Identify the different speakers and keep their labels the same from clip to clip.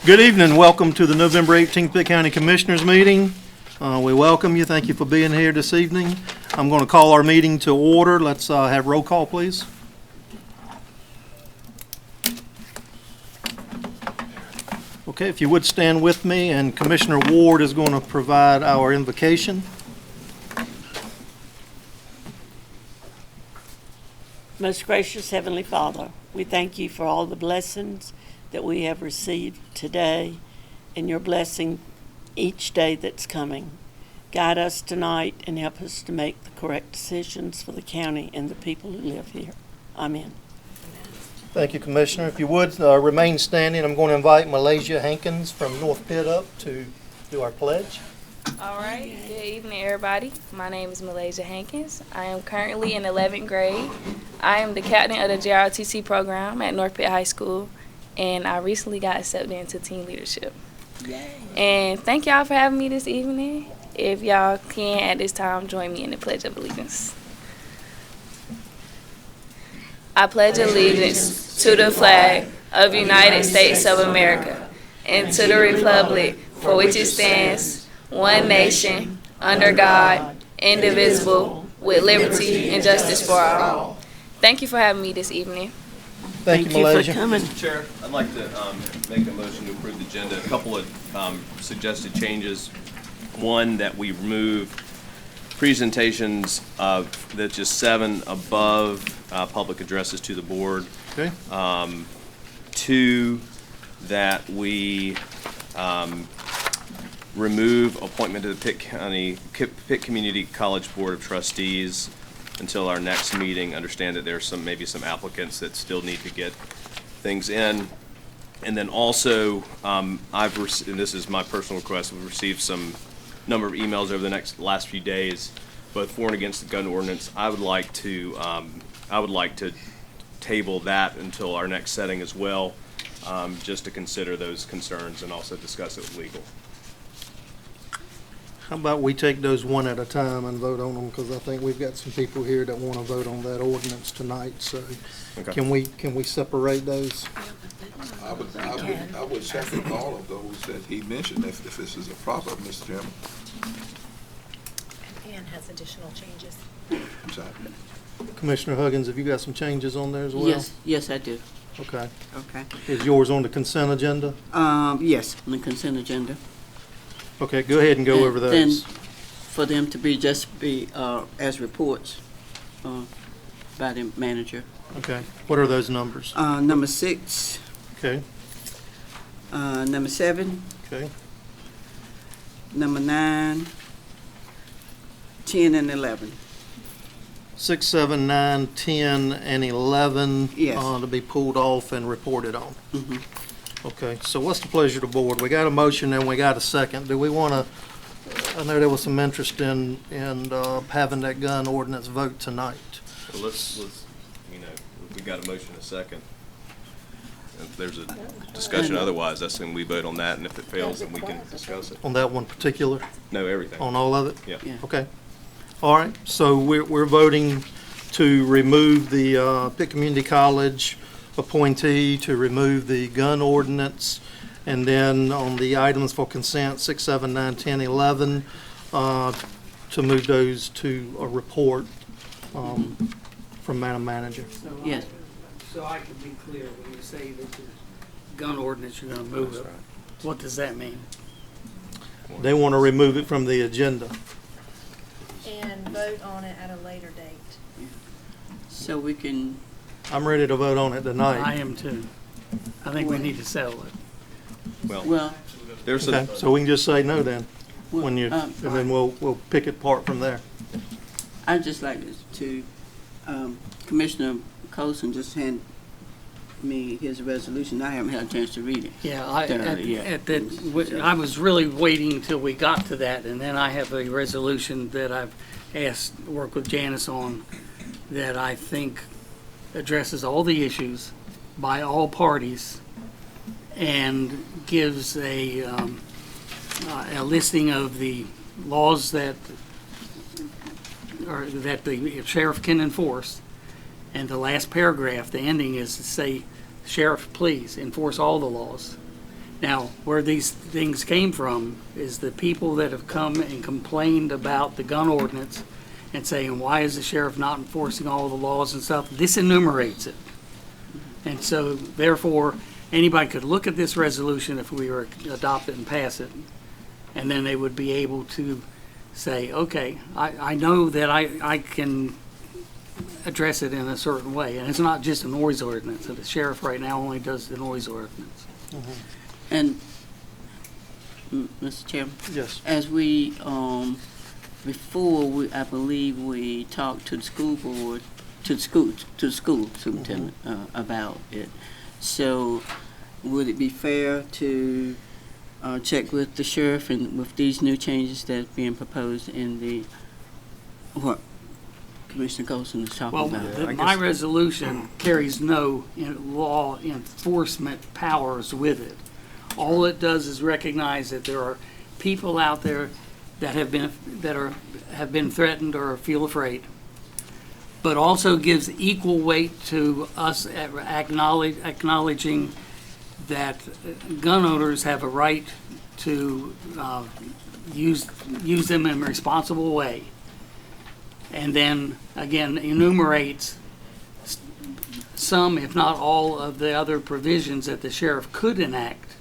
Speaker 1: Good evening. Welcome to the November 18th Pitt County Commissioners meeting. We welcome you. Thank you for being here this evening. I'm going to call our meeting to order. Let's have roll call, please. Okay, if you would stand with me, and Commissioner Ward is going to provide our invocation.
Speaker 2: Most gracious Heavenly Father, we thank you for all the blessings that we have received today and your blessing each day that's coming. Guide us tonight and help us to make the correct decisions for the county and the people who live here. Amen.
Speaker 1: Thank you, Commissioner. If you would remain standing, I'm going to invite Malaysia Hankins from North Pitt up to do our pledge.
Speaker 3: All right. Good evening, everybody. My name is Malaysia Hankins. I am currently in 11th grade. I am the captain of the JROTC program at North Pitt High School, and I recently got accepted into team leadership. Yay. And thank y'all for having me this evening. If y'all can, at this time, join me in the Pledge of Allegiance. I pledge allegiance to the flag of the United States of America and to the republic for which it stands, one nation, under God, indivisible, with liberty and justice for all. Thank you for having me this evening.
Speaker 1: Thank you, Malaysia.
Speaker 2: For coming.
Speaker 4: Mr. Chair, I'd like to make a motion to approve the agenda. A couple of suggested changes. One, that we remove presentations of that's just 7 above public addresses to the board.
Speaker 1: Okay.
Speaker 4: 2, that we remove appointment to the Pitt Community College Board of Trustees until our next meeting. Understand that there's maybe some applicants that still need to get things in. And then also, and this is my personal request, we've received some number of emails over the last few days, both for and against the gun ordinance. I would like to table that until our next setting as well, just to consider those concerns and also discuss it with legal.
Speaker 1: How about we take those one at a time and vote on them, because I think we've got some people here that want to vote on that ordinance tonight, so
Speaker 4: Okay.
Speaker 1: can we separate those?
Speaker 5: I would second all of those that he mentioned if this is a proper, Mr. Chairman.
Speaker 6: And has additional changes.
Speaker 5: I'm sorry.
Speaker 1: Commissioner Huggins, have you got some changes on there as well?
Speaker 7: Yes, I do.
Speaker 1: Okay.
Speaker 7: Okay.
Speaker 1: Is yours on the consent agenda?
Speaker 7: Yes, on the consent agenda.
Speaker 1: Okay, go ahead and go over
Speaker 7: Then
Speaker 1: those.
Speaker 7: for them to be as reports by the manager.
Speaker 1: Okay, what are those numbers?
Speaker 7: Number 6,
Speaker 1: Okay,
Speaker 7: number 7,
Speaker 1: okay,
Speaker 7: number 9, 10, and 11.
Speaker 1: 6, 7, 9, 10, and 11
Speaker 7: Yes.
Speaker 1: to be pulled off and reported on.
Speaker 7: Mhm.
Speaker 1: Okay, so what's the pleasure of the board? We got a motion and we got a second. Do we want to, I know there was some interest in having that gun ordinance vote tonight.
Speaker 4: Well, let's if we got a motion in a second. If there's a discussion otherwise, that's when we vote on that, and if it fails, then we can discuss it.
Speaker 1: On that one particular,
Speaker 4: No, everything.
Speaker 1: on all of it?
Speaker 4: Yeah.
Speaker 7: Yeah.
Speaker 1: Okay. All right, so we're voting to remove the Pitt Community College appointee, to remove the gun ordinance, and then on the items for consent, 6, 7, 9, 10, 11, to move those to a report from Madam Manager.
Speaker 7: Yes.
Speaker 8: So I can be clear, when you say that the gun ordinance, you're gonna move it, what does that mean?
Speaker 1: They want to remove it from the agenda.
Speaker 6: And vote on it at a later date.
Speaker 7: So we can,
Speaker 1: I'm ready to vote on it
Speaker 8: I
Speaker 1: tonight.
Speaker 8: am too. I think we need to settle it.
Speaker 7: well,
Speaker 4: There's
Speaker 1: Okay, so we can just say no then, when you,
Speaker 7: well,
Speaker 1: and then we'll pick it apart from there.
Speaker 7: I'd just like to, Commissioner Colson just hand me his resolution. I haven't had a chance to read it.
Speaker 8: Yeah, I was really waiting until we got to that, and then I have a resolution that I've asked, work with Janice on, that I think addresses all the issues by all parties and gives a listing of the laws that the sheriff can enforce. And the last paragraph, the ending is to say, "Sheriff, please enforce all the laws." Now, where these things came from is the people that have come and complained about the gun ordinance and saying, why is the sheriff not enforcing all the laws and stuff? This enumerates it. And so therefore, anybody could look at this resolution if we were to adopt it and pass it, and then they would be able to say, okay, I know that I can address it in a certain way. And it's not just a noise ordinance. The sheriff right now only does the noise ordinance.
Speaker 7: And, Mr. Chairman,
Speaker 1: Yes.
Speaker 7: as we, before, I believe we talked to the school board, to the school superintendent, about it. So, would it be fair to, check with the sheriff and with these new changes that's being proposed in the, what Commissioner Colson is talking
Speaker 8: Well,
Speaker 7: about?
Speaker 8: my resolution carries no law enforcement powers with it. All it does is recognize that there are people out there that have been threatened or feel afraid, but also gives equal weight to us acknowledging that gun owners have a right to use them in a responsible way. And then, again, enumerates some, if not all, of the other provisions that the sheriff could enact,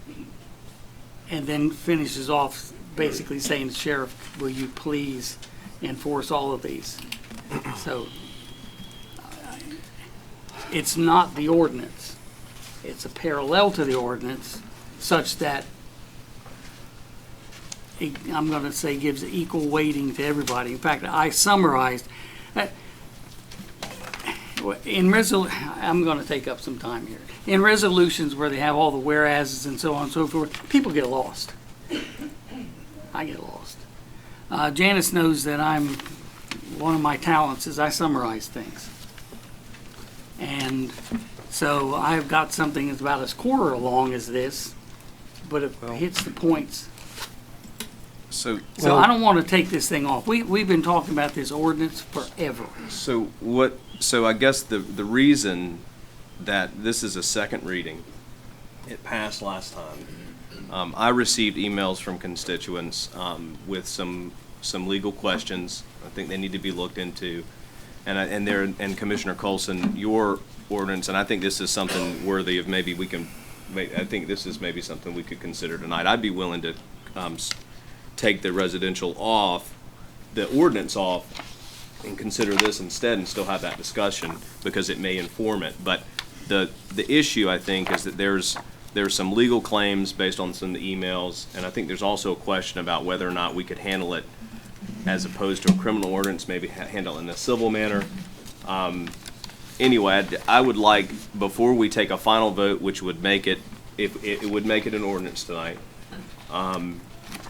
Speaker 8: and then finishes off basically saying, Sheriff, will you please enforce all of these? So, it's not the ordinance. It's a parallel to the ordinance, such that I'm going to say gives equal weighting to everybody. In fact, I summarized I'm going to take up some time here. In resolutions where they have all the whereases and so on and so forth, people get lost. I get lost. Janice knows that one of my talents is I summarize things. And so I've got something that's about as quarter long as this, but it hits the points.
Speaker 4: So,
Speaker 8: So I don't want to take this thing off. We've been talking about this ordinance forever.
Speaker 4: so I guess the reason that this is a second reading, it passed last time. I received emails from constituents with some legal questions. I think they need to be looked into. And Commissioner Colson, your ordinance, and I think this is something worthy of maybe I think this is maybe something we could consider tonight. I'd be willing to take the residential off, the ordinance off, and consider this instead and still have that discussion because it may inform it. But the issue, I think, is that there's some legal claims based on some of the emails, and I think there's also a question about whether or not we could handle it as opposed to a criminal ordinance, maybe handle it in a civil manner. Anyway, I would like, before we take a final vote, which would make it, if it would make it an ordinance tonight,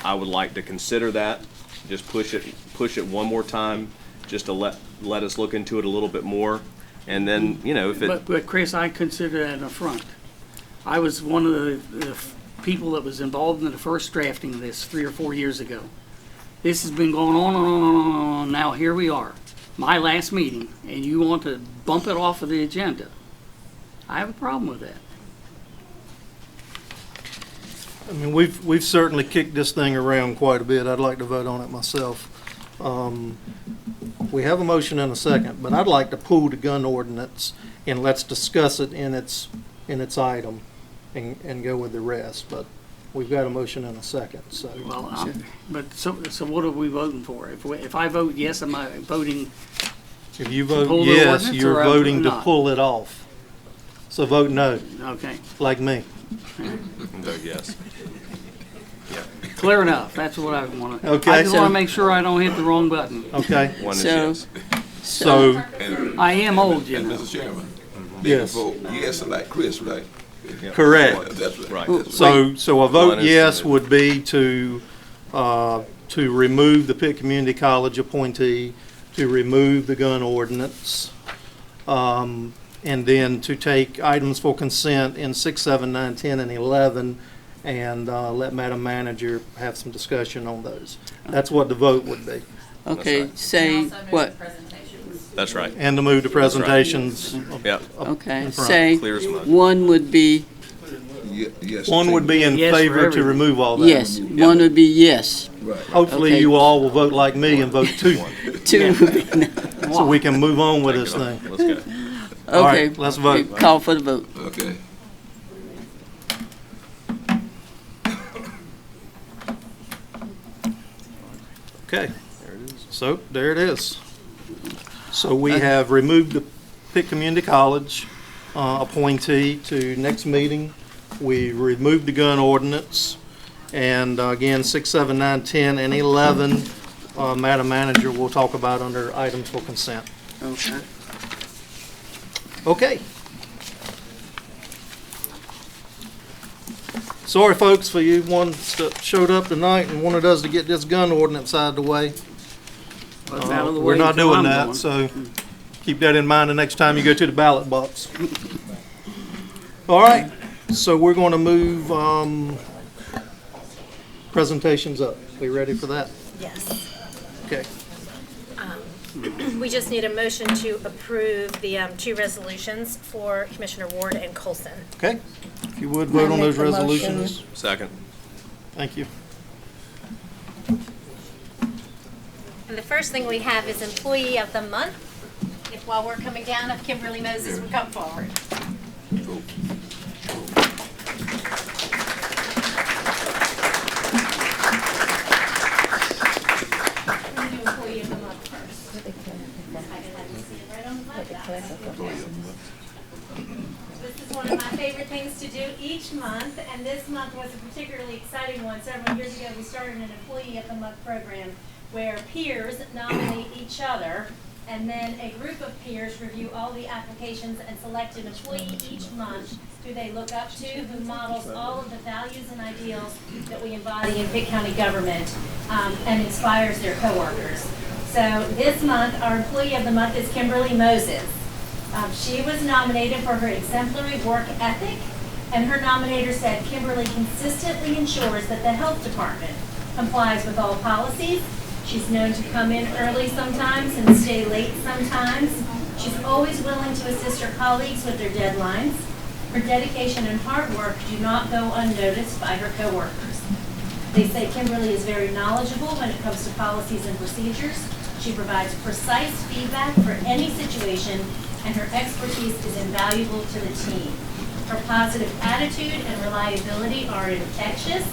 Speaker 4: I would like to consider that, just push it one more time, just to let us look into it a little bit more, and then, if it.
Speaker 8: But Chris, I consider that an affront. I was one of the people that was involved in the first drafting of this 3 or 4 years ago. This has been going on and on and on and on. Now here we are, my last meeting, and you want to bump it off of the agenda. I have a problem with that.
Speaker 1: I mean, we've certainly kicked this thing around quite a bit. I'd like to vote on it myself. We have a motion and a second, but I'd like to pull the gun ordinance and let's discuss it in its item and go with the rest. But we've got a motion and a second, so.
Speaker 8: Well, so what are we voting for? If I vote yes, am I voting?
Speaker 1: If you
Speaker 8: pull
Speaker 1: vote
Speaker 8: the
Speaker 1: yes,
Speaker 8: ordinance,
Speaker 1: you're
Speaker 8: or
Speaker 1: voting to
Speaker 8: not?
Speaker 1: pull it off. So vote no,
Speaker 8: Okay,
Speaker 1: like me.
Speaker 4: Yes.
Speaker 8: clear enough. That's what I want to.
Speaker 1: Okay.
Speaker 8: I just want to make sure I don't hit the wrong button.
Speaker 1: Okay,
Speaker 4: One is
Speaker 7: So-
Speaker 4: yes.
Speaker 1: so,
Speaker 5: And,
Speaker 8: I am old, you
Speaker 5: and
Speaker 8: know.
Speaker 5: Mr. Chairman, they can
Speaker 1: Yes.
Speaker 5: vote yes like Chris, right?
Speaker 1: correct.
Speaker 5: That's
Speaker 4: Right.
Speaker 1: So a
Speaker 4: One
Speaker 1: vote
Speaker 4: is
Speaker 1: yes
Speaker 4: to-
Speaker 1: would be to remove the Pitt Community College appointee, to remove the gun ordinance, and then to take items for consent in 6, 7, 9, 10, and 11, and let Madam Manager have some discussion on those. That's what the vote would be.
Speaker 7: Okay,
Speaker 4: right.
Speaker 7: say what?
Speaker 4: That's right.
Speaker 1: And to move the presentations.
Speaker 4: Yeah.
Speaker 7: Okay,
Speaker 1: in front.
Speaker 7: say
Speaker 4: Clear as mud.
Speaker 7: one would be
Speaker 5: yes.
Speaker 1: One would be in
Speaker 8: Yes for
Speaker 1: favor to
Speaker 8: everything.
Speaker 1: remove all that.
Speaker 7: Yes, one would be yes.
Speaker 5: Right.
Speaker 1: Hopefully
Speaker 7: Okay.
Speaker 1: you all will vote like me and vote 2,
Speaker 7: Two would be no.
Speaker 1: so we can move on with this thing.
Speaker 4: Let's go.
Speaker 1: All
Speaker 7: Okay.
Speaker 1: right, let's vote.
Speaker 7: Call for the vote.
Speaker 5: Okay.
Speaker 1: Okay, so there it is. So we have removed the Pitt Community College appointee to next meeting. We removed the gun ordinance. And again, 6, 7, 9, 10, and 11, Madam Manager, will talk about under items for consent.
Speaker 7: Okay.
Speaker 1: Okay. Sorry, folks, for you ones that showed up tonight and wanted us to get this gun ordinance out of the way.
Speaker 8: Well, it's out of the
Speaker 1: We're
Speaker 8: way
Speaker 1: not
Speaker 8: until
Speaker 1: doing
Speaker 8: I'm
Speaker 1: that,
Speaker 8: going.
Speaker 1: so keep that in mind the next time you go to the ballot box. All right, so we're going to move presentations up. We ready for that?
Speaker 6: Yes.
Speaker 1: Okay.
Speaker 6: We just need a motion to approve the 2 resolutions for Commissioner Ward and Colson.
Speaker 1: Okay. If you would, vote on those
Speaker 2: make the motion.
Speaker 1: resolutions.
Speaker 4: Second.
Speaker 1: Thank you.
Speaker 6: And the first thing we have is Employee of the Month. If while we're coming down, if Kimberly Moses would come forward. We'll do Employee of the Month first. I can have you see it right on the left. This is one of my favorite things to do each month, and this month was a particularly exciting one. Several years ago, we started an Employee of the Month program where peers nominate each other, and then a group of peers review all the applications and select an employee each month who they look up to, who models all of the values and ideals that we embody in Pitt County government, and inspires their coworkers. So this month, our Employee of the Month is Kimberly Moses. She was nominated for her exemplary work ethic, and her nominator said Kimberly consistently ensures that the health department complies with all policies. She's known to come in early sometimes and stay late sometimes. She's always willing to assist her colleagues with their deadlines. Her dedication and hard work do not go unnoticed by her coworkers. They say Kimberly is very knowledgeable when it comes to policies and procedures. She provides precise feedback for any situation, and her expertise is invaluable to the team. Her positive attitude and reliability are infectious,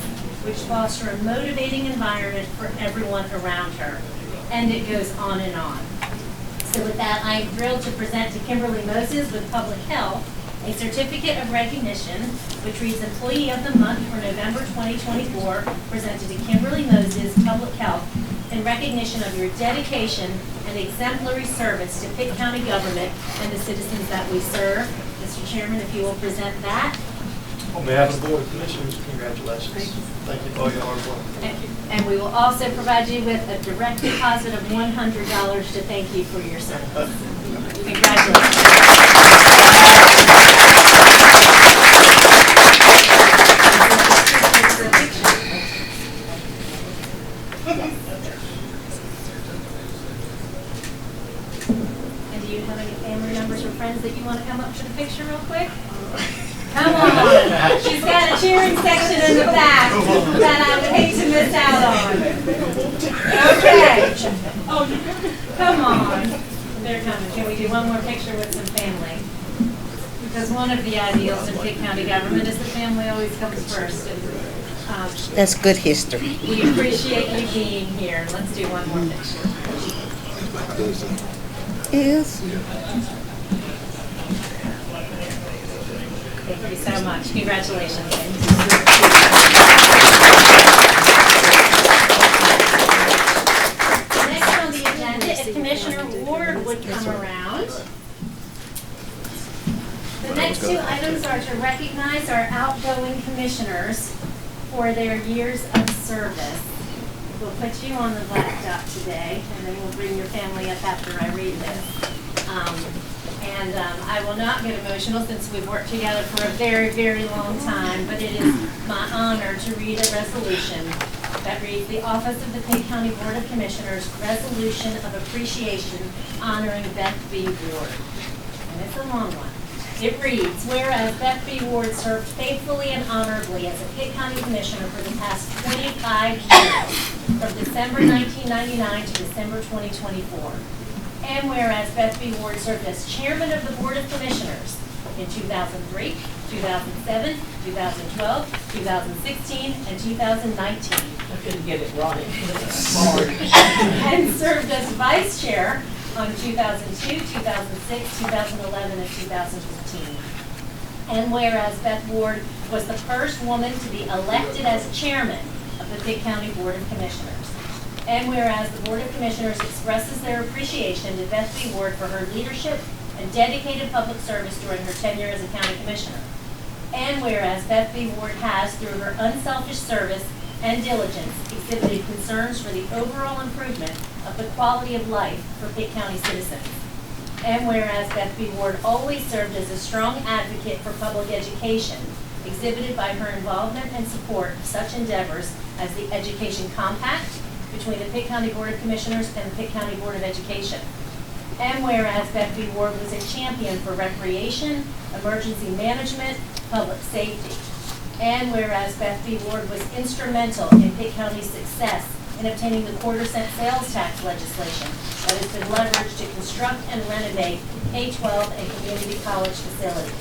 Speaker 6: which foster a motivating environment for everyone around her. And it goes on and on. So with that, I am thrilled to present to Kimberly Moses with Public Health a certificate of recognition, which reads Employee of the Month for November 2024, presented to Kimberly Moses, Public Health, in recognition of your dedication and exemplary service to Pitt County government and the citizens that we serve. Mr. Chairman, if you will present that.
Speaker 1: On behalf of the Board of Commissioners, congratulations. Thank you for all your hard work.
Speaker 6: And we will also provide you with a direct deposit of $100 to thank you for your service. Congratulations. And do you have any family members or friends that you want to come up for the picture real quick? Come on. She's got a cheering section in the back that I would hate to miss out on. Okay. Come on. They're coming. Can we do one more picture with some family? Because one of the ideals in Pitt County government is the family always comes first. And,
Speaker 2: That's good history.
Speaker 6: we appreciate you being here. Let's do one more picture.
Speaker 2: Yes.
Speaker 6: Thank you so much. Congratulations. Next on the agenda, if Commissioner Ward would come around. The next 2 items are to recognize our outgoing commissioners for their years of service. We'll put you on the laptop today, and then we'll bring your family up after I read this. I will not get emotional since we've worked together for a very, very long time, but it is my honor to read a resolution that reads, the Office of the Pitt County Board of Commissioners Resolution of Appreciation honoring Beth B. Ward. And it's a long one. It reads, whereas Beth B. Ward served faithfully and honorably as a Pitt County Commissioner for the past 25 years, from December 1999 to December 2024. And whereas Beth B. Ward served as Chairman of the Board of Commissioners in 2003, 2007, 2012, 2016, and 2019.
Speaker 2: I couldn't get it right.
Speaker 6: And served as Vice Chair on 2002, 2006, 2011, and 2015. And whereas Beth Ward was the first woman to be elected as chairman of the Pitt County Board of Commissioners. And whereas the Board of Commissioners expresses their appreciation to Beth B. Ward for her leadership and dedicated public service during her tenure as a county commissioner. And whereas Beth B. Ward has, through her unselfish service and diligence, exhibited concerns for the overall improvement of the quality of life for Pitt County citizens. And whereas Beth B. Ward always served as a strong advocate for public education, exhibited by her involvement and support of such endeavors as the Education Compact between the Pitt County Board of Commissioners and the Pitt County Board of Education. And whereas Beth B. Ward was a champion for recreation, emergency management, public safety. And whereas Beth B. Ward was instrumental in Pitt County's success in obtaining the quarter-cent sales tax legislation that has been leveraged to construct and renovate K-12 and community college facilities.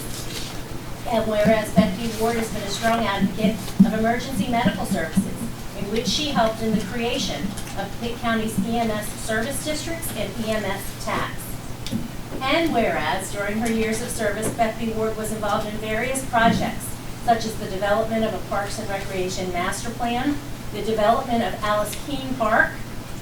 Speaker 6: And whereas Beth B. Ward has been a strong advocate of emergency medical services, in which she helped in the creation of Pitt County's EMS service districts and EMS tax. And whereas during her years of service, Beth B. Ward was involved in various projects, such as the development of a Parks and Recreation Master Plan, the development of Alice Keene Park,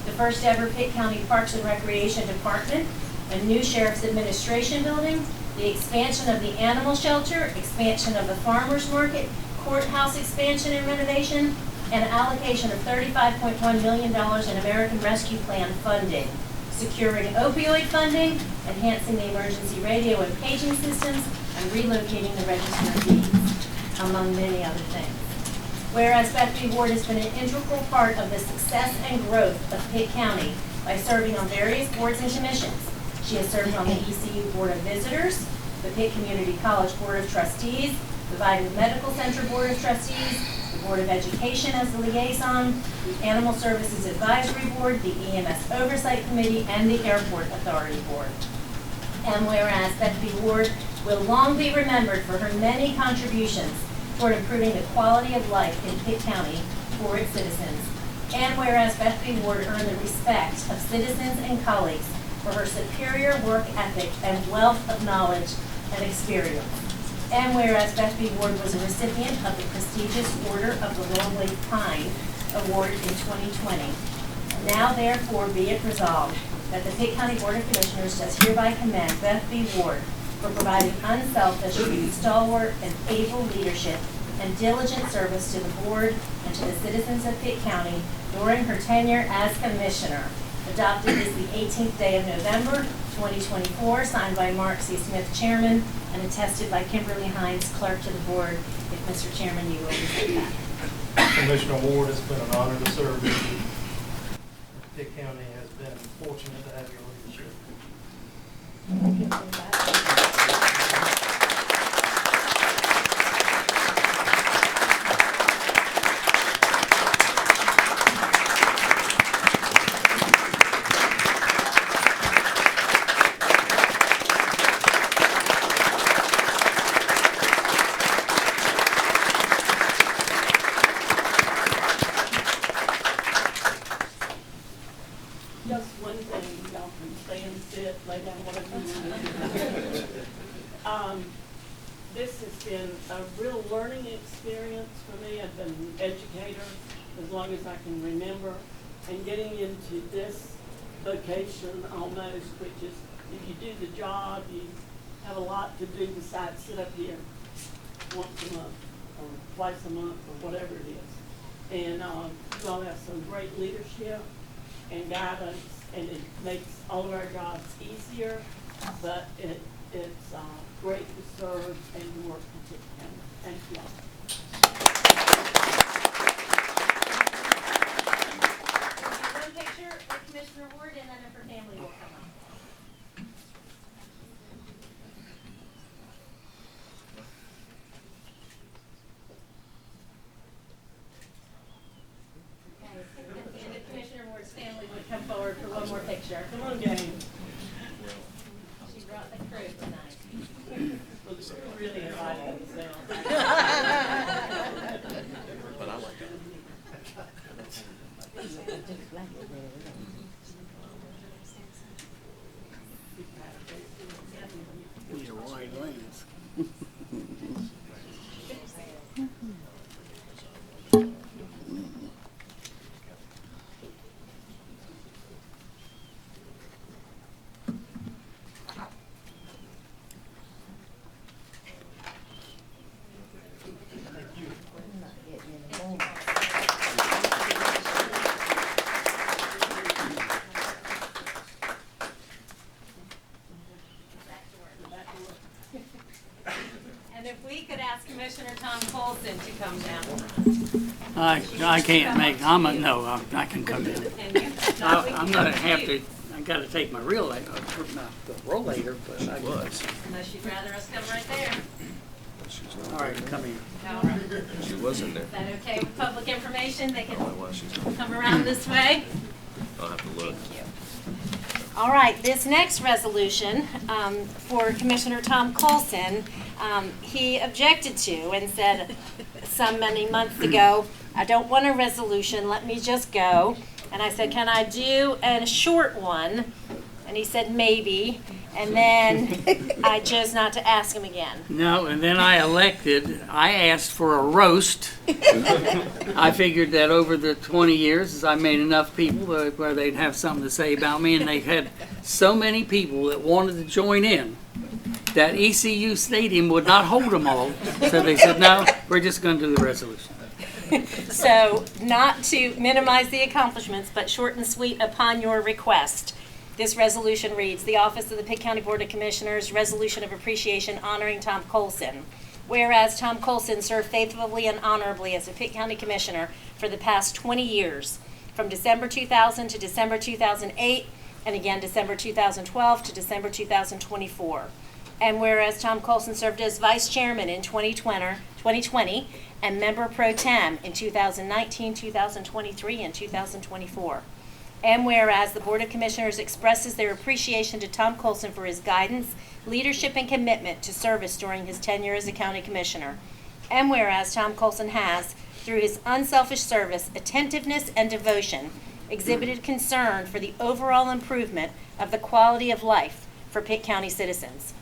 Speaker 6: the first ever Pitt County Parks and Recreation Department, a new Sheriff's Administration building, the expansion of the animal shelter, expansion of the farmers market, courthouse expansion and renovation, and allocation of $35.1 million in American Rescue Plan funding, securing opioid funding, enhancing the emergency radio and paging systems, and relocating the register of deeds, among many other things. Whereas Beth B. Ward has been an integral part of the success and growth of Pitt County by serving on various boards and commissions. She has served on the ECU Board of Visitors, the Pitt Community College Board of Trustees, the Vidant Medical Center Board of Trustees, the Board of Education as the liaison, the Animal Services Advisory Board, the EMS Oversight Committee, and the Airport Authority Board. And whereas Beth B. Ward will long be remembered for her many contributions toward improving the quality of life in Pitt County for its citizens. And whereas Beth B. Ward earned the respect of citizens and colleagues for her superior work ethic and wealth of knowledge and experience. And whereas Beth B. Ward was a recipient of the prestigious Order of the Longleaf Pine Award in 2020. Now therefore be it resolved that the Pitt County Board of Commissioners does hereby commend Beth B. Ward for providing unselfish, stalwart, and able leadership and diligent service to the board and to the citizens of Pitt County during her tenure as Commissioner. Adopted this the 18th day of November, 2024, signed by Mark C. Smith, Chairman, and attested by Kimberly Hines, Clerk to the Board. If Mr. Chairman, you will present that.
Speaker 1: Commissioner Ward, it's been an honor to serve with you. Pitt County has been fortunate to have your leadership.
Speaker 2: Just one thing, y'all can stay and sit, lay down, whatever you want to do. This has been a real learning experience for me. I've been an educator as long as I can remember, and getting into this vocation almost, which is if you do the job, you have a lot to do besides sit up here once a month or twice a month or whatever it is. And you all have some great leadership and guidance, and it makes all of our jobs easier, but it's great to serve and to work with Pitt County. Thank you all.
Speaker 6: One picture with Commissioner Ward, and then if her family will come up. come forward for one more picture. Come on, Jane. She brought the crew tonight.
Speaker 2: Really excited themselves.
Speaker 4: But I like that.
Speaker 8: These are wide lanes.
Speaker 6: And if we could ask Commissioner Tom Colson to come down.
Speaker 8: I can't make, no, I can come in.
Speaker 6: And you,
Speaker 8: I'm gonna have to, I gotta take my real, not the rollator, but I
Speaker 4: Was.
Speaker 6: unless you'd rather us come right there.
Speaker 8: all right, come here.
Speaker 6: All right.
Speaker 4: She was in there.
Speaker 6: Is that okay with public information? They can
Speaker 4: Oh, it was. She's.
Speaker 6: come around this way.
Speaker 4: I'll have to look.
Speaker 6: Thank you. All right, this next resolution for Commissioner Tom Colson, he objected to and said some many months ago, I don't want a resolution, let me just go. And I said, can I do a short one? And he said, maybe. And then I chose not to ask him again.
Speaker 8: No, and then I asked for a roast. I figured that over the 20 years, I made enough people where they'd have something to say about me, and they've had so many people that wanted to join in that ECU Stadium would not hold them all. So they said, no, we're just going to do the resolution.
Speaker 6: So, not to minimize the accomplishments, but short and sweet upon your request. This resolution reads, the Office of the Pitt County Board of Commissioners Resolution of Appreciation honoring Tom Colson. Whereas Tom Colson served faithfully and honorably as a Pitt County Commissioner for the past 20 years, from December 2000 to December 2008, and again December 2012 to December 2024. And whereas Tom Colson served as Vice Chairman in 2020 and Member Pro Tem in 2019, 2023, and 2024. And whereas the Board of Commissioners expresses their appreciation to Tom Colson for his guidance, leadership, and commitment to service during his tenure as a county commissioner. And whereas Tom Colson has, through his unselfish service, attentiveness, and devotion, exhibited concern for the overall improvement of the quality of life for Pitt County citizens.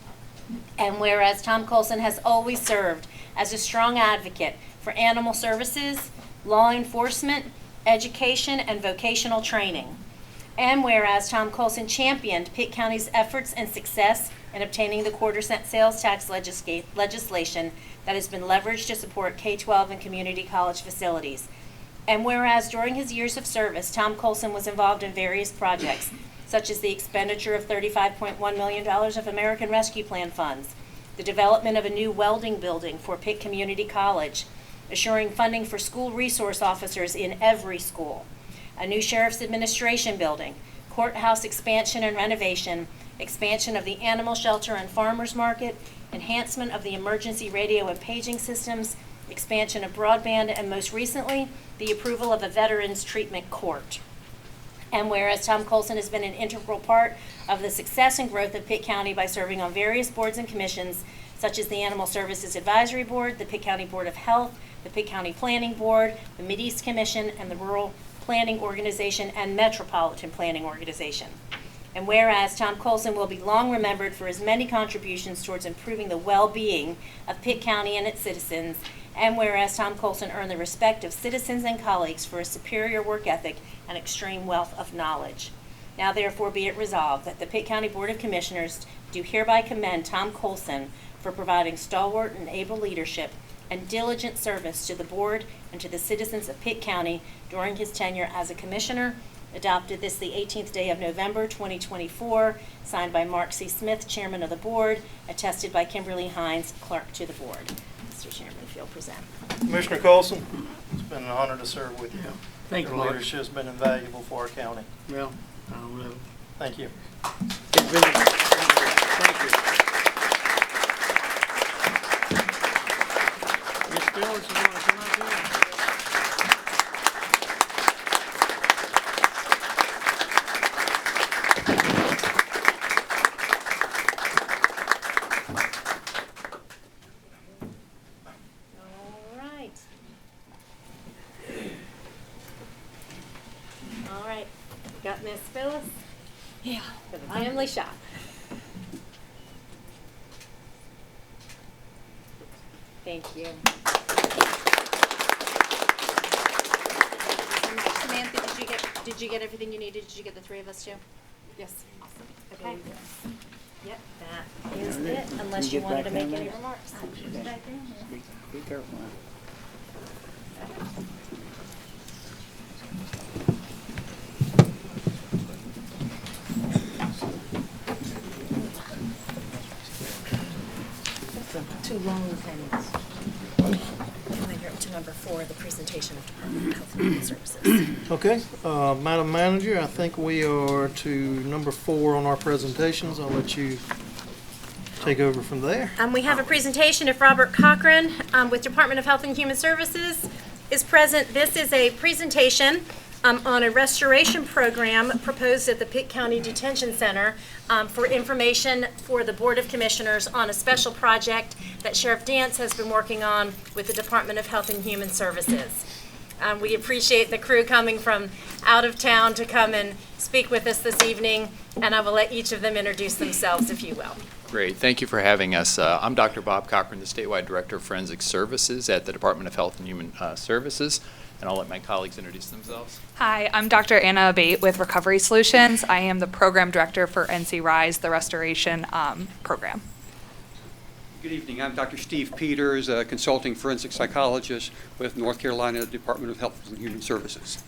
Speaker 6: And whereas Tom Colson has always served as a strong advocate for animal services, law enforcement, education, and vocational training. And whereas Tom Colson championed Pitt County's efforts and success in obtaining the quarter-cent sales tax legislation that has been leveraged to support K-12 and community college facilities. And whereas during his years of service, Tom Colson was involved in various projects, such as the expenditure of $35.1 million of American Rescue Plan funds, the development of a new welding building for Pitt Community College, assuring funding for school resource officers in every school, a new sheriff's administration building, courthouse expansion and renovation, expansion of the animal shelter and farmers market, enhancement of the emergency radio and paging systems, expansion of broadband, and most recently, the approval of a veterans treatment court. And whereas Tom Colson has been an integral part of the success and growth of Pitt County by serving on various boards and commissions, such as the Animal Services Advisory Board, the Pitt County Board of Health, the Pitt County Planning Board, the Mideast Commission, and the Rural Planning Organization and Metropolitan Planning Organization. And whereas Tom Colson will be long remembered for his many contributions towards improving the well-being of Pitt County and its citizens, and whereas Tom Colson earned the respect of citizens and colleagues for his superior work ethic and extreme wealth of knowledge. Now therefore be it resolved that the Pitt County Board of Commissioners do hereby commend Tom Colson for providing stalwart and able leadership and diligent service to the board and to the citizens of Pitt County during his tenure as a commissioner. Adopted this the 18th day of November 2024, signed by Mark C. Smith, Chairman of the Board, attested by Kimberly Hines, Clerk to the Board. Mr. Chairman, if you'll present.
Speaker 1: Commissioner Colson, it's been an honor to serve with you.
Speaker 8: Thank you,
Speaker 1: Your
Speaker 8: Mark.
Speaker 1: leadership has been invaluable for our county.
Speaker 8: Well, I don't know.
Speaker 1: Thank you.
Speaker 8: Thank you. Miss Phillips, you want to come up here?
Speaker 6: Phyllis? Yeah. For the family shot. Thank you. Samantha, did you get everything you needed? Did you get the three of us too? Yes. Awesome. Okay. Yep, that is it, unless you wanted to make any remarks.
Speaker 7: Be careful.
Speaker 6: Two long things. And then you're up to number 4, the presentation of Department of Health and Human Services.
Speaker 1: Okay, Madam Manager, I think we are to number 4 on our presentations. I'll let you take over from there.
Speaker 6: We have a presentation if Robert Cochran with Department of Health and Human Services is present. This is a presentation on a restoration program proposed at the Pitt County Detention Center for information for the Board of Commissioners on a special project that Sheriff Dance has been working on with the Department of Health and Human Services. We appreciate the crew coming from out of town to come and speak with us this evening, and I will let each of them introduce themselves, if you will.
Speaker 9: Great. Thank you for having us. I'm Dr. Bob Cochran, the Statewide Director of Forensic Services at the Department of Health and Human Services, and I'll let my colleagues introduce themselves.
Speaker 10: Hi, I'm Dr. Anna Abate with Recovery Solutions. I am the Program Director for NC RISE, the restoration program.
Speaker 11: Good evening. I'm Dr. Steve Peters, a consulting forensic psychologist with North Carolina Department of Health and Human Services.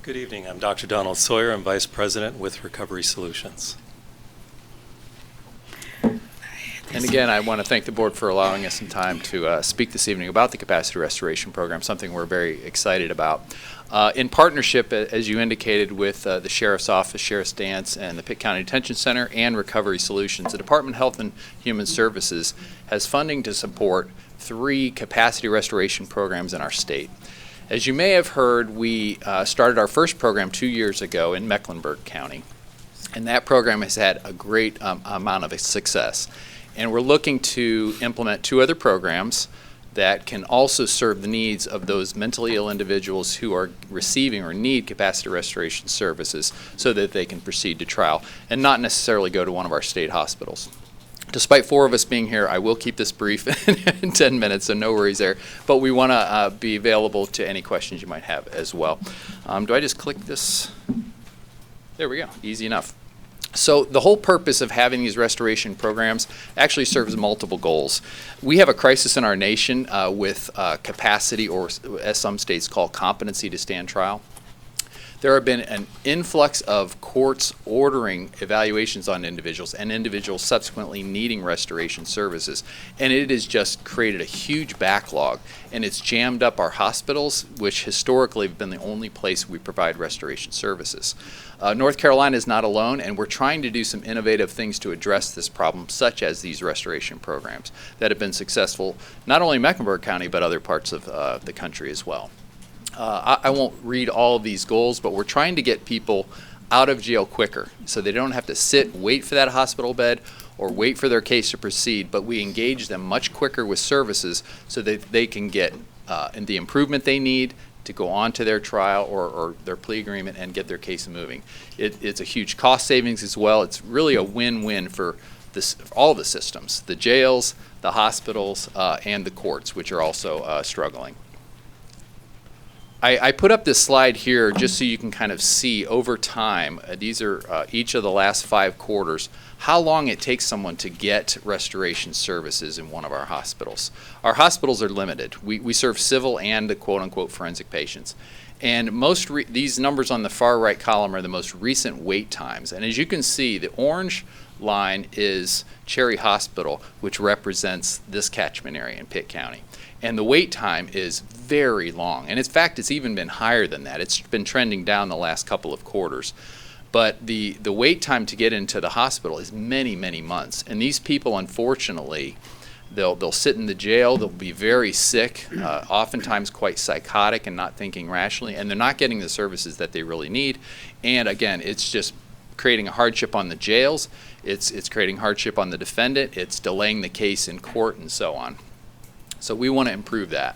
Speaker 12: Good evening. I'm Dr. Donald Sawyer. I'm Vice President with Recovery Solutions.
Speaker 9: And again, I want to thank the board for allowing us some time to speak this evening about the Capacity Restoration Program, something we're very excited about. In partnership, as you indicated, with the Sheriff's Office, Sheriff's Dance, and the Pitt County Detention Center and Recovery Solutions, the Department of Health and Human Services has funding to support 3 capacity restoration programs in our state. As you may have heard, we started our first program 2 years ago in Mecklenburg County, and that program has had a great amount of success. And we're looking to implement 2 other programs that can also serve the needs of those mentally ill individuals who are receiving or need capacity restoration services so that they can proceed to trial and not necessarily go to one of our state hospitals. Despite 4 of us being here, I will keep this brief in 10 minutes, so no worries there. But we want to be available to any questions you might have as well. Do I just click this? There we go. Easy enough. So the whole purpose of having these restoration programs actually serves multiple goals. We have a crisis in our nation with capacity, or as some states call competency to stand trial. There have been an influx of courts ordering evaluations on individuals and individuals subsequently needing restoration services. And it has just created a huge backlog, and it's jammed up our hospitals, which historically have been the only place we provide restoration services. North Carolina is not alone, and we're trying to do some innovative things to address this problem, such as these restoration programs that have been successful not only in Mecklenburg County, but other parts of the country as well. I won't read all of these goals, but we're trying to get people out of jail quicker so they don't have to sit, wait for that hospital bed, or wait for their case to proceed, but we engage them much quicker with services so that they can get the improvement they need to go on to their trial or their plea agreement and get their case moving. It's a huge cost savings as well. It's really a win-win for all the systems, the jails, the hospitals, and the courts, which are also struggling. I put up this slide here just so you can kind of see over time, these are each of the last 5 quarters, how long it takes someone to get restoration services in one of our hospitals. Our hospitals are limited. We serve civil and the quote-unquote forensic patients. And these numbers on the far right column are the most recent wait times. And as you can see, the orange line is Cherry Hospital, which represents this catchment area in Pitt County. And the wait time is very long. And in fact, it's even been higher than that. It's been trending down the last couple of quarters. But the wait time to get into the hospital is many, many months. And these people, unfortunately, they'll sit in the jail, they'll be very sick, oftentimes quite psychotic and not thinking rationally, and they're not getting the services that they really need. And again, it's just creating a hardship on the jails, it's creating hardship on the defendant, it's delaying the case in court, and so on. So we want to improve that.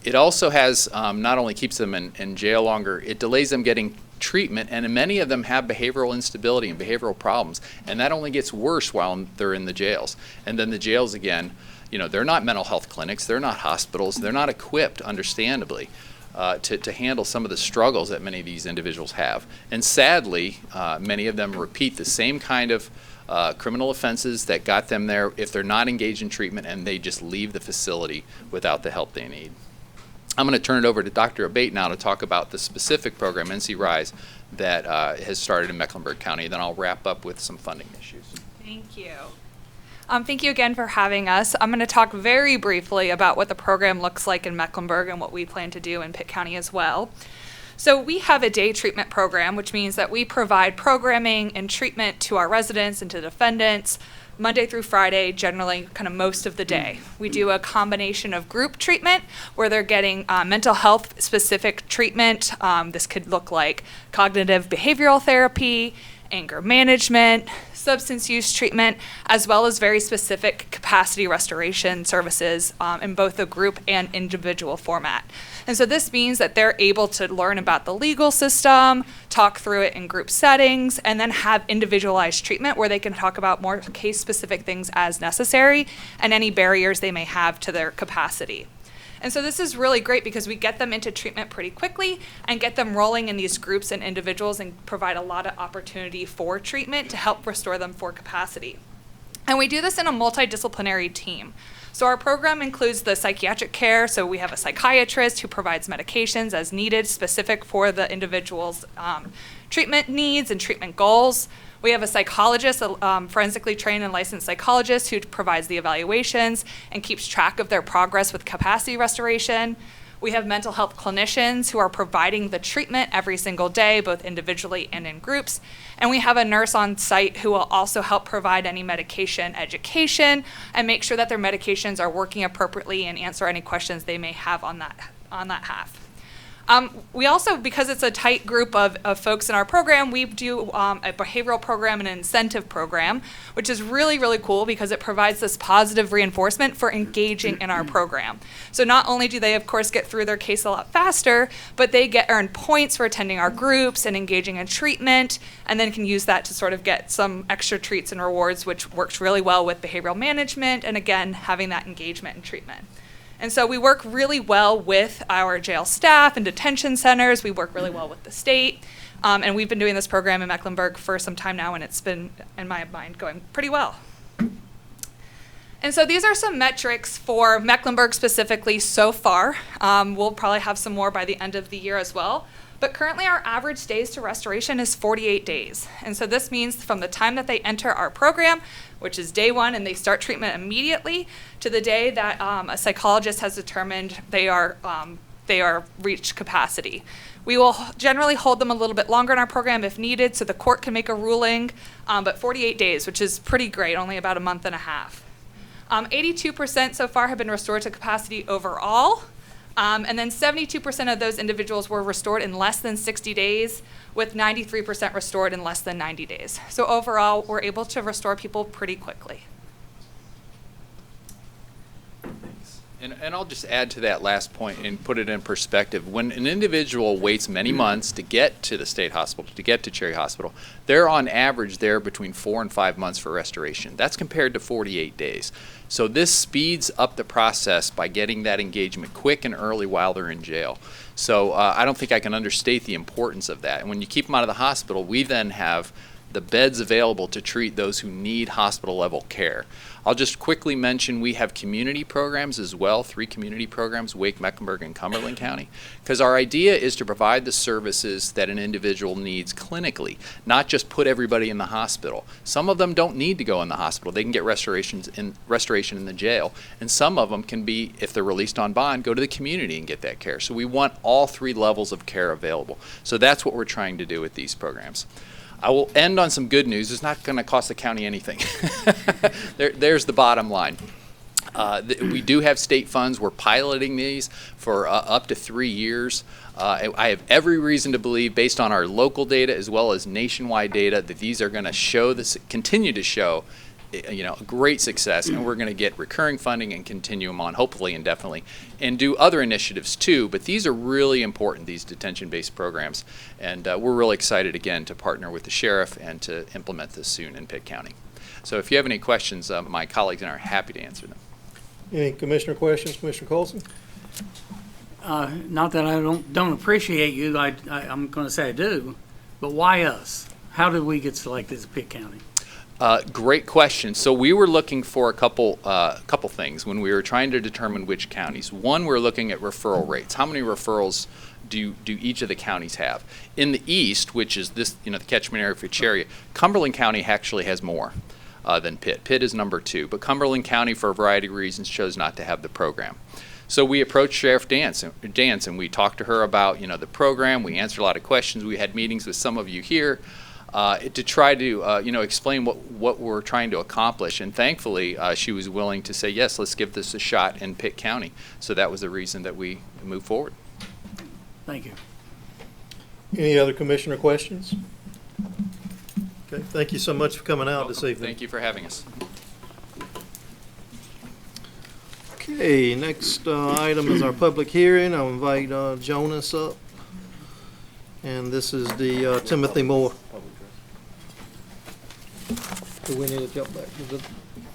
Speaker 9: It also has, not only keeps them in jail longer, it delays them getting treatment, and many of them have behavioral instability and behavioral problems, and that only gets worse while they're in the jails. And then the jails, again, you know, they're not mental health clinics, they're not hospitals, they're not equipped, understandably, to handle some of the struggles that many of these individuals have. And sadly, many of them repeat the same kind of criminal offenses that got them there if they're not engaged in treatment, and they just leave the facility without the help they need. I'm going to turn it over to Dr. Abate now to talk about the specific program, NC Rise, that has started in Mecklenburg County. Then I'll wrap up with some funding issues.
Speaker 10: Thank you. Thank you again for having us. I'm going to talk very briefly about what the program looks like in Mecklenburg and what we plan to do in Pitt County as well. So we have a day treatment program, which means that we provide programming and treatment to our residents and to defendants Monday through Friday, generally kind of most of the day. We do a combination of group treatment where they're getting mental health specific treatment. This could look like cognitive behavioral therapy, anger management, substance use treatment, as well as very specific capacity restoration services in both the group and individual format. And so this means that they're able to learn about the legal system, talk through it in group settings, and then have individualized treatment where they can talk about more case-specific things as necessary and any barriers they may have to their capacity. And so this is really great because we get them into treatment pretty quickly and get them rolling in these groups and individuals and provide a lot of opportunity for treatment to help restore them for capacity. And we do this in a multidisciplinary team. So our program includes the psychiatric care, so we have a psychiatrist who provides medications as needed, specific for the individual's treatment needs and treatment goals. We have a psychologist, a forensically trained and licensed psychologist who provides the evaluations and keeps track of their progress with capacity restoration. We have mental health clinicians who are providing the treatment every single day, both individually and in groups. And we have a nurse on site who will also help provide any medication education and make sure that their medications are working appropriately and answer any questions they may have on that half. We also, because it's a tight group of folks in our program, we do a behavioral program and an incentive program, which is really, really cool because it provides this positive reinforcement for engaging in our program. So not only do they, of course, get through their case a lot faster, but they earn points for attending our groups and engaging in treatment, and then can use that to sort of get some extra treats and rewards, which works really well with behavioral management and, again, having that engagement in treatment. And so we work really well with our jail staff and detention centers. We work really well with the state. And we've been doing this program in Mecklenburg for some time now, and it's been, in my mind, going pretty well. And so these are some metrics for Mecklenburg specifically so far. We'll probably have some more by the end of the year as well. But currently our average days to restoration is 48 days. And so this means from the time that they enter our program, which is day one, and they start treatment immediately, to the day that a psychologist has determined they are reached capacity. We will generally hold them a little bit longer in our program if needed, so the court can make a ruling, but 48 days, which is pretty great, only about a month and a half. 82% so far have been restored to capacity overall. And then 72% of those individuals were restored in less than 60 days, with 93% restored in less than 90 days. So overall, we're able to restore people pretty quickly.
Speaker 9: And I'll just add to that last point and put it in perspective. When an individual waits many months to get to the state hospital, to get to Cherry Hospital, they're on average there between 4 and 5 months for restoration. That's compared to 48 days. So this speeds up the process by getting that engagement quick and early while they're in jail. So I don't think I can understate the importance of that. And when you keep them out of the hospital, we then have the beds available to treat those who need hospital level care. I'll just quickly mention we have community programs as well, 3 community programs, Wake, Mecklenburg, and Cumberland County, because our idea is to provide the services that an individual needs clinically, not just put everybody in the hospital. Some of them don't need to go in the hospital. They can get restoration in the jail, and some of them can be, if they're released on bond, go to the community and get that care. So we want all 3 levels of care available. So that's what we're trying to do with these programs. I will end on some good news. It's not going to cost the county anything. There's the bottom line. We do have state funds. We're piloting these for up to 3 years. I have every reason to believe, based on our local data as well as nationwide data, that these are going to continue to show a great success, and we're going to get recurring funding and continue them on, hopefully indefinitely, and do other initiatives too. But these are really important, these detention-based programs, and we're really excited again to partner with the sheriff and to implement this soon in Pitt County. So if you have any questions, my colleagues and I are happy to answer them.
Speaker 1: Any commissioner questions, Commissioner Colson?
Speaker 8: Not that I don't appreciate you, I'm going to say I do, but why us? How did we get selected as Pitt County?
Speaker 9: Great question. So we were looking for a couple things when we were trying to determine which counties. One, we're looking at referral rates. How many referrals do each of the counties have? In the east, which is this, the catchment area for each area, Cumberland County actually has more than Pitt. Pitt is number 2, but Cumberland County, for a variety of reasons, chose not to have the program. So we approached Sheriff Dance and we talked to her about the program. We answered a lot of questions. We had meetings with some of you here to try to explain what we're trying to accomplish. And thankfully, she was willing to say, yes, let's give this a shot in Pitt County. So that was the reason that we moved forward.
Speaker 8: Thank you.
Speaker 1: Any other commissioner questions? Okay, thank you so much for coming out this evening.
Speaker 9: Thank you for having us.
Speaker 1: Okay, next item is our public hearing. I'll invite Jonas up. And this is the Timothy Moore. Do we need to jump back to the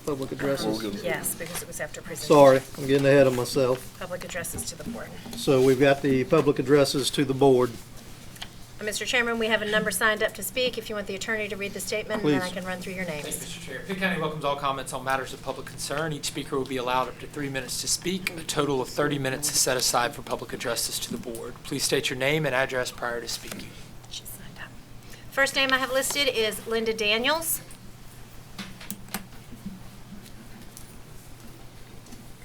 Speaker 1: public addresses?
Speaker 6: Yes, because it was after presentation.
Speaker 1: Sorry, I'm getting ahead of myself.
Speaker 6: Public addresses to the board.
Speaker 1: So we've got the public addresses to the board.
Speaker 6: Mr. Chairman, we have a number signed up to speak. If you want the attorney to read the statement, and then I
Speaker 1: Please.
Speaker 6: can run through your names.
Speaker 13: Mr. Chair, Pitt County welcomes all comments on matters of public concern. Each speaker will be allowed up to 3 minutes to speak. A total of 30 minutes is set aside for public addresses to the board. Please state your name and address prior to speaking.
Speaker 6: She's signed up. First name I have listed is Linda Daniels.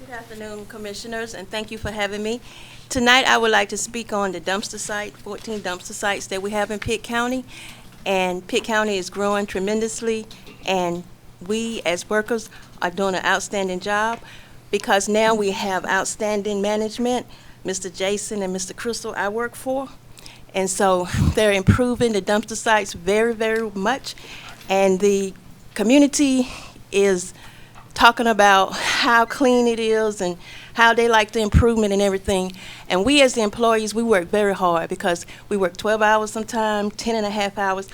Speaker 14: Good afternoon, Commissioners, and thank you for having me. Tonight, I would like to speak on the dumpster site, 14 dumpster sites that we have in Pitt County. And Pitt County is growing tremendously, and we as workers are doing an outstanding job because now we have outstanding management, Mr. Jason and Mr. Crystal I work for. And so they're improving the dumpster sites very, very much. And the community is talking about how clean it is and how they like the improvement and everything. And we as the employees, we work very hard because we work 12 hours sometimes, 10 and a half hours.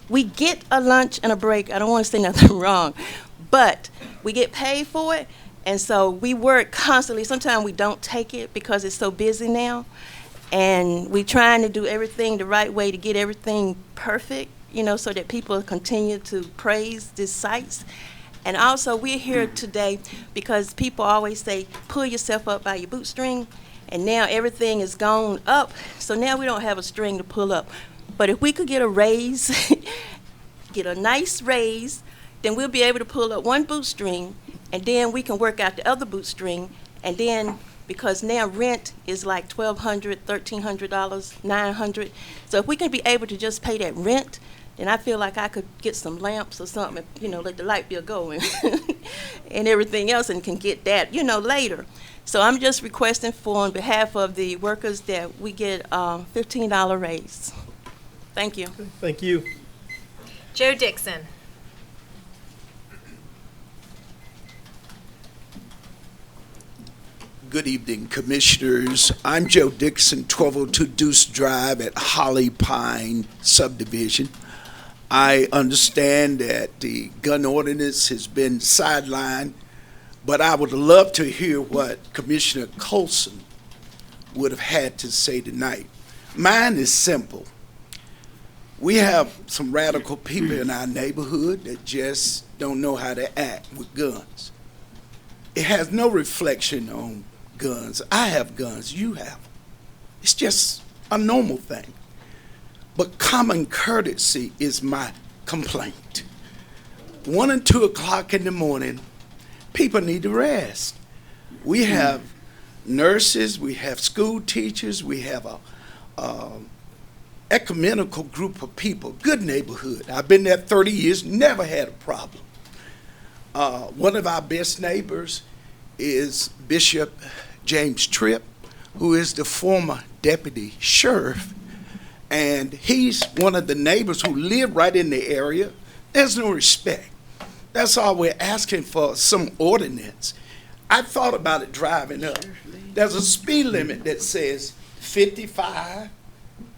Speaker 14: We get a lunch and a break. I don't want to say nothing wrong, but we get paid for it. And so we work constantly. Sometimes we don't take it because it's so busy now. And we're trying to do everything the right way to get everything perfect, so that people continue to praise these sites. And also, we're here today because people always say, pull yourself up by your bootstring, and now everything is gone up, so now we don't have a string to pull up. But if we could get a raise, get a nice raise, then we'll be able to pull up one bootstring, and then we can work out the other bootstring, and then, because now rent is like $1,200, $1,300, $900, so if we can be able to just pay that rent, and I feel like I could get some lamps or something, let the light bill go and, and everything else, and can get that, later. So I'm just requesting on behalf of the workers that we get a $15 raise. Thank you.
Speaker 1: Thank you.
Speaker 6: Joe Dixon.
Speaker 15: Good evening, Commissioners. I'm Joe Dixon, 1202 Deuce Drive at Holly Pine Subdivision. I understand that the gun ordinance has been sidelined, but I would love to hear what Commissioner Colson would have had to say tonight. Mine is simple. We have some radical people in our neighborhood that just don't know how to act with guns. It has no reflection on guns. I have guns, you have. It's just a normal thing. But common courtesy is my complaint. 1 and 2 o'clock in the morning, people need to rest. We have nurses, we have school teachers, we have a ecumenical group of people, good neighborhood. I've been there 30 years, never had a problem. One of our best neighbors is Bishop James Tripp, who is the former deputy sheriff. And he's one of the neighbors who live right in the area. There's no respect. That's all we're asking for, some ordinance. I thought about it driving up. There's a speed limit that says 55,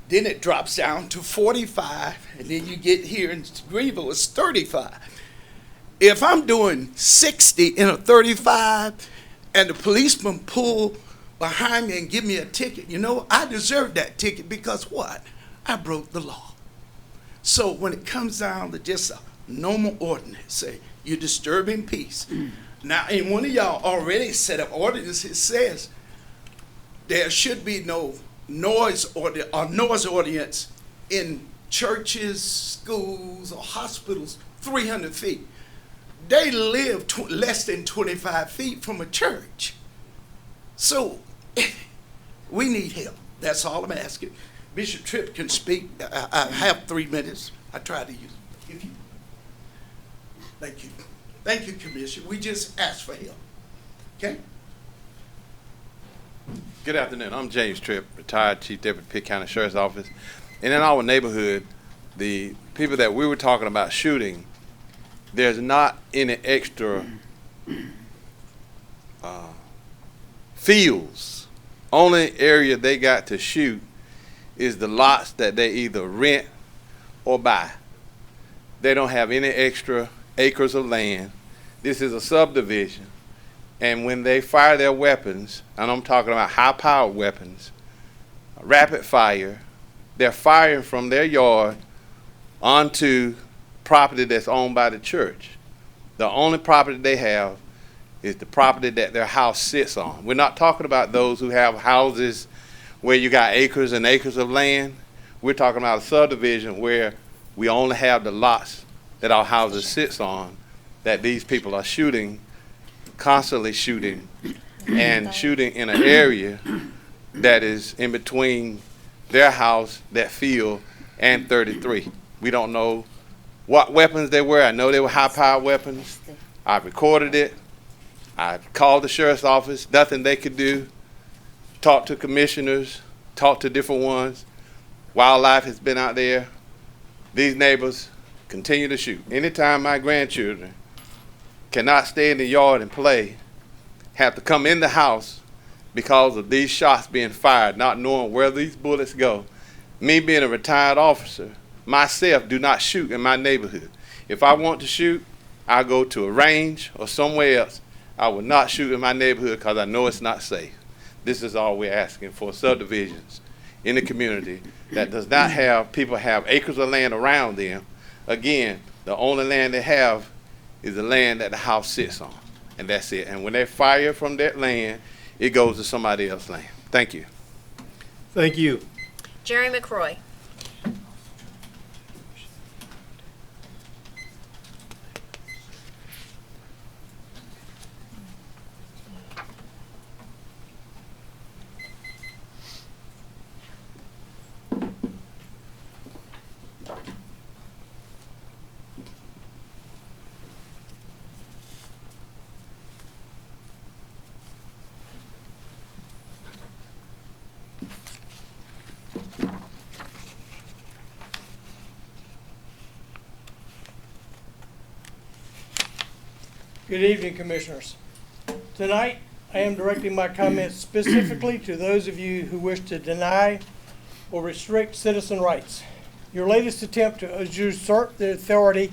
Speaker 15: then it drops down to 45, and then you get here in Greenville, it's 35. If I'm doing 60 in a 35 and the policeman pull behind me and give me a ticket, you know, I deserve that ticket because what? I broke the law. So when it comes down to just a normal ordinance, say, you're disturbing peace. Now, and one of y'all already set up ordinance, it says there should be no noise ordinance in churches, schools, or hospitals 300 feet. They live less than 25 feet from a church. So we need help. That's all I'm asking. Bishop Tripp can speak. I have 3 minutes. I try to use it. Thank you. Thank you, Commissioner. We just asked for help. Okay?
Speaker 16: Good afternoon. I'm James Tripp, retired Chief Deputy Pitt County Sheriff's Office. And in our neighborhood, the people that we were talking about shooting, there's not any extra fields. Only area they got to shoot is the lots that they either rent or buy. They don't have any extra acres of land. This is a subdivision. And when they fire their weapons, and I'm talking about high-powered weapons, rapid fire, they're firing from their yard onto property that's owned by the church. The only property they have is the property that their house sits on. We're not talking about those who have houses where you got acres and acres of land. We're talking about a subdivision where we only have the lots that our houses sits on, that these people are shooting, constantly shooting, and shooting in an area that is in between their house, that field, and 33. We don't know what weapons they were. I know they were high-powered weapons. I recorded it. I called the sheriff's office, nothing they could do. Talked to commissioners, talked to different ones. Wildlife has been out there. These neighbors continue to shoot. Anytime my grandchildren cannot stay in the yard and play, have to come in the house because of these shots being fired, not knowing where these bullets go. Me being a retired officer, myself do not shoot in my neighborhood. If I want to shoot, I go to a range or somewhere else. I will not shoot in my neighborhood because I know it's not safe. This is all we're asking for, subdivisions in the community that does not have, people have acres of land around them. Again, the only land they have is the land that the house sits on, and that's it. And when they fire from that land, it goes to somebody else's land. Thank you.
Speaker 1: Thank you.
Speaker 17: Jerry McCroy.
Speaker 18: Good evening, Commissioners. Tonight, I am directing my comments specifically to those of you who wish to deny or restrict citizen rights. Your latest attempt to usurp the authority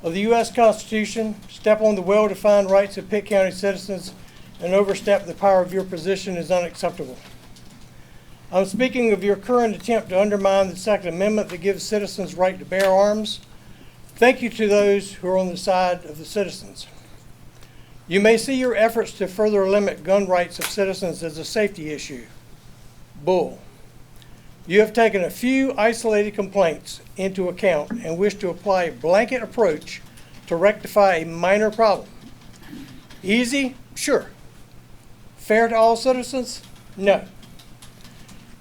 Speaker 18: of the U.S. Constitution, step on the well-defined rights of Pitt County citizens, and overstep the power of your position is unacceptable. I'm speaking of your current attempt to undermine the Second Amendment that gives citizens right to bear arms. Thank you to those who are on the side of the citizens. You may see your efforts to further limit gun rights of citizens as a safety issue. Bull. You have taken a few isolated complaints into account and wish to apply a blanket approach to rectify a minor problem. Easy? Sure. Fair to all citizens? No.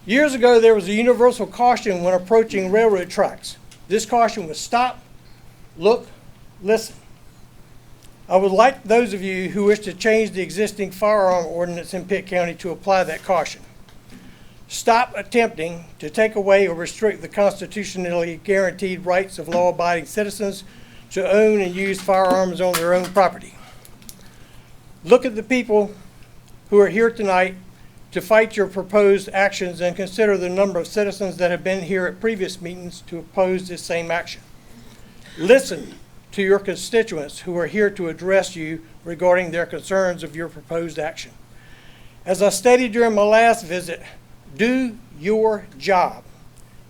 Speaker 18: Years ago, there was a universal caution when approaching railroad tracks. This caution was stop, look, listen. I would like those of you who wish to change the existing firearm ordinance in Pitt County to apply that caution. Stop attempting to take away or restrict the constitutionally guaranteed rights of law-abiding citizens to own and use firearms on their own property. Look at the people who are here tonight to fight your proposed actions and consider the number of citizens that have been here at previous meetings to oppose this same action. Listen to your constituents who are here to address you regarding their concerns of your proposed action. As I stated during my last visit, do your job.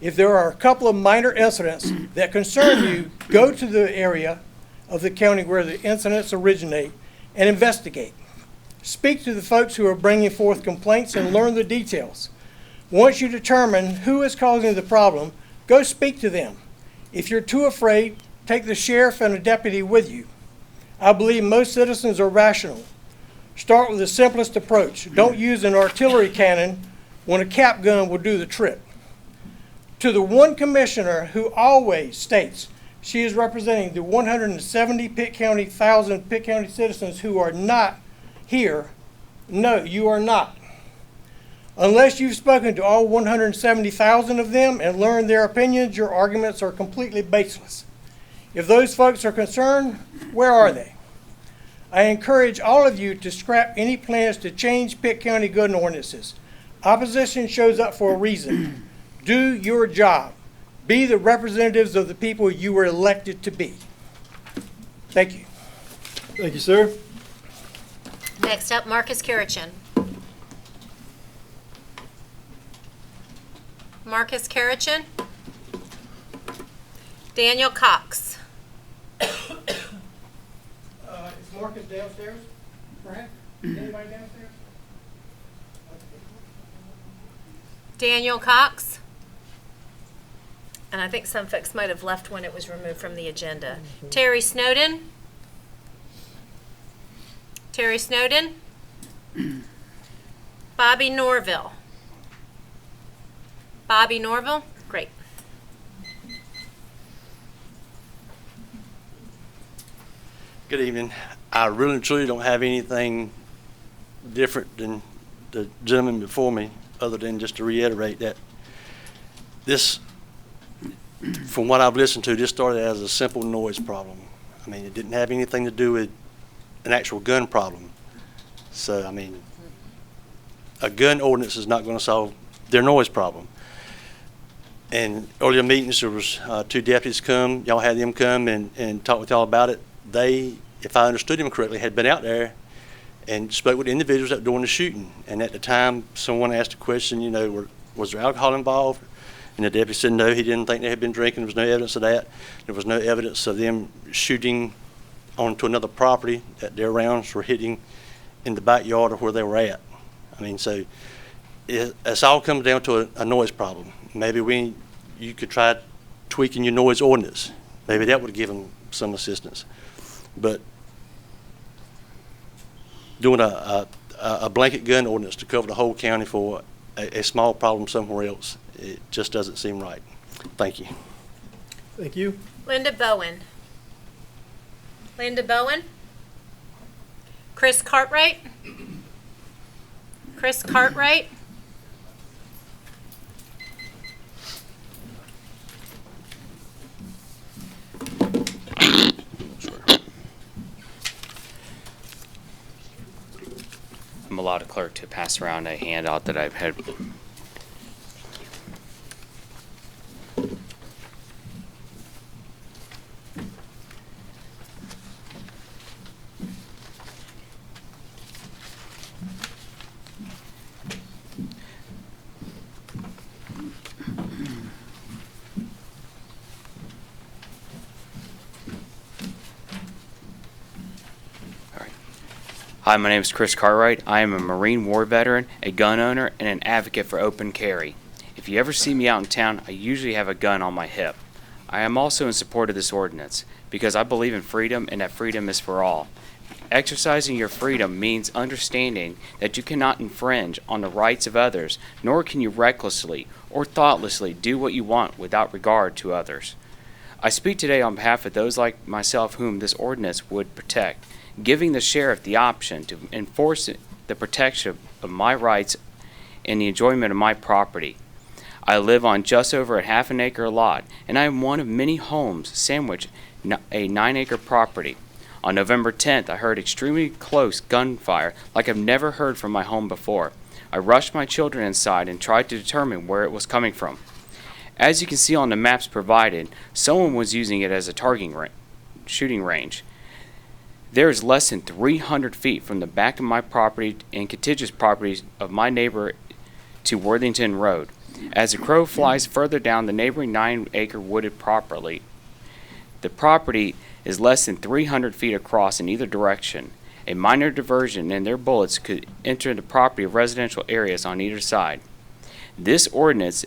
Speaker 18: If there are a couple of minor incidents that concern you, go to the area of the county where the incidents originate and investigate. Speak to the folks who are bringing forth complaints and learn the details. Once you determine who is causing the problem, go speak to them. If you're too afraid, take the sheriff and a deputy with you. I believe most citizens are rational. Start with the simplest approach. Don't use an artillery cannon when a cap gun will do the trick. To the one commissioner who always states she is representing the 170 Pitt County citizens who are not here, no, you are not. Unless you've spoken to all 170,000 of them and learned their opinions, your arguments are completely baseless. If those folks are concerned, where are they? I encourage all of you to scrap any plans to change Pitt County gun ordinances. Opposition shows up for a reason. Do your job. Be the representatives of the people you were elected to be. Thank you.
Speaker 1: Thank you, sir.
Speaker 6: Next up, Marcus Carichin. Marcus Carichin. Daniel Cox.
Speaker 18: Is Marcus downstairs, perhaps? Anybody downstairs?
Speaker 6: Daniel Cox. And I think some folks might have left when it was removed from the agenda. Terry Snowden. Terry Snowden. Bobby Norville. Bobby Norville. Great.
Speaker 17: Good evening. I really and truly don't have anything different than the gentleman before me, other than just to reiterate that this, from what I've listened to, this started as a simple noise problem. I mean, it didn't have anything to do with an actual gun problem. So, I mean, a gun ordinance is not going to solve their noise problem. And earlier meetings, there was two deputies come. Y'all had them come and talk with y'all about it. They, if I understood them correctly, had been out there and spoke with individuals that were doing the shooting. And at the time, someone asked a question, you know, was there alcohol involved? And the deputy said no, he didn't think they had been drinking. There was no evidence of that. There was no evidence of them shooting onto another property, that their rounds were hitting in the backyard of where they were at. I mean, so it's all comes down to a noise problem. Maybe you could try tweaking your noise ordinance. Maybe that would give them some assistance. But doing a blanket gun ordinance to cover the whole county for a small problem somewhere else, it just doesn't seem right. Thank you.
Speaker 1: Thank you.
Speaker 6: Linda Bowen. Linda Bowen. Chris Cartwright. Chris Cartwright.
Speaker 19: I'm allowed a clerk to pass around a handout that I've had. Hi, my name is Chris Cartwright. I am a Marine War veteran, a gun owner, and an advocate for open carry. If you ever see me out in town, I usually have a gun on my hip. I am also in support of this ordinance because I believe in freedom and that freedom is for all. Exercising your freedom means understanding that you cannot infringe on the rights of others, nor can you recklessly or thoughtlessly do what you want without regard to others. I speak today on behalf of those like myself whom this ordinance would protect, giving the sheriff the option to enforce the protection of my rights and the enjoyment of my property. I live on just over a half an acre lot, and I am one of many homes sandwiched a 9-acre property. On November 10th, I heard extremely close gunfire like I've never heard from my home before. I rushed my children inside and tried to determine where it was coming from. As you can see on the maps provided, someone was using it as a shooting range. There is less than 300 feet from the back of my property and contiguous properties of my neighbor to Worthington Road. As the crow flies further down the neighboring 9-acre wooded property, the property is less than 300 feet across in either direction. A minor diversion in their bullets could enter the property of residential areas on either side. This ordinance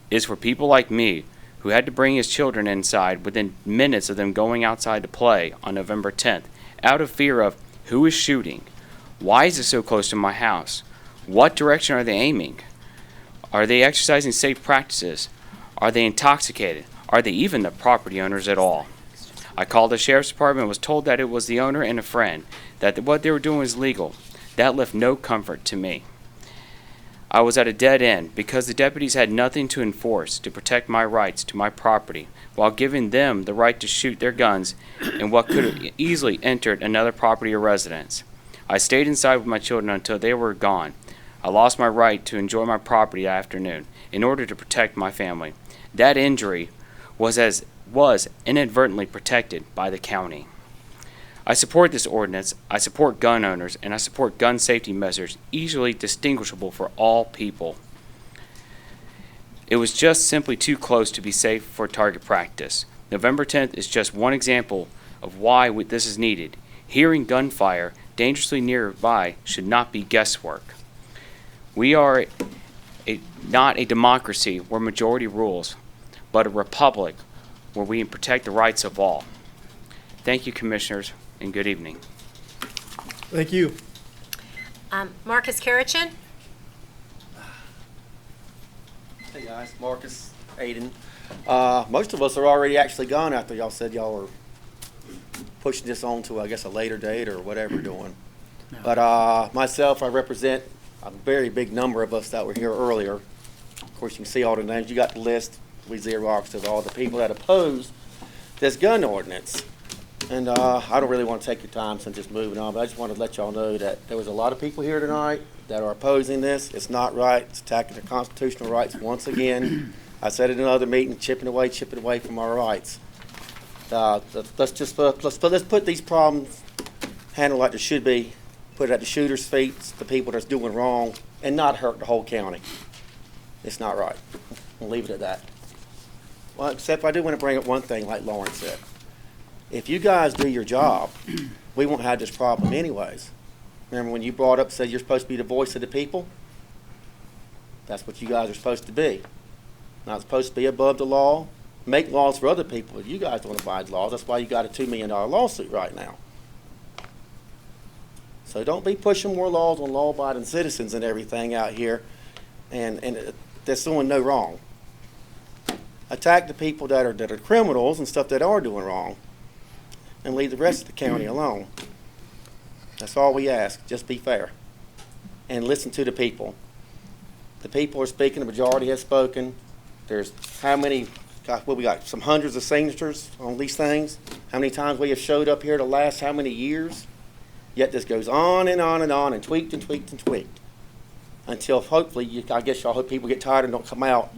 Speaker 19: is for people like me who had to bring his children inside within minutes of them going outside to play on November 10th out of fear of who is shooting, why is it so close to my house, what direction are they aiming, are they exercising safe practices, are they intoxicated, are they even the property owners at all? I called the sheriff's department and was told that it was the owner and a friend, that what they were doing was legal. That left no comfort to me. I was at a dead end because the deputies had nothing to enforce to protect my rights to my property while giving them the right to shoot their guns in what could have easily entered another property or residence. I stayed inside with my children until they were gone. I lost my right to enjoy my property that afternoon in order to protect my family. That injury was inadvertently protected by the county. I support this ordinance, I support gun owners, and I support gun safety measures easily distinguishable for all people. It was just simply too close to be safe for target practice. November 10th is just one example of why this is needed. Hearing gunfire dangerously nearby should not be guesswork. We are not a democracy where majority rules, but a republic where we protect the rights of all. Thank you, Commissioners, and good evening.
Speaker 1: Thank you.
Speaker 6: Marcus Carichin?
Speaker 20: Hey guys, Marcus, Aiden. Most of us are already actually gone after y'all said y'all were pushing this on to, I guess, a later date or whatever you're doing. No. But myself, I represent a very big number of us that were here earlier. Of course, you can see all the names. You got the list. We Xeroxed of all the people that opposed this gun ordinance. And I don't really want to take your time since it's moving on, but I just wanted to let y'all know that there was a lot of people here tonight that are opposing this. It's not right. It's attacking their constitutional rights once again. I said it in another meeting, chipping away from our rights. Let's put these problems handled like they should be, put it at the shooter's feet, the people that's doing wrong, and not hurt the whole county. It's not right. We'll leave it at that. Well, except I do want to bring up one thing like Lauren said. If you guys do your job, we won't have this problem anyways. Remember when you brought up, said you're supposed to be the voice of the people? That's what you guys are supposed to be. Not supposed to be above the law, make laws for other people. If you guys don't abide laws, that's why you got a $2 million lawsuit right now. So don't be pushing more laws on law-abiding citizens and everything out here, and they're doing no wrong. Attack the people that are criminals and stuff that are doing wrong, and leave the rest of the county alone. That's all we ask. Just be fair and listen to the people. The people are speaking. The majority has spoken. There's how many? God, we got some hundreds of signatures on these things. How many times we have showed up here the last how many years? Yet this goes on and on and on and tweaked and tweaked and tweaked until hopefully, I guess y'all hope people get tired and don't come out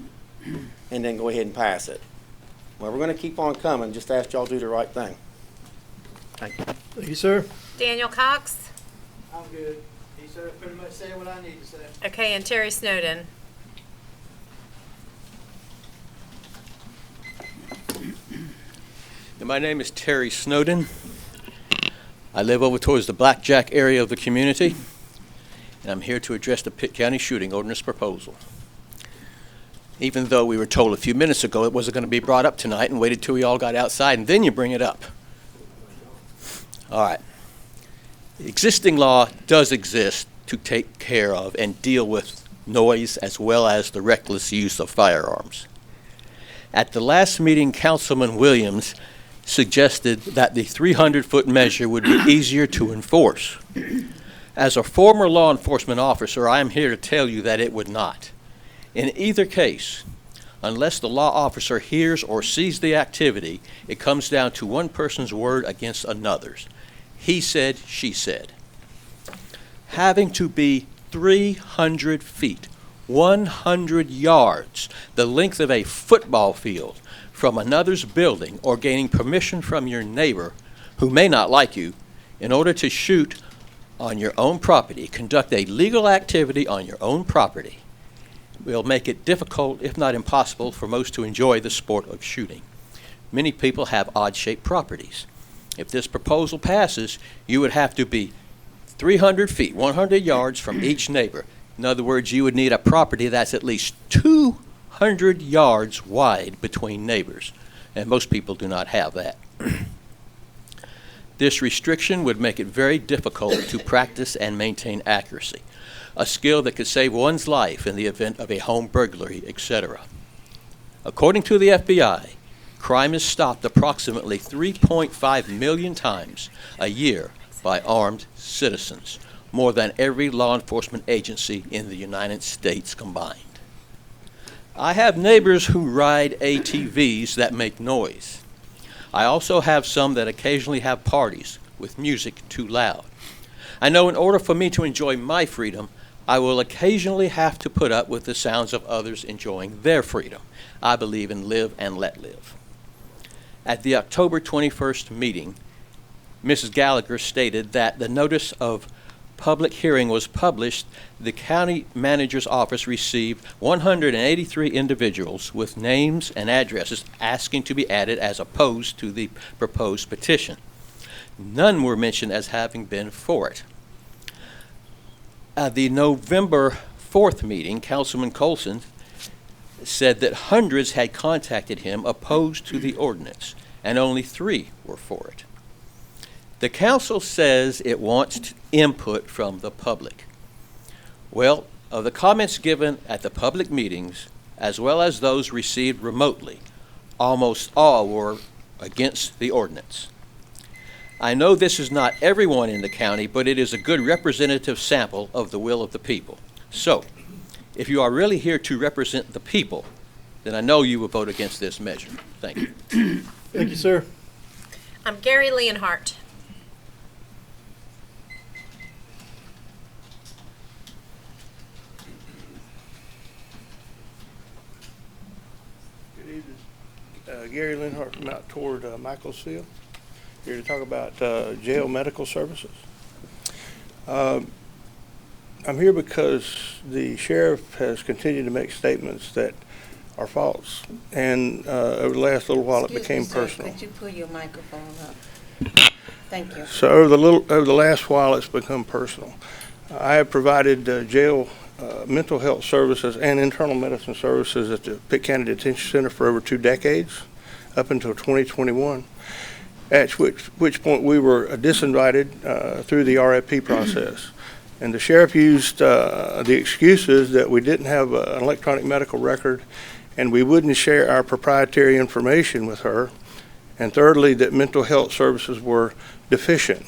Speaker 20: and then go ahead and pass it. Well, we're going to keep on coming. Just ask y'all to do the right thing. Thank you.
Speaker 1: Thank you, sir.
Speaker 6: Daniel Cox?
Speaker 21: I'm good. He said pretty much said what I need to say.
Speaker 6: Okay, and Terry Snowden?
Speaker 22: My name is Terry Snowden. I live over towards the Blackjack area of the community, and I'm here to address the Pitt County shooting ordinance proposal. Even though we were told a few minutes ago it wasn't going to be brought up tonight and waited till we all got outside and then you bring it up. All right. The existing law does exist to take care of and deal with noise as well as the reckless use of firearms. At the last meeting, Councilman Williams suggested that the 300-foot measure would be easier to enforce. As a former law enforcement officer, I am here to tell you that it would not. In either case, unless the law officer hears or sees the activity, it comes down to one person's word against another's. He said, she said. Having to be 300 feet, 100 yards, the length of a football field, from another's building, or gaining permission from your neighbor who may not like you in order to shoot on your own property, conduct a legal activity on your own property, will make it difficult, if not impossible, for most to enjoy the sport of shooting. Many people have odd-shaped properties. If this proposal passes, you would have to be 300 feet, 100 yards from each neighbor. In other words, you would need a property that's at least 200 yards wide between neighbors, and most people do not have that. This restriction would make it very difficult to practice and maintain accuracy, a skill that could save one's life in the event of a home burglary, etc. According to the FBI, crime is stopped approximately 3.5 million times a year by armed citizens, more than every law enforcement agency in the United States combined. I have neighbors who ride ATVs that make noise. I also have some that occasionally have parties with music too loud. I know in order for me to enjoy my freedom, I will occasionally have to put up with the sounds of others enjoying their freedom. I believe in live and let live. At the October 21st meeting, Mrs. Gallagher stated that the notice of public hearing was published. The county manager's office received 183 individuals with names and addresses asking to be added as opposed to the proposed petition. None were mentioned as having been for it. At the November 4th meeting, Councilman Colson said that hundreds had contacted him opposed to the ordinance, and only 3 were for it. The council says it wants input from the public. Well, of the comments given at the public meetings, as well as those received remotely, almost all were against the ordinance. I know this is not everyone in the county, but it is a good representative sample of the will of the people. So, if you are really here to represent the people, then I know you will vote against this measure. Thank you.
Speaker 1: Thank you, sir.
Speaker 3: I'm Gary Leonhardt.
Speaker 5: Good evening. Gary Leonhardt from out toward Michaelsville, here to talk about jail medical services. I'm here because the sheriff has continued to make statements that are false, and over the last little while it became personal.
Speaker 23: Could you pull your microphone up? Thank you.
Speaker 5: So over the last while it's become personal. I have provided jail mental health services and internal medicine services at the Pitt County Detention Center for over 2 decades, up until 2021, at which point we were disinvited through the RFP process. And the sheriff used the excuses that we didn't have an electronic medical record and we wouldn't share our proprietary information with her. And thirdly, that mental health services were deficient.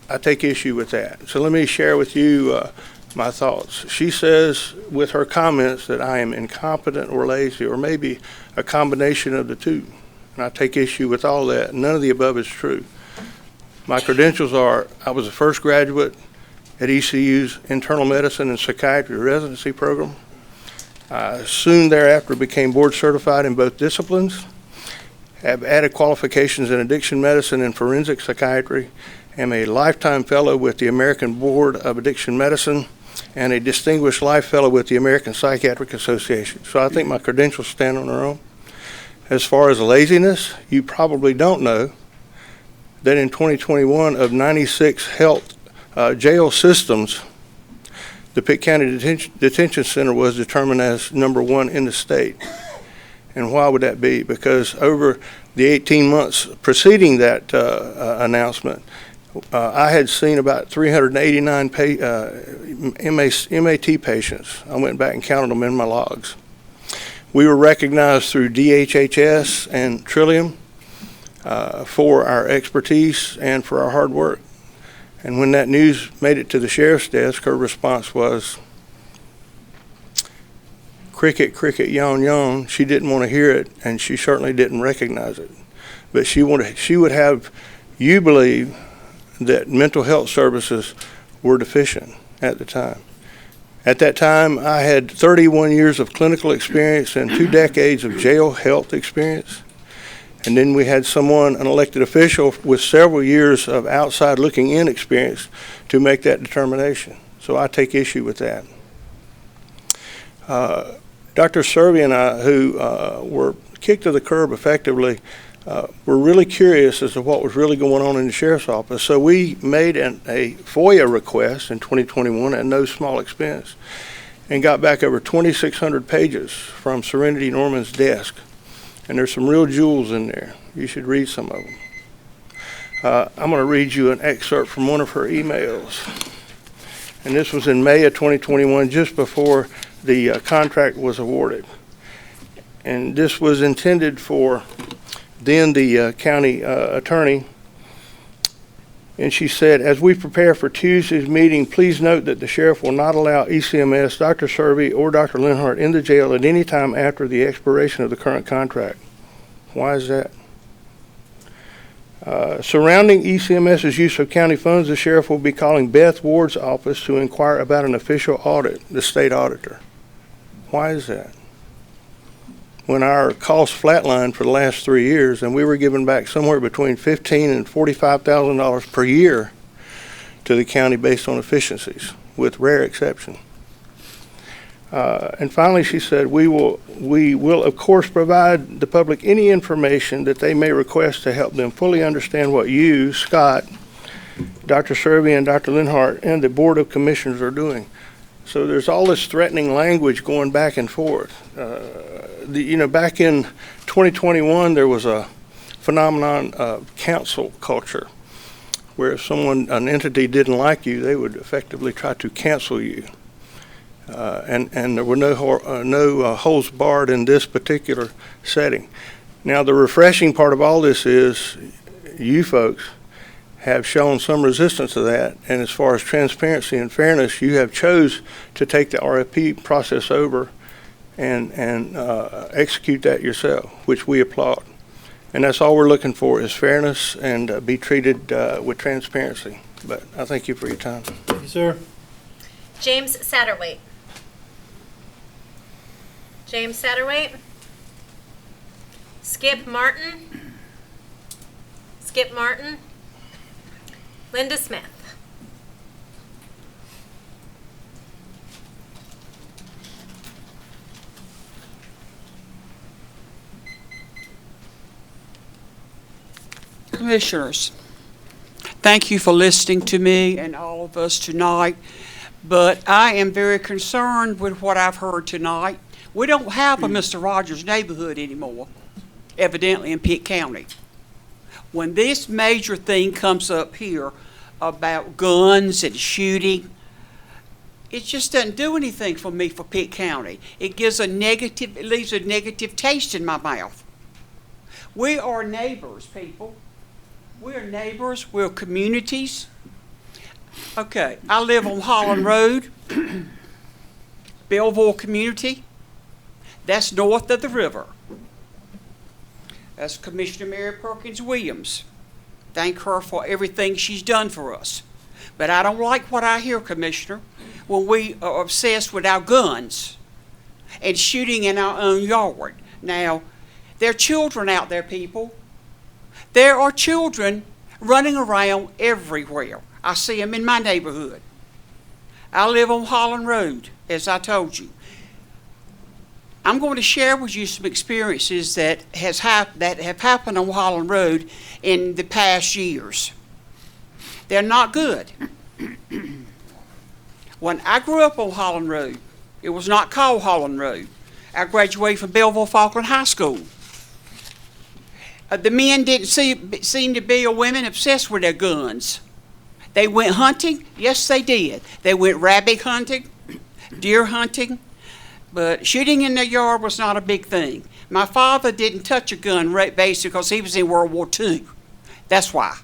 Speaker 5: I take issue with that. So let me share with you my thoughts. She says with her comments that I am incompetent or lazy, or maybe a combination of the two. And I take issue with all that. None of the above is true. My credentials are, I was a first graduate at ECU's Internal Medicine and Psychiatry Residency Program. I soon thereafter became board certified in both disciplines, have added qualifications in addiction medicine and forensic psychiatry, am a lifetime fellow with the American Board of Addiction Medicine, and a distinguished life fellow with the American Psychiatric Association. So I think my credentials stand on their own. As far as laziness, you probably don't know that in 2021 of 96 health jail systems, the Pitt County Detention Center was determined as #1 in the state. And why would that be? Because over the 18 months preceding that announcement, I had seen about 389 MAT patients. I went back and counted them in my logs. We were recognized through DHHS and Trillium for our expertise and for our hard work. And when that news made it to the sheriff's desk, her response was, cricket, cricket, yawn, yawn. She didn't want to hear it, and she certainly didn't recognize it. But she would have you believe that mental health services were deficient at the time. At that time, I had 31 years of clinical experience and 2 decades of jail health experience. And then we had someone, an elected official, with several years of outside looking in experience to make that determination. So I take issue with that. Dr. Serby and I, who were kicked to the curb effectively, were really curious as to what was really going on in the sheriff's office. So we made a FOIA request in 2021 at no small expense and got back over 2,600 pages from Serenity Norman's desk. And there's some real jewels in there. You should read some of them. I'm going to read you an excerpt from one of her emails. And this was in May of 2021, just before the contract was awarded. And this was intended for then the county attorney. And she said, as we prepare for Tuesday's meeting, please note that the sheriff will not allow ECMS, Dr. Serby, or Dr. Lenhart in the jail at any time after the expiration of the current contract. Why is that? Surrounding ECMS's use of county funds, the sheriff will be calling Beth Ward's office to inquire about an official audit, the state auditor. Why is that? When our costs flatlined for the last 3 years, and we were giving back somewhere between $15,000 and $45,000 per year to the county based on efficiencies, with rare exception. And finally, she said, we will of course provide the public any information that they may request to help them fully understand what you, Scott, Dr. Serby, and Dr. Lenhart, and the Board of Commissioners are doing. So there's all this threatening language going back and forth. Back in 2021, there was a phenomenon of cancel culture, where if an entity didn't like you, they would effectively try to cancel you. And there were no holes barred in this particular setting. Now, the refreshing part of all this is you folks have shown some resistance to that, and as far as transparency and fairness, you have chose to take the RFP process over and execute that yourself, which we applaud. And that's all we're looking for is fairness and be treated with transparency. But I thank you for your time.
Speaker 1: Thank you, sir.
Speaker 3: James Satterwhite. James Satterwhite. Skip Martin. Skip Martin. Linda Smith.
Speaker 2: Commissioners, thank you for listening to me and all of us tonight, but I am very concerned with what I've heard tonight. We don't have a Mr. Rogers neighborhood anymore, evidently in Pitt County. When this major thing comes up here about guns and shooting, it just doesn't do anything for me for Pitt County. It leaves a negative taste in my mouth. We are neighbors, people. We're neighbors, we're communities. Okay, I live on Holland Road, Belleville community. That's north of the river. That's Commissioner Mary Perkins Williams. Thank her for everything she's done for us. But I don't like what I hear, Commissioner, when we are obsessed with our guns and shooting in our own yard. Now, there are children out there, people. There are children running around everywhere. I see them in my neighborhood. I live on Holland Road, as I told you. I'm going to share with you some experiences that have happened on Holland Road in the past years. They're not good. When I grew up on Holland Road, it was not called Holland Road. I graduated from Belleville Falkland High School. The men didn't seem to be, or women, obsessed with their guns. They went hunting. Yes, they did. They went rabbit hunting, deer hunting, but shooting in their yard was not a big thing. My father didn't touch a gun basically because he was in World War II. That's why.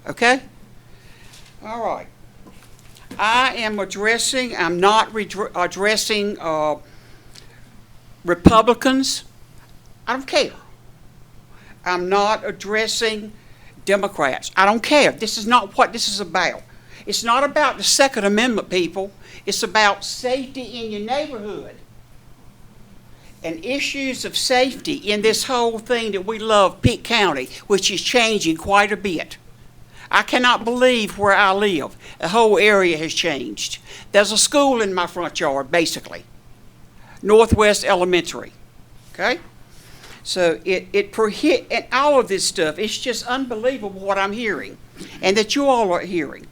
Speaker 2: Okay? All right. I'm not addressing Republicans, I don't care. I'm not addressing Democrats. I don't care. This is not what this is about. It's not about the Second Amendment, people. It's about safety in your neighborhood. And issues of safety in this whole thing that we love, Pitt County, which is changing quite a bit. I cannot believe where I live. The whole area has changed. There's a school in my front yard, basically. Northwest Elementary. Okay? So and all of this stuff, it's just unbelievable what I'm hearing and that you all are hearing.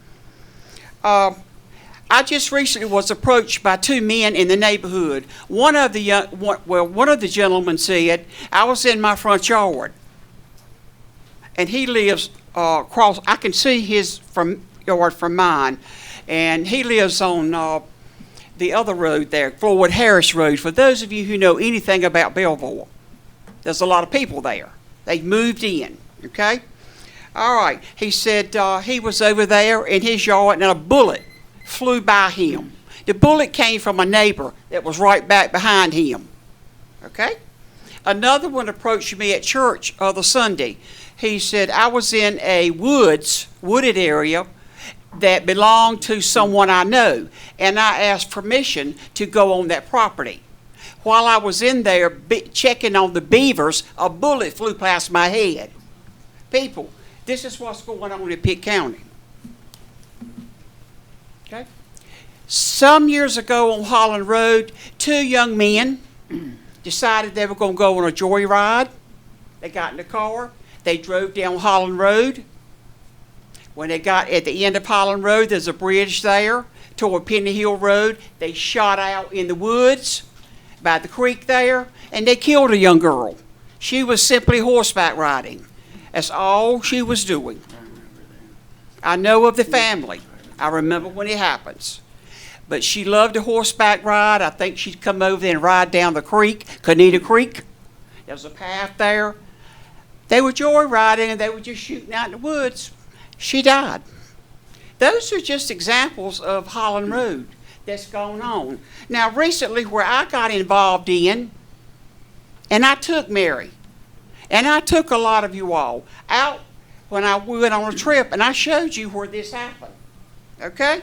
Speaker 2: I just recently was approached by two men in the neighborhood. One of the gentlemen said, I was in my front yard, and he lives across. I can see his yard from mine, and he lives on the other road there, Floyd Harris Road. For those of you who know anything about Belleville, there's a lot of people there. They moved in. Okay, all right. He said he was over there in his yard, and a bullet flew by him. The bullet came from a neighbor that was right back behind him. Okay? Another one approached me at church the Sunday. He said, I was in a wooded area that belonged to someone I know, and I asked permission to go on that property. While I was in there checking on the beavers, a bullet flew past my head. People, this is what's going on in Pitt County. Okay. Some years ago on Holland Road, two young men decided they were going to go on a joyride. They got in the car. They drove down Holland Road. When they got at the end of Holland Road, there's a bridge there toward Penny Hill Road. They shot out in the woods by the creek there, and they killed a young girl. She was simply horseback riding. That's all she was doing. I know of the family. I remember when it happens. But she loved to horseback ride. I think she'd come over there and ride down the creek, Coneta Creek. There's a path there. They were joyriding and they were just shooting out in the woods. She died. Those are just examples of Holland Road that's going on. Now, recently, where I got involved in, and I took Mary, and I took a lot of you all out when I went on a trip, and I showed you where this happened. Okay?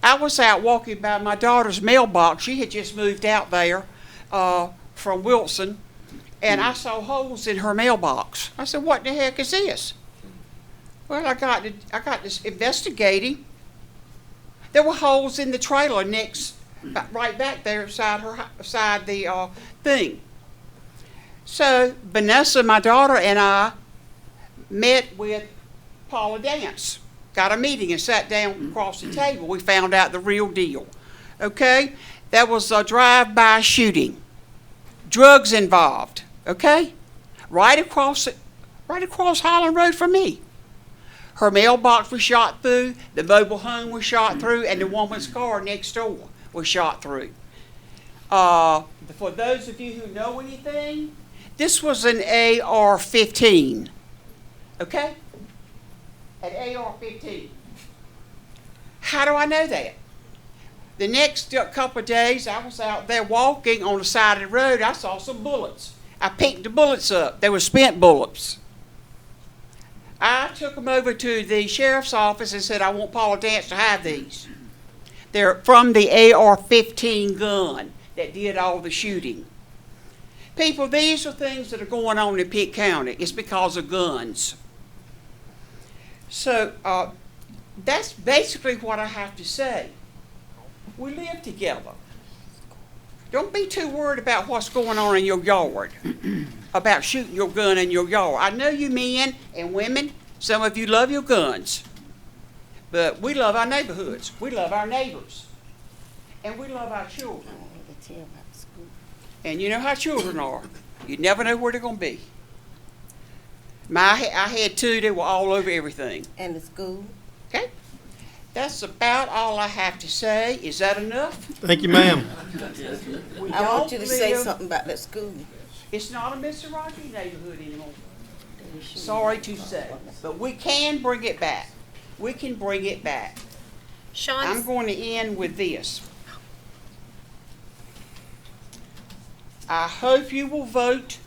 Speaker 2: I was out walking by my daughter's mailbox. She had just moved out there from Wilson, and I saw holes in her mailbox. I said, what the heck is this? Well, I got this investigating. There were holes in the trailer right back there beside the thing. So Vanessa, my daughter, and I met with Paula Dance. Got a meeting and sat down across the table. We found out the real deal. Okay? That was a drive-by shooting. Drugs involved. Okay? Right across Highland Road from me. Her mailbox was shot through, the mobile home was shot through, and the woman's car next door was shot through. For those of you who know anything, this was an AR-15. Okay? An AR-15. How do I know that? The next couple of days, I was out there walking on the side of the road. I saw some bullets. I picked the bullets up. They were spent bullets. I took them over to the sheriff's office and said, I want Paula Dance to have these. They're from the AR-15 gun that did all the shooting. People, these are things that are going on in Pitt County. It's because of guns. So that's basically what I have to say. We live together. Don't be too worried about what's going on in your yard, about shooting your gun in your yard. I know you men and women, some of you love your guns, but we love our neighborhoods. We love our neighbors, and we love our children. And you know how children are. You never know where they're going to be. I had two that were all over everything.
Speaker 23: And the school?
Speaker 2: Okay. That's about all I have to say. Is that enough?
Speaker 1: Thank you, ma'am.
Speaker 23: I want you to say something about that school.
Speaker 2: It's not a Mr. Rocky neighborhood anymore. Sorry to say. But we can bring it back. We can bring it back.
Speaker 3: Sean,
Speaker 2: I'm going to end with this. I hope you will vote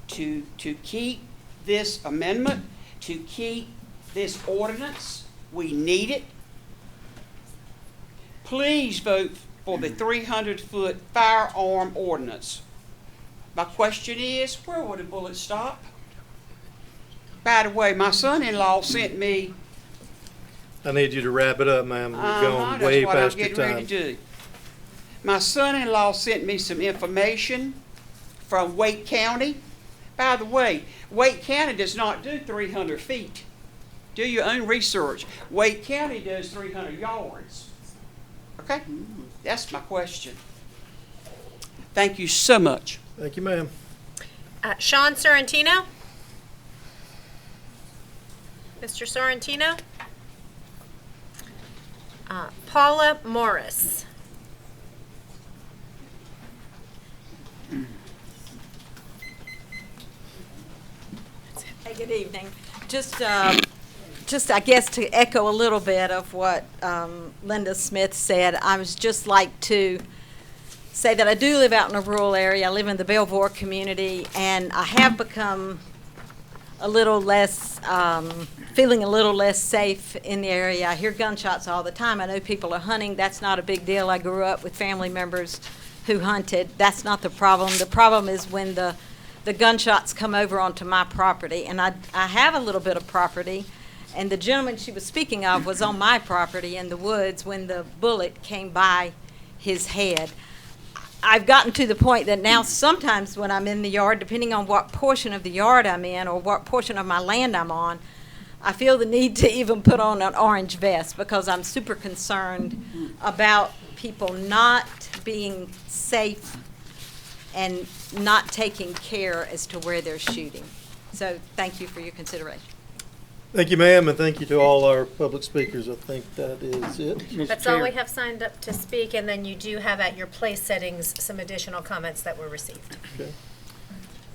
Speaker 2: to keep this amendment, to keep this ordinance. We need it. Please vote for the 300-foot firearm ordinance. My question is, where will the bullets stop? By the way, my son-in-law sent me.
Speaker 1: I need you to wrap it up, ma'am. We're going way
Speaker 2: That's what I'm
Speaker 1: past your
Speaker 2: getting ready to
Speaker 1: time.
Speaker 2: do. My son-in-law sent me some information from Wake County. By the way, Wake County does not do 300 feet. Do your own research. Wake County does 300 yards. Okay? That's my question. Thank you so much.
Speaker 1: Thank you, ma'am.
Speaker 3: Sean Sorrentino? Mr. Sorrentino? Paula Morris?
Speaker 23: Hey, good evening. Just I guess to echo a little bit of what Linda Smith said, I was just like to say that I do live out in a rural area. I live in the Belvoir community, and I have become a little less, feeling a little less safe in the area. I hear gunshots all the time. I know people are hunting. That's not a big deal. I grew up with family members who hunted. That's not the problem. The problem is when the gunshots come over onto my property, and I have a little bit of property, and the gentleman she was speaking of was on my property in the woods when the bullet came by his head. I've gotten to the point that now sometimes when I'm in the yard, depending on what portion of the yard I'm in or what portion of my land I'm on, I feel the need to even put on an orange vest because I'm super concerned about people not being safe and not taking care as to where they're shooting. So thank you for your consideration.
Speaker 1: Thank you, ma'am, and thank you to all our public speakers. I think that is it.
Speaker 3: That's all we have signed up to speak, and then you do have at your place settings some additional comments that were received.
Speaker 1: Okay.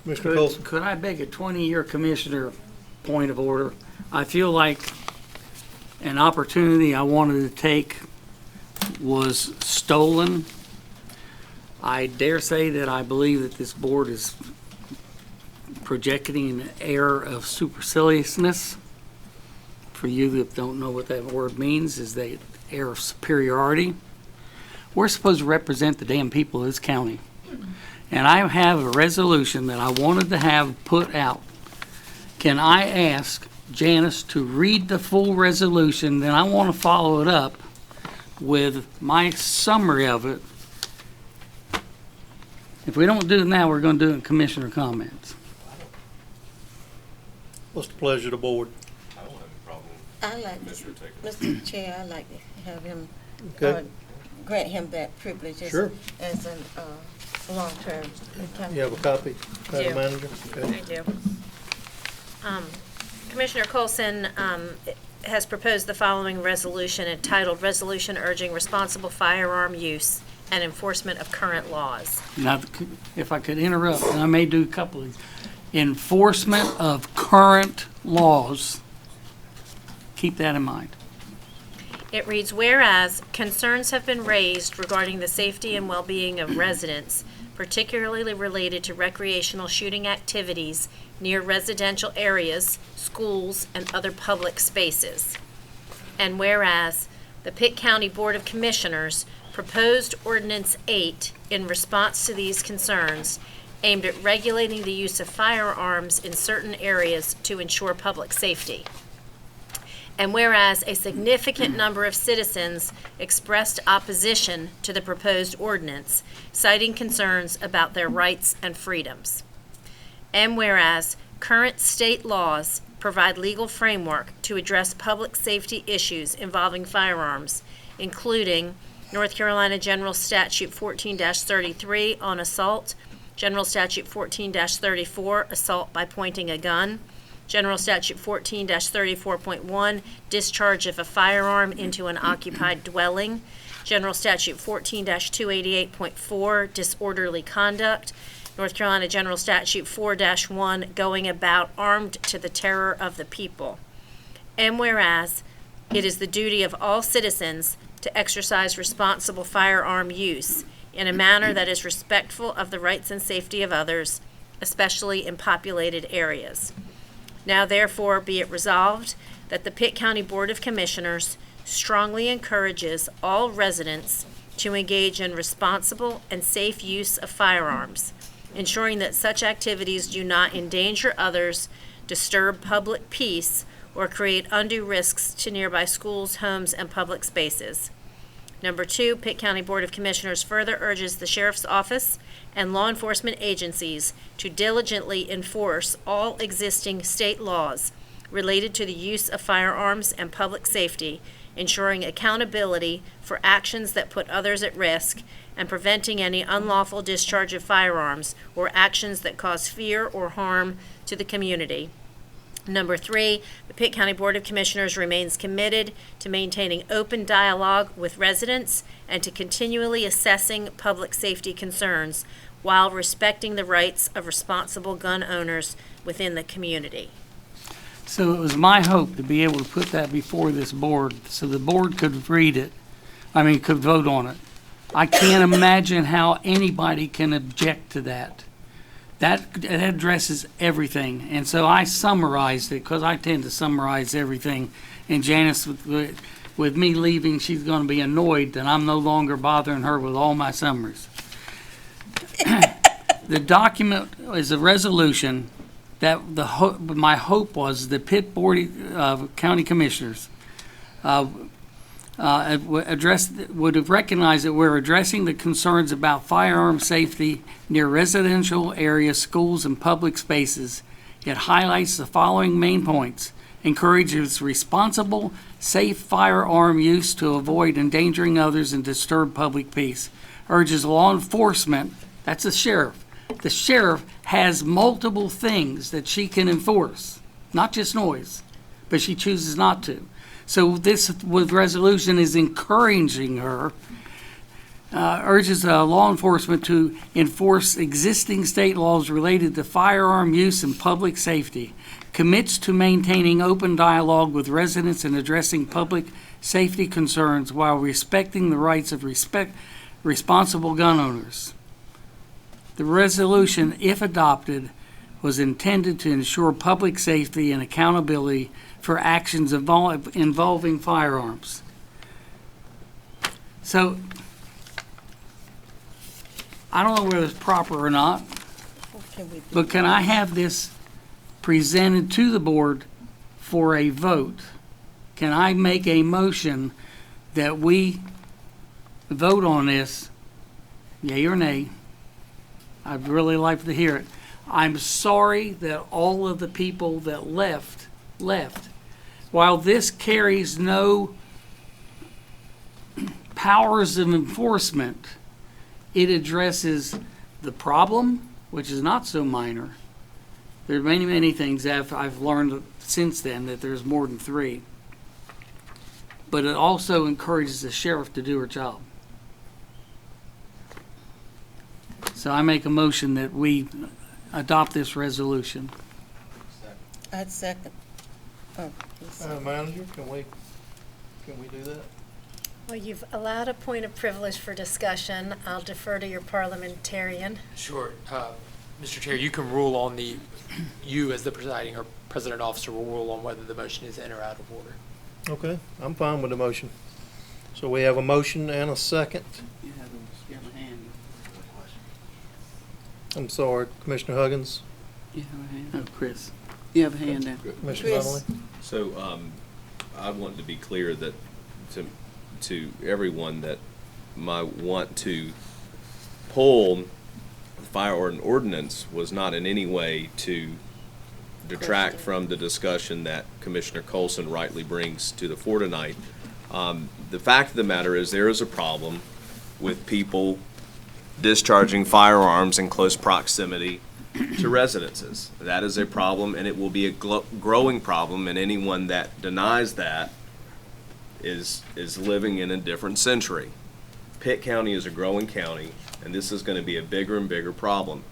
Speaker 1: Mr. Colson.
Speaker 8: Could I beg a 20-year commissioner point of order? I feel like an opportunity I wanted to take was stolen. I dare say that I believe that this board is projecting an air of superciliousness. For you that don't know what that word means, is the air of superiority. We're supposed to represent the damn people of this county. And I have a resolution that I wanted to have put out. Can I ask Janice to read the full resolution? Then I want to follow it up with my summary of it. If we don't do it now, we're going to do it in commissioner comments.
Speaker 1: What's the pleasure of the board?
Speaker 23: I like this, Mr. Chair, I'd like to have him,
Speaker 1: Okay.
Speaker 23: grant him that privilege
Speaker 1: Sure.
Speaker 23: as a long-term county.
Speaker 1: You have a copy, Madam
Speaker 3: Do.
Speaker 1: Manager? Okay.
Speaker 3: I do. Commissioner Colson has proposed the following resolution entitled Resolution Urging Responsible Firearm Use and Enforcement of Current Laws.
Speaker 8: Now, if I could interrupt, and I may do a couple of these. Enforcement of current laws. Keep that in mind.
Speaker 3: It reads, whereas concerns have been raised regarding the safety and well-being of residents, particularly related to recreational shooting activities near residential areas, schools, and other public spaces. And whereas the Pitt County Board of Commissioners proposed Ordinance 8 in response to these concerns, aimed at regulating the use of firearms in certain areas to ensure public safety. And whereas a significant number of citizens expressed opposition to the proposed ordinance, citing concerns about their rights and freedoms. And whereas current state laws provide legal framework to address public safety issues involving firearms, including North Carolina General Statute 14-33 on assault, General Statute 14-34, assault by pointing a gun, General Statute 14-34.1, discharge of a firearm into an occupied dwelling, General Statute 14-288.4, disorderly conduct, North Carolina General Statute 4-1, going about armed to the terror of the people. And whereas it is the duty of all citizens to exercise responsible firearm use, in a manner that is respectful of the rights and safety of others, especially in populated areas. Now therefore be it resolved that the Pitt County Board of Commissioners strongly encourages all residents to engage in responsible and safe use of firearms, ensuring that such activities do not endanger others, disturb public peace, or create undue risks to nearby schools, homes, and public spaces. Number 2, Pitt County Board of Commissioners further urges the Sheriff's Office and law enforcement agencies to diligently enforce all existing state laws related to the use of firearms and public safety, ensuring accountability for actions that put others at risk and preventing any unlawful discharge of firearms or actions that cause fear or harm to the community. Number 3, the Pitt County Board of Commissioners remains committed to maintaining open dialogue with residents and to continually assessing public safety concerns while respecting the rights of responsible gun owners within the community.
Speaker 8: So it was my hope to be able to put that before this board so the board could read it, could vote on it. I can't imagine how anybody can object to that. That addresses everything. And so I summarized it because I tend to summarize everything. And Janice, with me leaving, she's going to be annoyed that I'm no longer bothering her with all my summaries. The document is a resolution that my hope was the Pitt Board of County Commissioners would have recognized that we're addressing the concerns about firearm safety near residential areas, schools, and public spaces. It highlights the following main points: encourages responsible, safe firearm use to avoid endangering others and disturb public peace. Urges law enforcement, that's the sheriff. The sheriff has multiple things that she can enforce, not just noise, but she chooses not to. So this resolution is encouraging her, urges law enforcement to enforce existing state laws related to firearm use and public safety, commits to maintaining open dialogue with residents and addressing public safety concerns while respecting the rights of responsible gun owners. The resolution, if adopted, was intended to ensure public safety and accountability for actions involving firearms. So, I don't know whether it's proper or not, but can I have this presented to the board for a vote? Can I make a motion that we vote on this, yea or nay? I'd really like to hear it. I'm sorry that all of the people that left. While this carries no powers of enforcement, it addresses the problem, which is not so minor. There are many, many things that I've learned since then, that there's more than 3. But it also encourages the sheriff to do her job. So I make a motion that we adopt this resolution.
Speaker 14: I'd second.
Speaker 1: Manager, can we do that?
Speaker 3: Well, you've allowed a point of privilege for discussion. I'll defer to your parliamentarian.
Speaker 13: Sure. Mr. Chair, you can rule on you as the presiding or president officer will rule on whether the motion is in or out of order.
Speaker 1: Okay, I'm fine with the motion. So we have a motion and a second.
Speaker 8: You have a hand.
Speaker 1: I'm sorry, Commissioner Huggins.
Speaker 8: You have a hand. Oh, Chris. You have a hand there.
Speaker 1: Commissioner Donnelly.
Speaker 4: So I want to be clear that to everyone that might want to pull the firearm ordinance was not in any way to detract from the discussion that Commissioner Colson rightly brings to the fore tonight. The fact of the matter is there is a problem with people discharging firearms in close proximity to residences. That is a problem, and it will be a growing problem, and anyone that denies that is living in a different century. Pitt County is a growing county, and this is going to be a bigger and bigger problem.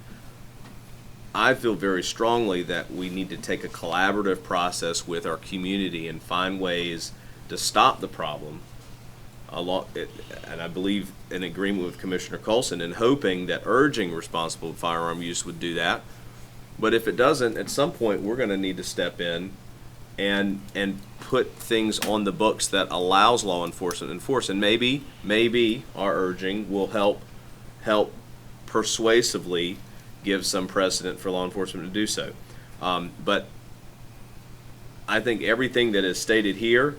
Speaker 4: I feel very strongly that we need to take a collaborative process with our community and find ways to stop the problem. and I believe in agreement with Commissioner Colson in hoping that urging responsible firearm use would do that. But if it doesn't, at some point, we're going to need to step in and put things on the books that allows law enforcement to enforce. And maybe our urging will help persuasively give some precedent for law enforcement to do so. But I think everything that is stated here,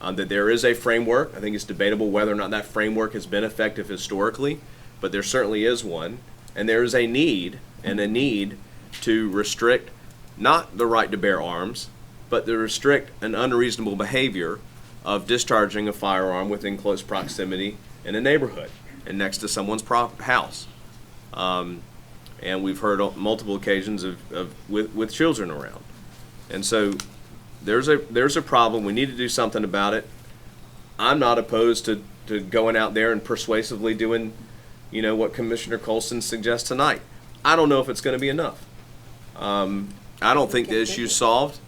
Speaker 4: that there is a framework. I think it's debatable whether or not that framework has been effective historically, but there certainly is one. And there is a need to restrict not the right to bear arms, but to restrict an unreasonable behavior of discharging a firearm within close proximity in a neighborhood and next to someone's house. And we've heard on multiple occasions with children around. And so there's a problem. We need to do something about it. I'm not opposed to going out there and persuasively doing, what Commissioner Colson suggests tonight. I don't know if it's going to be enough. I don't think the issue's solved,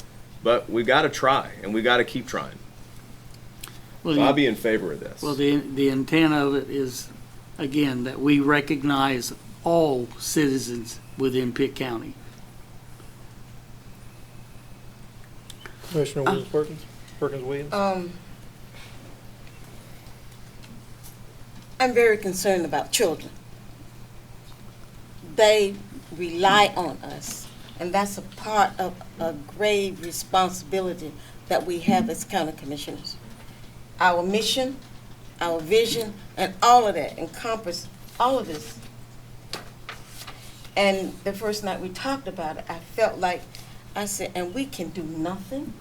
Speaker 4: but we've got to try, and we've got to keep trying.
Speaker 8: Well,
Speaker 4: So I'll be in favor of this.
Speaker 8: Well, the intent of it is, again, that we recognize all citizens within Pitt County.
Speaker 1: Commissioner Williams.
Speaker 7: I'm very concerned about children. They rely on us, and that's a part of a grave responsibility that we have as county commissioners. Our mission, our vision, and all of that encompass all of this. And the first night we talked about it, I felt like, I said, and we can do nothing?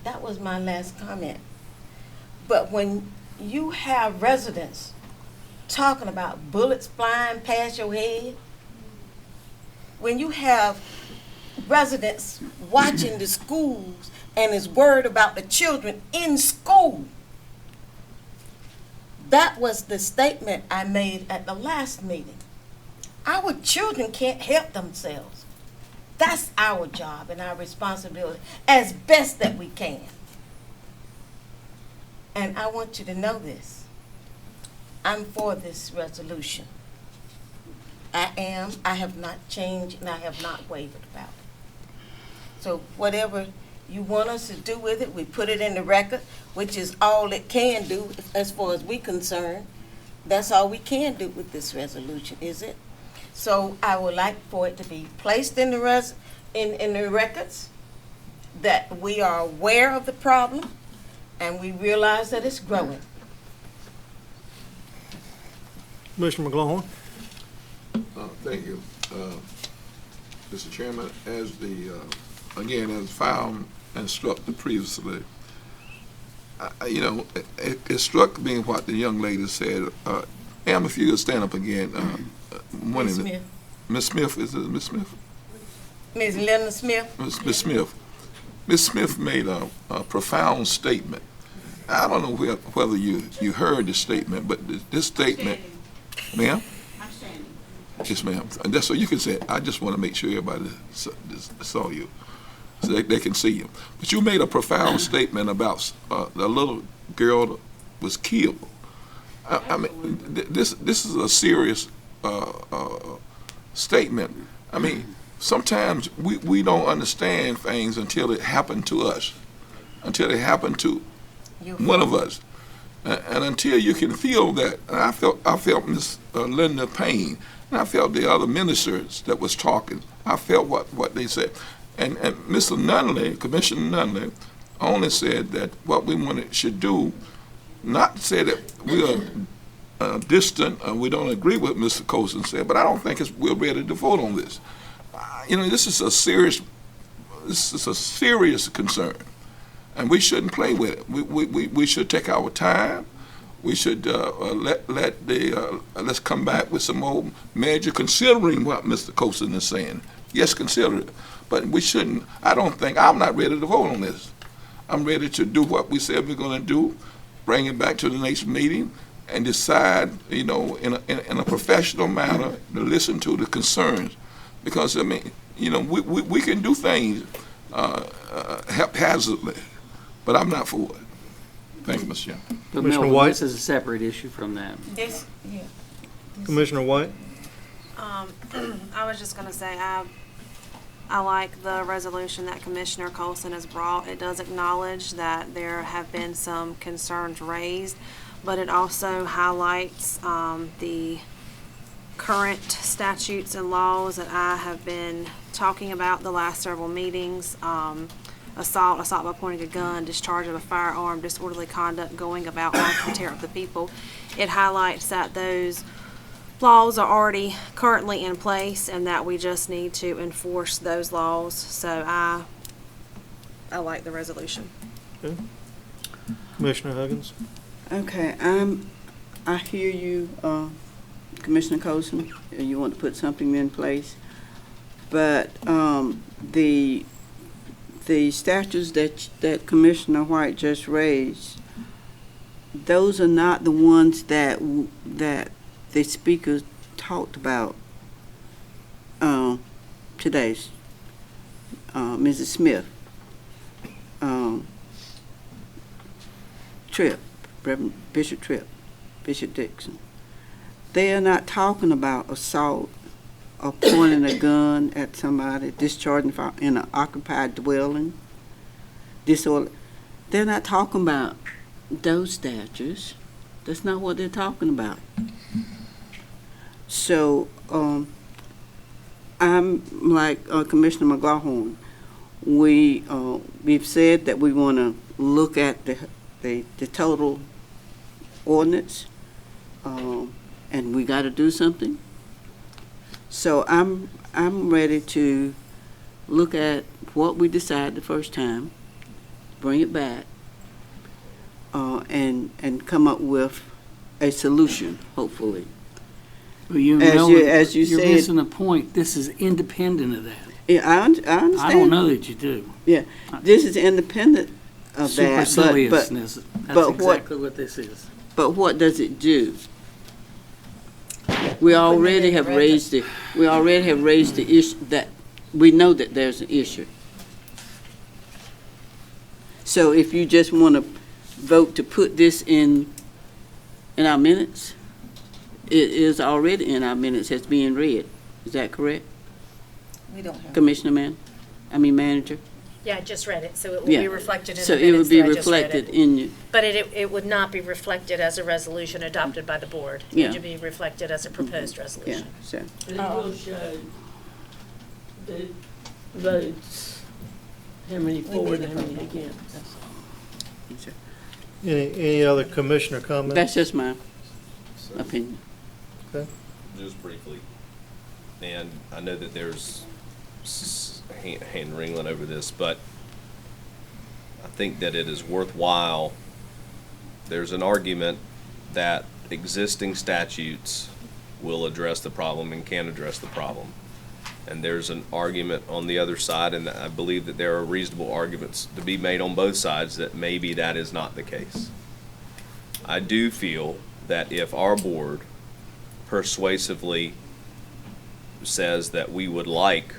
Speaker 7: That was my last comment. But when you have residents talking about bullets flying past your head, when you have residents watching the schools and is worried about the children in school, that was the statement I made at the last meeting. Our children can't help themselves. That's our job and our responsibility as best that we can. And I want you to know this. I'm for this resolution. I am. I have not changed and I have not wavered about it. So whatever you want us to do with it, we put it in the record, which is all it can do as far as we're concerned. That's all we can do with this resolution, is it? So I would like for it to be placed in the in the records, that we are aware of the problem and we realize that it's growing.
Speaker 1: Commissioner McGlaughlin.
Speaker 11: Thank you. Mr. Chairman, as again, as found and struck previously, it struck me what the young lady said. Am, if you could stand up again.
Speaker 7: Ms. Smith.
Speaker 11: Ms. Smith, is it Ms. Smith?
Speaker 7: Ms. Linda Smith.
Speaker 11: Ms. Smith. Ms. Smith made a profound statement. I don't know whether you heard the statement, but this statement, ma'am?
Speaker 12: I'm standing.
Speaker 11: Yes, ma'am. And that's so you can say it. I just want to make sure everybody saw you, so they can see you. But you made a profound statement about the little girl that was killed. I mean, this is a serious statement. I mean, sometimes we don't understand things until it happened to us, until it happened to one of us, and until you can feel that. And I felt Miss Linda pain, and I felt the other ministers that was talking. I felt what they said, and Mr. Nunley, Commissioner Nunley, only said that what we should do, not say that we are distant, we don't agree with Mr. Colson said, but I don't think we're ready to vote on this. This is a serious concern, and we shouldn't play with it. We should take our time. We should let's come back with some more measure, considering what Mr. Colson is saying. Yes, consider it, but we shouldn't. I'm not ready to vote on this. I'm ready to do what we said we're going to do, bring it back to the next meeting, and decide, in a professional manner, to listen to the concerns. Because, I mean, we can do things haphazardly, but I'm not for it. Thank you, Mr. Chairman.
Speaker 8: But
Speaker 1: Commissioner
Speaker 8: Melvin,
Speaker 1: White?
Speaker 8: this is a separate issue from that.
Speaker 7: This, yeah.
Speaker 1: Commissioner White?
Speaker 9: I was just gonna say, I like the resolution that Commissioner Colson has brought. It does acknowledge that there have been some concerns raised, but it also highlights, the current statutes and laws that I have been talking about the last several meetings. Assault by pointing a gun, discharge of a firearm, disorderly conduct, going about harmful terror of the people. It highlights that those laws are already currently in place and that we just need to enforce those laws. So I like the resolution.
Speaker 1: Okay. Commissioner Huggins?
Speaker 10: Okay, I hear you, Commissioner Colson, you want to put something in place, but the statutes that Commissioner White just raised, those are not the ones that the speaker talked about today, Mrs. Smith, Tripp, Reverend Bishop Tripp, Bishop Dixon. They are not talking about assault or pointing a gun at somebody, discharging fire in an occupied dwelling, disorder. They're not talking about those statutes. That's not what they're talking about. So I'm like Commissioner McGawhorn. We've said that we want to look at the total ordinance, and we got to do something. So I'm ready to look at what we decided the first time, bring it back, and come up with a solution, hopefully.
Speaker 8: Well, you're
Speaker 10: said,
Speaker 8: missing a point. This is independent of that.
Speaker 10: Yeah, I understand.
Speaker 8: I don't know that you do.
Speaker 10: Yeah, this is independent of that.
Speaker 8: Superciliousness. That's exactly what this is.
Speaker 10: But what does it do? We already have raised the issue that we know that there's an issue. So if you just want to vote to put this in our minutes, it is already in our minutes as being read. Is that correct?
Speaker 7: We don't have.
Speaker 10: Commissioner Manager?
Speaker 3: Yeah, I just read it, so it will
Speaker 10: Yeah.
Speaker 3: be reflected in the
Speaker 10: So
Speaker 3: minutes
Speaker 10: it would be
Speaker 3: that I just read
Speaker 10: reflected
Speaker 3: it.
Speaker 10: in you.
Speaker 3: But it would not be reflected as a resolution adopted by the board. It
Speaker 10: Yeah.
Speaker 3: would be reflected as a proposed resolution.
Speaker 10: Yeah, so.
Speaker 8: And it will show the votes, how many for and how many against.
Speaker 1: Any other commissioner comments?
Speaker 10: That's just my opinion.
Speaker 1: Okay.
Speaker 4: Just briefly, and I know that there's hand wringing over this, but I think that it is worthwhile. There's an argument that existing statutes will address the problem and can address the problem. And there's an argument on the other side, and I believe that there are reasonable arguments to be made on both sides that maybe that is not the case. I do feel that if our board persuasively says that we would like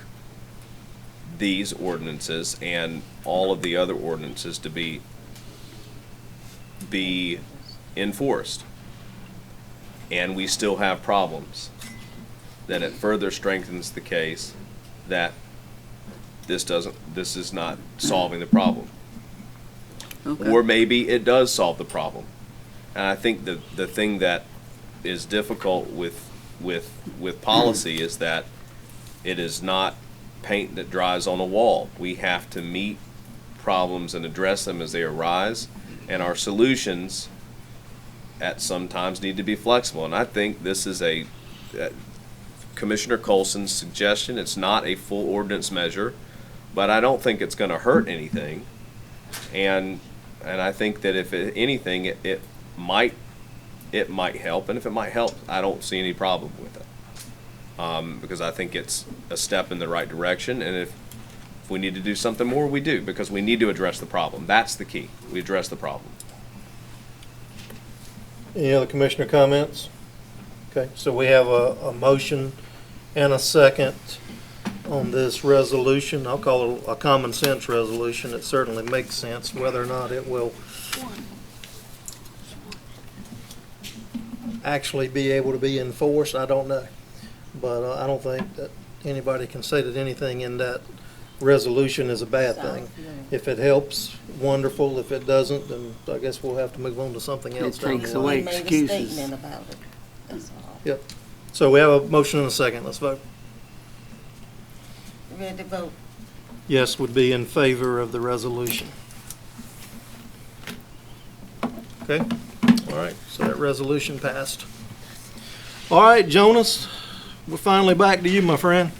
Speaker 4: these ordinances and all of the other ordinances to be enforced, and we still have problems, then it further strengthens the case that this is not solving the problem.
Speaker 10: Okay.
Speaker 4: Or maybe it does solve the problem. And I think the thing that is difficult with policy is that it is not paint that dries on a wall. We have to meet problems and address them as they arise, and our solutions at some times need to be flexible. And I think this is Commissioner Colson's suggestion. It's not a full ordinance measure, but I don't think it's going to hurt anything. And I think that if anything, it might help. And if it might help, I don't see any problem with it, because I think it's a step in the right direction. And if we need to do something more, we do, because we need to address the problem. That's the key. We address the problem.
Speaker 1: Any other commissioner comments? Okay, so we have a motion and a second on this resolution. I'll call it a common sense resolution. It certainly makes sense. Whether or not it will actually be able to be enforced, I don't know. But I don't think that anybody can say that anything in that resolution is a bad thing. If it helps, wonderful. If it doesn't, then I guess we'll have to move on to something else. down the
Speaker 8: takes
Speaker 1: line.
Speaker 8: away
Speaker 7: He made a
Speaker 8: excuses.
Speaker 7: statement about it, that's all.
Speaker 1: Yep. So we have a motion and a second. Let's vote.
Speaker 7: Ready to vote?
Speaker 1: Yes would be in favor of the resolution. Okay, all right, so that resolution passed. All right, Jonas, we're finally back to you, my friend.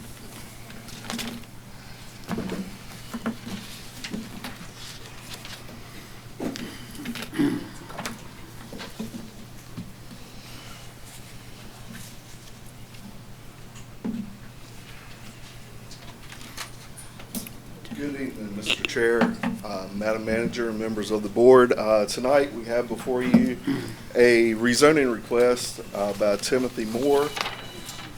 Speaker 12: Good evening, Mr. Chair, Madam Manager, and members of the board. Tonight, we have before you a rezoning request by Timothy Moore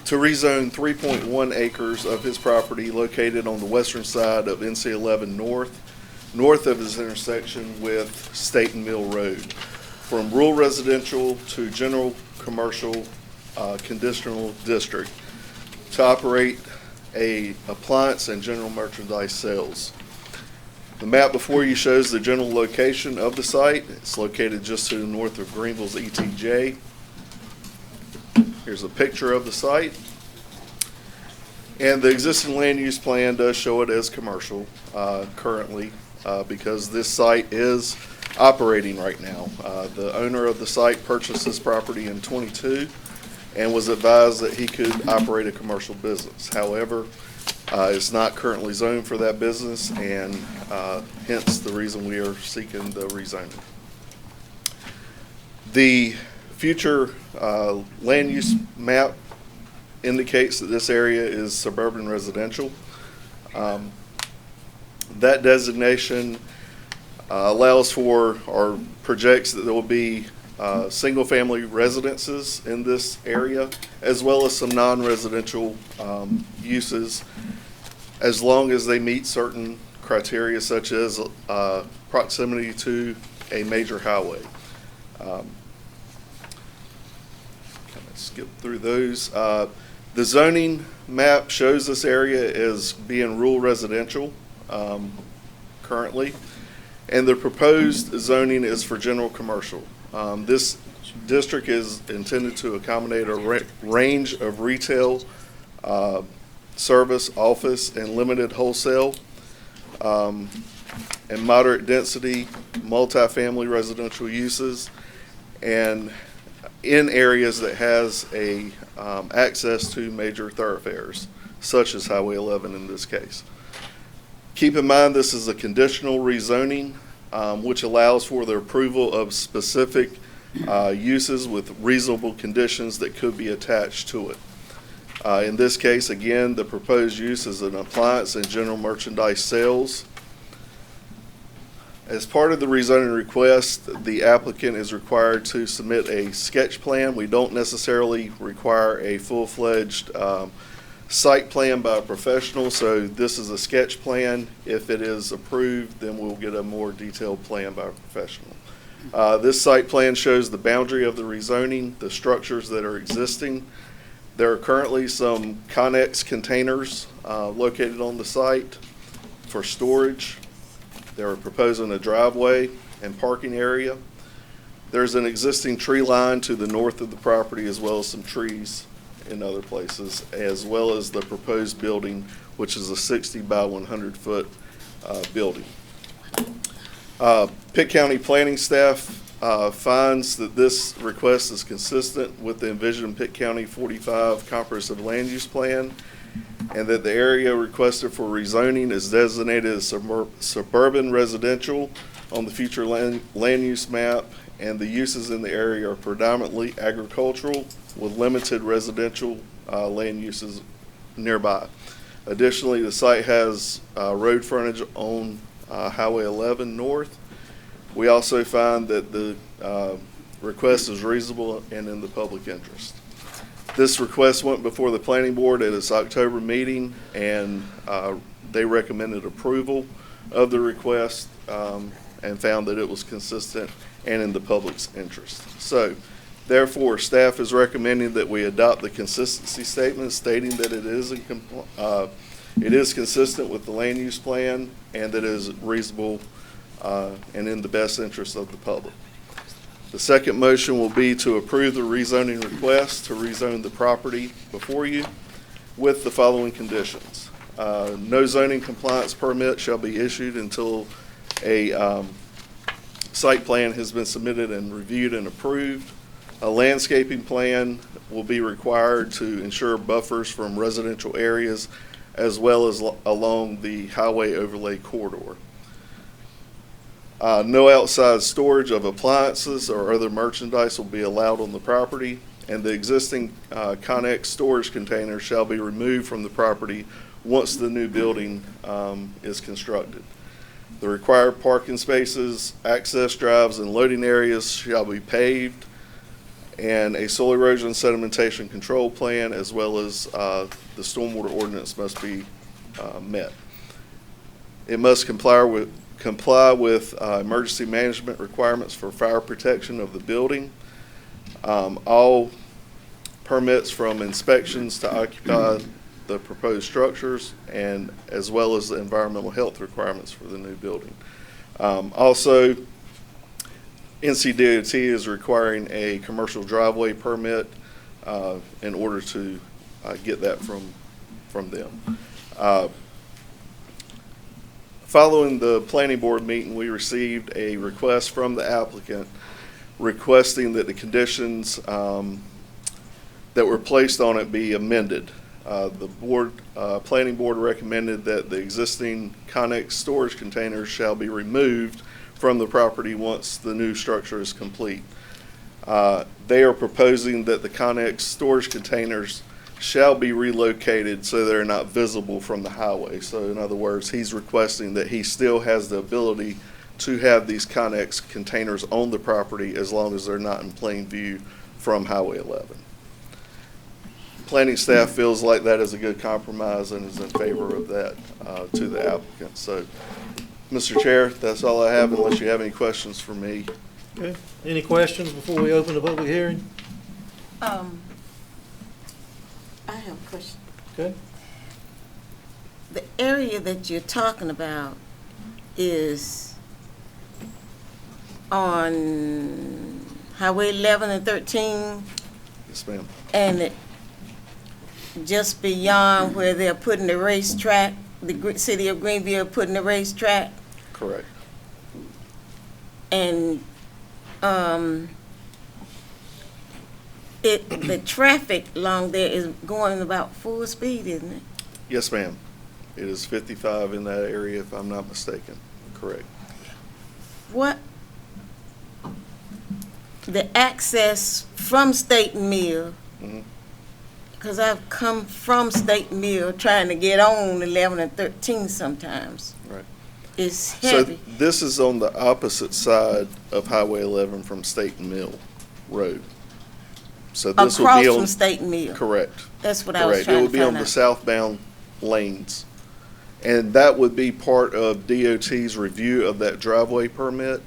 Speaker 12: to rezone 3.1 acres of his property located on the western side of NC 11 north of his intersection with Staten Mill Road, from rural residential to general commercial conditional district to operate a appliance and general merchandise sales. The map before you shows the general location of the site. It's located just to the north of Greenville's ETJ. Here's a picture of the site. And the existing land use plan does show it as commercial currently because this site is operating right now. The owner of the site purchased this property in '22 and was advised that he could operate a commercial business. However, it's not currently zoned for that business, and hence the reason we are seeking the rezoning. The future land use map indicates that this area is suburban residential. That designation allows for or projects that there will be single-family residences in this area, as well as some non-residential uses, as long as they meet certain criteria such as proximity to a major highway. Kind of skip through those. The zoning map shows this area as being rural residential currently, and the proposed zoning is for general commercial. This district is intended to accommodate a range of retail, service, office, and limited wholesale, and moderate density multifamily residential uses, and in areas that has a access to major thoroughfares, such as Highway 11 in this case. Keep in mind this is a conditional rezoning, which allows for the approval of specific uses with reasonable conditions that could be attached to it. In this case, again, the proposed use is an appliance and general merchandise sales. As part of the rezoning request, the applicant is required to submit a sketch plan. We don't necessarily require a full-fledged site plan by a professional, so this is a sketch plan. If it is approved, then we'll get a more detailed plan by a professional. This site plan shows the boundary of the rezoning, the structures that are existing. There are currently some Connex containers located on the site for storage. They are proposing a driveway and parking area. There's an existing tree line to the north of the property, as well as some trees in other places, as well as the proposed building, which is a 60 by 100 foot building. Pitt County planning staff finds that this request is consistent with the envisioned Pitt County 45 comprehensive land use plan, and that the area requested for rezoning is designated as suburban residential on the future land use map, and the uses in the area are predominantly agricultural with limited residential land uses nearby. Additionally, the site has road frontage on Highway 11 north. We also find that the request is reasonable and in the public interest. This request went before the planning board at its October meeting, and they recommended approval of the request and found that it was consistent and in the public's interest. So Therefore, staff is recommending that we adopt the consistency statement stating that it is consistent with the land use plan and that it is reasonable and in the best interest of the public. The second motion will be to approve the rezoning request to rezone the property before you with the following conditions. No zoning compliance permit shall be issued until a site plan has been submitted and reviewed and approved. A landscaping plan will be required to ensure buffers from residential areas as well as along the highway overlay corridor. No outside storage of appliances or other merchandise will be allowed on the property, and the existing Connex storage container shall be removed from the property once the new building is constructed. The required parking spaces, access drives, and loading areas shall be paved, and a soil erosion sedimentation control plan as well as the stormwater ordinance must be met. It must comply with emergency management requirements for fire protection of the building. All permits from inspections to occupy the proposed structures and as well as the environmental health requirements for the new building. Also, NCDOT is requiring a commercial driveway permit in order to get that from them. Following the planning board meeting, we received a request from the applicant requesting that the conditions that were placed on it be amended. The planning board recommended that the existing Connex storage containers shall be removed from the property once the new structure is complete. They are proposing that the Connex storage containers shall be relocated so they're not visible from the highway. So in other words, he's requesting that he still has the ability to have these Connex containers on the property as long as they're not in plain view from Highway 11. Planning staff feels like that is a good compromise and is in favor of that to the applicant. So, Mr. Chair, that's all I have unless you have any questions for me.
Speaker 1: Okay. Any questions before we open the public hearing?
Speaker 7: I have a question.
Speaker 1: Okay.
Speaker 7: The area that you're talking about is on Highway 11 and 13?
Speaker 12: Yes, ma'am.
Speaker 7: And it, just beyond where they're putting the racetrack, the city of Greenville putting the racetrack?
Speaker 12: Correct.
Speaker 7: And the traffic along there is going about full speed, isn't it?
Speaker 12: Yes, ma'am. It is 55 in that area, if I'm not mistaken. Correct.
Speaker 7: What, the access from State Mill, because I've come from State Mill trying to get on 11 and 13 sometimes.
Speaker 12: Right.
Speaker 7: It's heavy.
Speaker 12: So this is on the opposite side of Highway 11 from State Mill Road. So this will be
Speaker 7: Across
Speaker 12: on
Speaker 7: from State Mill.
Speaker 12: Correct.
Speaker 7: That's what I was
Speaker 12: Correct.
Speaker 7: trying
Speaker 12: It
Speaker 7: to
Speaker 12: will be on
Speaker 7: find
Speaker 12: the
Speaker 7: out.
Speaker 12: southbound lanes. And that would be part of DOT's review of that driveway permit.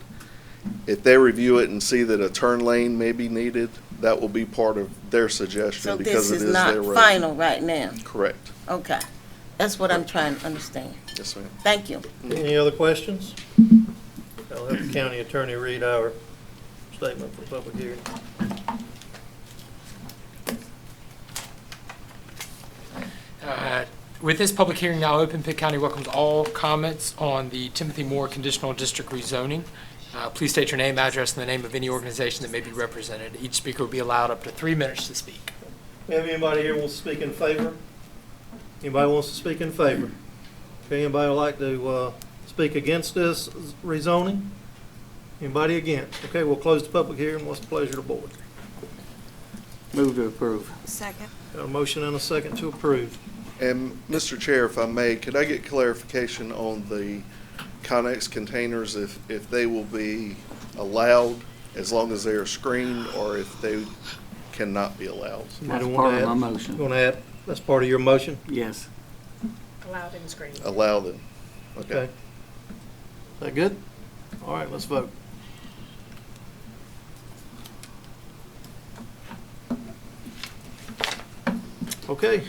Speaker 12: If they review it and see that a turn lane may be needed, that will be part of their suggestion
Speaker 7: So
Speaker 12: because
Speaker 7: this
Speaker 12: it
Speaker 7: is
Speaker 12: is
Speaker 7: not
Speaker 12: their road.
Speaker 7: final right now?
Speaker 12: Correct.
Speaker 7: Okay. That's what I'm trying to understand.
Speaker 12: Yes, ma'am.
Speaker 7: Thank you.
Speaker 1: Any other questions? I'll have the county attorney read our statement for public hearing.
Speaker 13: With this public hearing now open, Pitt County welcomes all comments on the Timothy Moore Conditional District rezoning. Please state your name, address, and the name of any organization that may be represented. Each speaker will be allowed up to 3 minutes to speak.
Speaker 1: Have anybody here wants to speak in favor? Anybody wants to speak in favor? Okay, anybody would like to speak against this rezoning? Anybody against? Okay, we'll close the public hearing. What's the pleasure of the board?
Speaker 8: Move to approve.
Speaker 9: Second.
Speaker 1: Got a motion and a second to approve.
Speaker 12: And Mr. Chair, if I may, could I get clarification on the Connex containers, if they will be allowed as long as they are screened or if they cannot be allowed?
Speaker 8: That's
Speaker 1: Somebody
Speaker 8: part
Speaker 1: wanna
Speaker 8: of
Speaker 1: add?
Speaker 8: my motion.
Speaker 1: You want to add? That's part of your motion?
Speaker 8: Yes.
Speaker 3: Allowed and screened.
Speaker 12: Allow them.
Speaker 1: Okay. Is that good? All right, let's vote. Okay.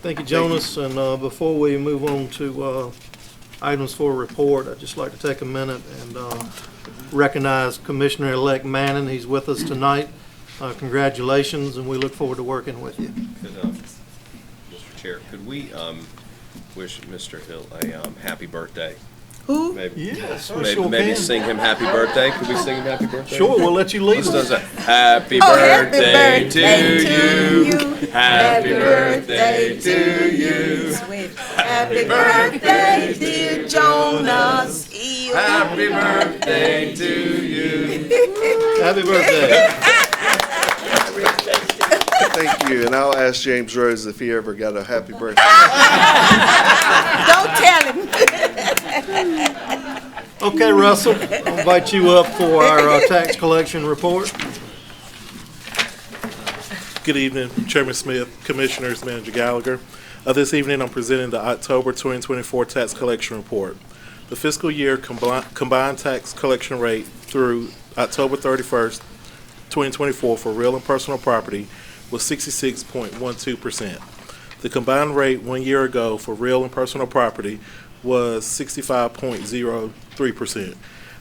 Speaker 1: Thank you, Jonas. And before we move on to items for report, I'd just like to take a minute and recognize Commissioner-elect Manning. He's with us tonight. Congratulations, and we look forward to working with you.
Speaker 4: Mr. Chair, could we wish Mr. Hill a happy birthday?
Speaker 1: Who?
Speaker 4: Maybe,
Speaker 1: yes,
Speaker 4: maybe sing him happy birthday. Could we sing him happy birthday?
Speaker 1: Sure, we'll let you lead us.
Speaker 4: Happy birthday to you. Happy birthday to you.
Speaker 7: Happy birthday, dear Jonas.
Speaker 4: Happy birthday to you.
Speaker 1: Happy birthday.
Speaker 12: Thank you, and I'll ask James Rose if he ever got a happy birthday.
Speaker 7: Don't tell him.
Speaker 1: Okay, Russell, I'll invite you up for our tax collection report.
Speaker 15: Good evening, Chairman Smith, Commissioners, Manager Gallagher. This evening, I'm presenting the October 2024 tax collection report. The fiscal year combined tax collection rate through October 31st, 2024 for real and personal property was 66.12%. The combined rate 1 year ago for real and personal property was 65.03%.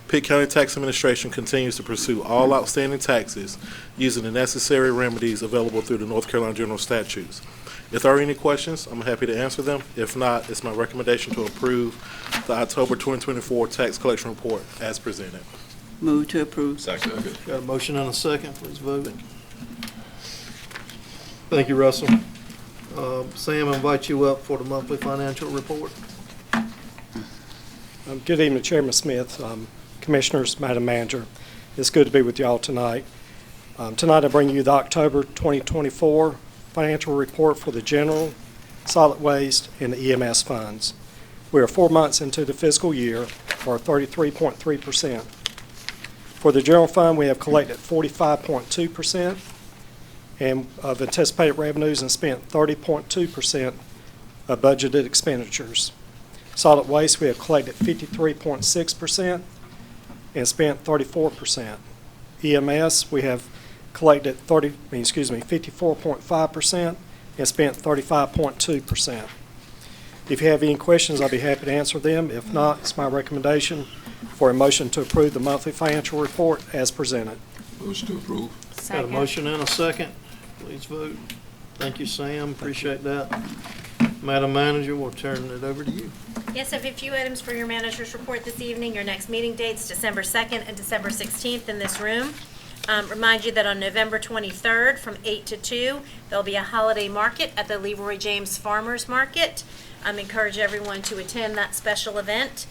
Speaker 15: Pitt County Tax Administration continues to pursue all outstanding taxes using the necessary remedies available through the North Carolina General Statutes. If there are any questions, I'm happy to answer them. If not, it's my recommendation to approve the October 2024 tax collection report as presented.
Speaker 10: Move to approve.
Speaker 4: Second.
Speaker 1: Got a motion and a second. Please vote. Thank you, Russell. Sam, I invite you up for the monthly financial report.
Speaker 16: Good evening, Chairman Smith, Commissioners, Madam Manager. It's good to be with y'all tonight. Tonight I bring you the October 2024 financial report for the general, solid waste, and the EMS funds. We are 4 months into the fiscal year, or 33.3%. For the general fund, we have collected 45.2% and of anticipated revenues and spent 30.2% of budgeted expenditures. Solid waste, we have collected 53.6% and spent 34%. EMS, we have collected 54.5% and spent 35.2%. If you have any questions, I'll be happy to answer them. If not, it's my recommendation for a motion to approve the monthly financial report as presented.
Speaker 11: Motion to approve.
Speaker 1: Got a motion and a second. Please vote. Thank you, Sam. Appreciate that. Madam Manager, we'll turn it over to you.
Speaker 3: Yes, I have a few items for your manager's report this evening. Your next meeting dates, December 2nd and December 16th in this room. Remind you that on November 23rd from 8 to 2, there'll be a holiday market at the Leroy James Farmers Market. Encourage everyone to attend that special event.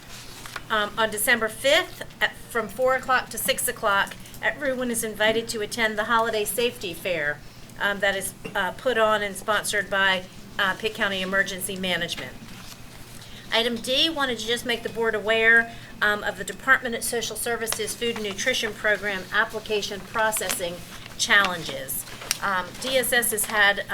Speaker 3: On December 5th, from 4 o'clock to 6 o'clock, everyone is invited to attend the Holiday Safety Fair that is put on and sponsored by Pitt County Emergency Management. Item D, wanted to just make the board aware of the Department of Social Services Food and Nutrition Program application processing challenges. DSS has had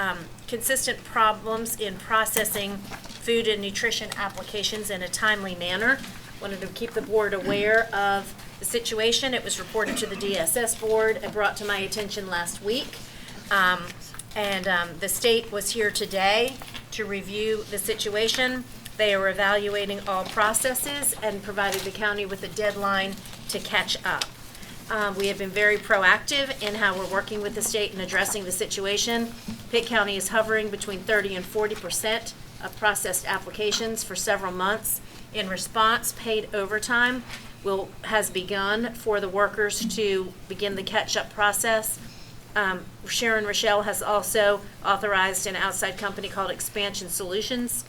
Speaker 3: consistent problems in processing food and nutrition applications in a timely manner. Wanted to keep the board aware of the situation. It was reported to the DSS board and brought to my attention last week. The state was here today to review the situation. They are evaluating all processes and provided the county with a deadline to catch up. We have been very proactive in how we're working with the state in addressing the situation. Pitt County is hovering between 30 and 40% of processed applications for several months. In response, paid overtime has begun for the workers to begin the catch-up process. Sharon Rochelle has also authorized an outside company called Expansion Solutions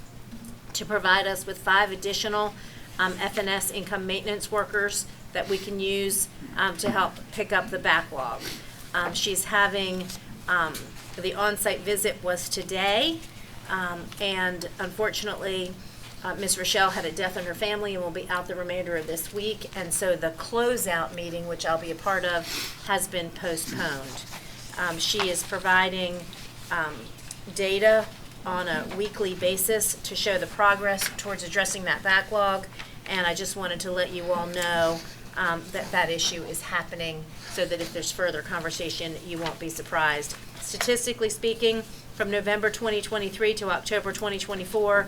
Speaker 3: to provide us with 5 additional FNS income maintenance workers that we can use to help pick up the backlog. She's having, the on-site visit was today, and unfortunately, Ms. Rochelle had a death in her family and will be out the remainder of this week, and so the closeout meeting, which I'll be a part of, has been postponed. She is providing data on a weekly basis to show the progress towards addressing that backlog, and I just wanted to let you all know that issue is happening, so that if there's further conversation, you won't be surprised. Statistically speaking, from November 2023 to October 2024,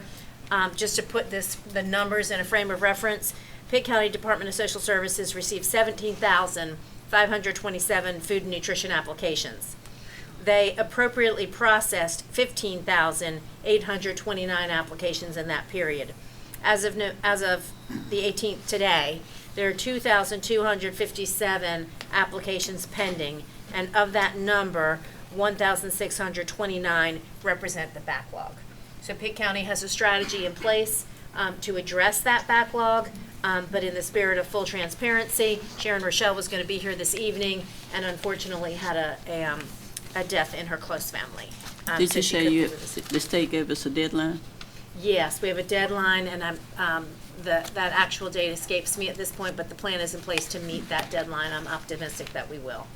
Speaker 3: just to put the numbers in a frame of reference, Pitt County Department of Social Services received 17,527 food and nutrition applications. They appropriately processed 15,829 applications in that period. As of the 18th today, there are 2,257 applications pending, and of that number, 1,629 represent the backlog. So Pitt County has a strategy in place to address that backlog, but in the spirit of full transparency, Sharon Rochelle was going to be here this evening and unfortunately had a death in her close family.
Speaker 10: Did
Speaker 3: so
Speaker 10: you
Speaker 3: she
Speaker 10: say
Speaker 3: couldn't be with us.
Speaker 10: the state gave us a deadline?
Speaker 3: Yes, we have a deadline, and that actual date escapes me at this point, but the plan is in place to meet that deadline. I'm optimistic that we will.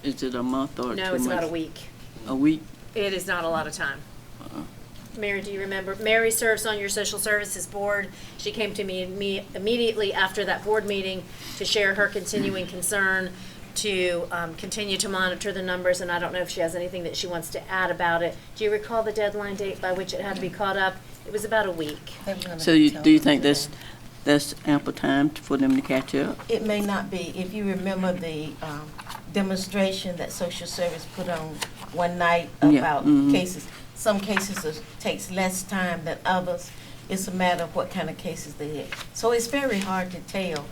Speaker 10: Is it a month or 2 months?
Speaker 3: No, it's about a week.
Speaker 10: A week?
Speaker 3: It is not a lot of time. Mary, do you remember? Mary serves on your social services board. She came to me immediately after that board meeting to share her continuing concern to continue to monitor the numbers, and I don't know if she has anything that she wants to add about it. Do you recall the deadline date by which it had to be caught up? It was about a week.
Speaker 10: So do you think that's ample time for them to catch up?
Speaker 7: It may not be. If you remember the demonstration that social service put on one night about cases, some cases takes less time than others. It's a matter of what kind of cases they hit. So it's very hard to tell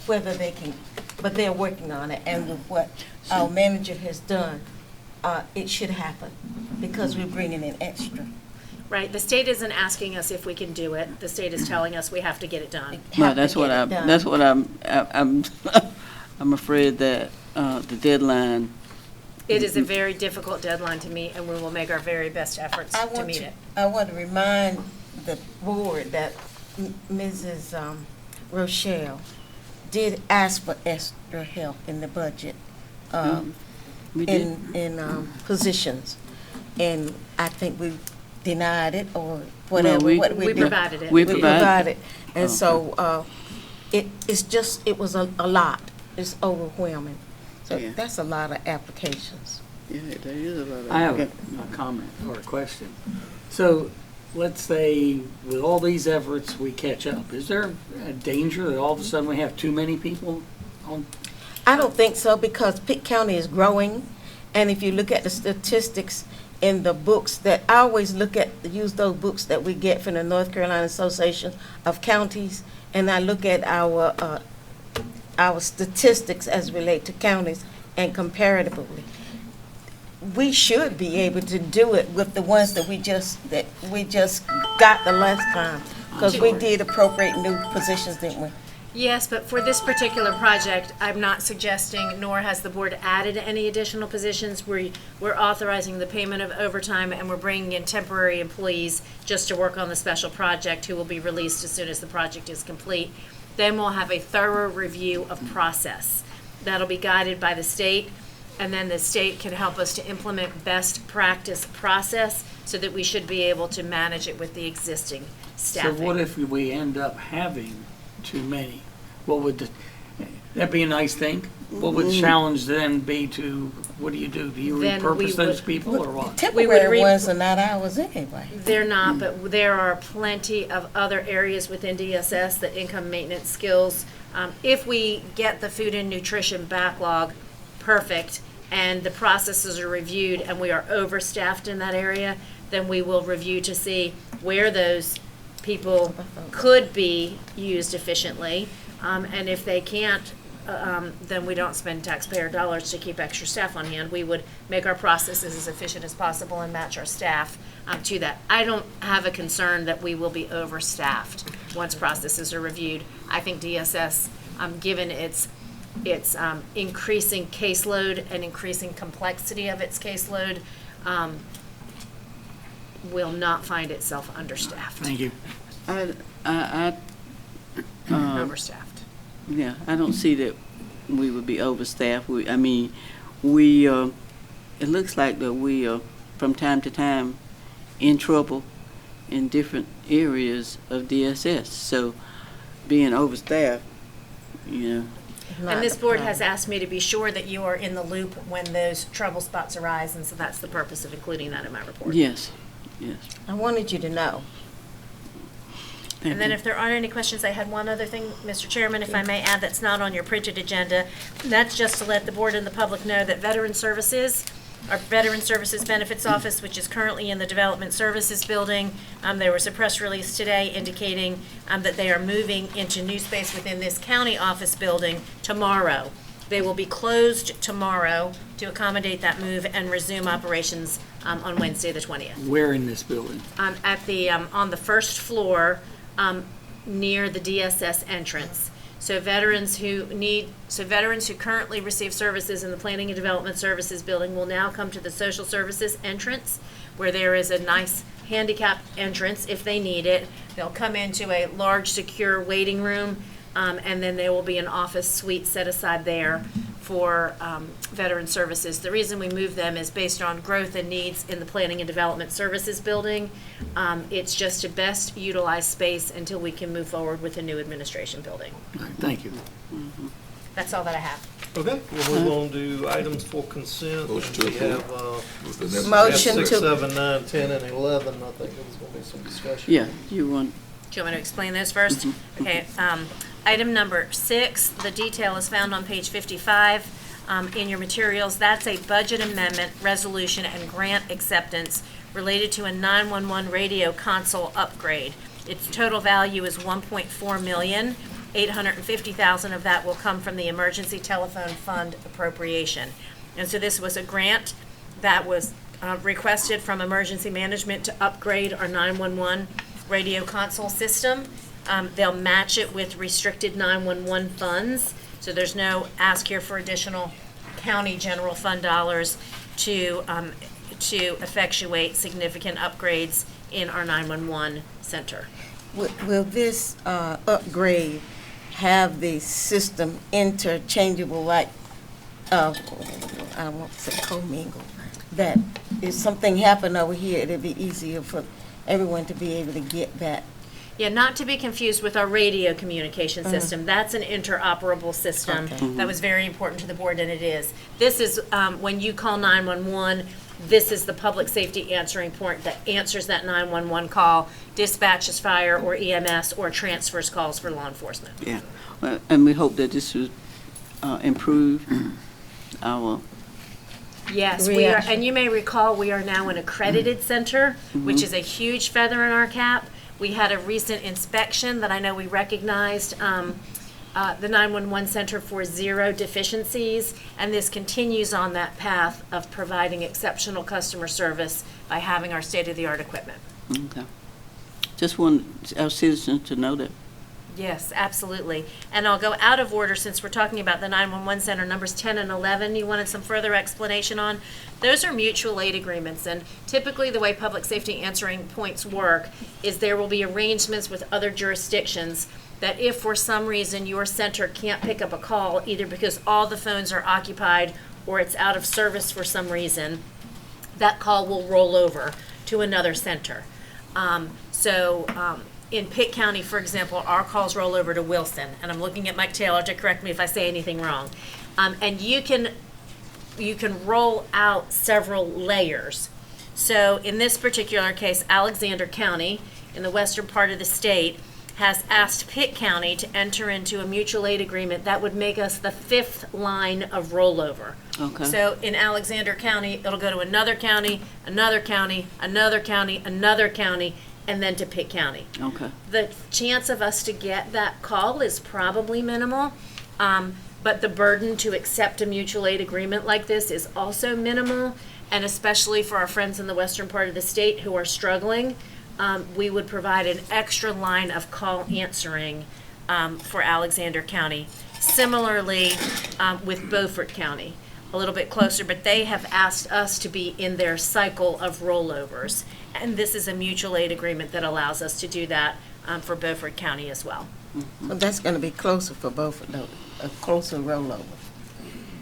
Speaker 7: whether they can, but they're working on it. And with what our manager has done, it should happen because we're bringing in extra.
Speaker 3: Right. The state isn't asking us if we can do it. The state is telling us we have to get it done.
Speaker 10: Well, that's what I'm afraid that the deadline.
Speaker 3: It is a very difficult deadline to meet, and we will make our very best efforts to meet it.
Speaker 7: I want to remind the board that Mrs. Rochelle did ask for extra help in the budget in positions, and I think we denied it or whatever.
Speaker 3: We provided it.
Speaker 7: We provided, and so it was a lot. It's overwhelming. So that's a lot of applications.
Speaker 10: Yeah, there is a lot of.
Speaker 8: I have a comment or a question. So let's say with all these efforts we catch up. Is there a danger that all of a sudden we have too many people on?
Speaker 7: I don't think so, because Pitt County is growing, and if you look at the statistics in the books that I always use those books that we get from the North Carolina Association of Counties, and I look at our statistics as relate to counties and comparatively. We should be able to do it with the ones that we just got the last time, because we did appropriate new positions, didn't we?
Speaker 3: Yes, but for this particular project, I'm not suggesting, nor has the board added any additional positions. We're authorizing the payment of overtime, and we're bringing in temporary employees just to work on the special project, who will be released as soon as the project is complete. Then we'll have a thorough review of process. That'll be guided by the state, and then the state can help us to implement best practice process so that we should be able to manage it with the existing staffing.
Speaker 8: So what if we end up having too many? What would that be a nice thing? What would the challenge then be to, what do you do? Do you repurpose those people or what?
Speaker 7: Temporary ones are not ours anyway.
Speaker 3: They're not, but there are plenty of other areas within DSS, the income maintenance skills. If we get the food and nutrition backlog perfect and the processes are reviewed and we are overstaffed in that area, then we will review to see where those people could be used efficiently. And if they can't, then we don't spend taxpayer dollars to keep extra staff on hand. We would make our processes as efficient as possible and match our staff to that. I don't have a concern that we will be overstaffed once processes are reviewed. I think DSS, given its increasing caseload and increasing complexity of its caseload, will not find itself understaffed.
Speaker 8: Thank you.
Speaker 3: Overstaffed.
Speaker 10: Yeah, I don't see that we would be overstaffed. It looks like that we are from time to time in trouble in different areas of DSS. So being overstaffed,
Speaker 7: Not
Speaker 3: And this
Speaker 7: a
Speaker 3: board
Speaker 7: problem.
Speaker 3: has asked me to be sure that you are in the loop when those trouble spots arise, and so that's the purpose of including that in my report.
Speaker 10: Yes, yes.
Speaker 7: I wanted you to know.
Speaker 3: And then if there aren't any questions, I had one other thing, Mr. Chairman, if I may add, that's not on your printed agenda. That's just to let the board and the public know that Veteran Services, our Veteran Services Benefits Office, which is currently in the Development Services Building, there was a press release today indicating that they are moving into new space within this county office building tomorrow. They will be closed tomorrow to accommodate that move and resume operations on Wednesday, the 20th.
Speaker 8: Where in this building?
Speaker 3: At the, on the first floor, near the DSS entrance. So veterans who currently receive services in the Planning and Development Services Building will now come to the Social Services entrance, where there is a nice handicap entrance if they need it. They'll come into a large, secure waiting room, and then there will be an office suite set aside there for veteran services. The reason we move them is based on growth and needs in the Planning and Development Services Building. It's just to best utilize space until we can move forward with a new administration building.
Speaker 8: Thank you.
Speaker 3: That's all that I have.
Speaker 1: Okay, we'll move on to items for consent.
Speaker 11: Motion to
Speaker 1: We have,
Speaker 11: approve. Was the next-
Speaker 7: Motion
Speaker 1: 6,
Speaker 7: to-
Speaker 1: 7, 9, 10, and 11. I think there was going to be some discussion.
Speaker 10: Yeah, you want,
Speaker 3: Do you want me to explain those first? Okay, item number 6, the detail is found on page 55 in your materials. That's a budget amendment, resolution, and grant acceptance related to a 911 radio console upgrade. Its total value is $1.4 million. $850,000 of that will come from the Emergency Telephone Fund appropriation. And so this was a grant that was requested from Emergency Management to upgrade our 911 radio console system. They'll match it with restricted 911 funds, so there's no ask here for additional county general fund dollars to effectuate significant upgrades in our 911 center.
Speaker 7: Will this upgrade have the system interchangeable, like, I won't say commingle, that if something happened over here, it'd be easier for everyone to be able to get that?
Speaker 3: Yeah, not to be confused with our radio communication system. That's an interoperable system.
Speaker 7: Okay.
Speaker 3: That was very important to the board, and it is. This is, when you call 911, this is the public safety answering point that answers that 911 call, dispatches fire or EMS, or transfers calls for law enforcement.
Speaker 10: yeah. Well, and we hope that this will improve our,
Speaker 3: Yes, we are,
Speaker 7: Reaction.
Speaker 3: and you may recall, we are now an accredited center, which is a huge feather in our cap. We had a recent inspection that I know we recognized, the 911 center for 0 deficiencies, and this continues on that path of providing exceptional customer service by having our state-of-the-art equipment.
Speaker 10: okay. Just want our citizens to know that.
Speaker 3: Yes, absolutely. And I'll go out of order since we're talking about the 911 center, numbers 10 and 11, you wanted some further explanation on. Those are mutual aid agreements, and typically the way public safety answering points work is there will be arrangements with other jurisdictions that if for some reason your center can't pick up a call, either because all the phones are occupied or it's out of service for some reason, that call will roll over to another center. In Pitt County, for example, our calls roll over to Wilson, and I'm looking at Mike Taylor to correct me if I say anything wrong. And you can roll out several layers. So in this particular case, Alexander County, in the western part of the state, has asked Pitt County to enter into a mutual aid agreement that would make us the 5th line of rollover.
Speaker 10: Okay.
Speaker 3: So in Alexander County, it'll go to another county, another county, another county, another county, and then to Pitt County.
Speaker 10: Okay.
Speaker 3: The chance of us to get that call is probably minimal, but the burden to accept a mutual aid agreement like this is also minimal, and especially for our friends in the western part of the state who are struggling, we would provide an extra line of call answering for Alexander County. Similarly, with Beaufort County, a little bit closer, but they have asked us to be in their cycle of rollovers. And this is a mutual aid agreement that allows us to do that for Beaufort County as well.
Speaker 7: Well, that's going to be closer for both of those, a closer rollover.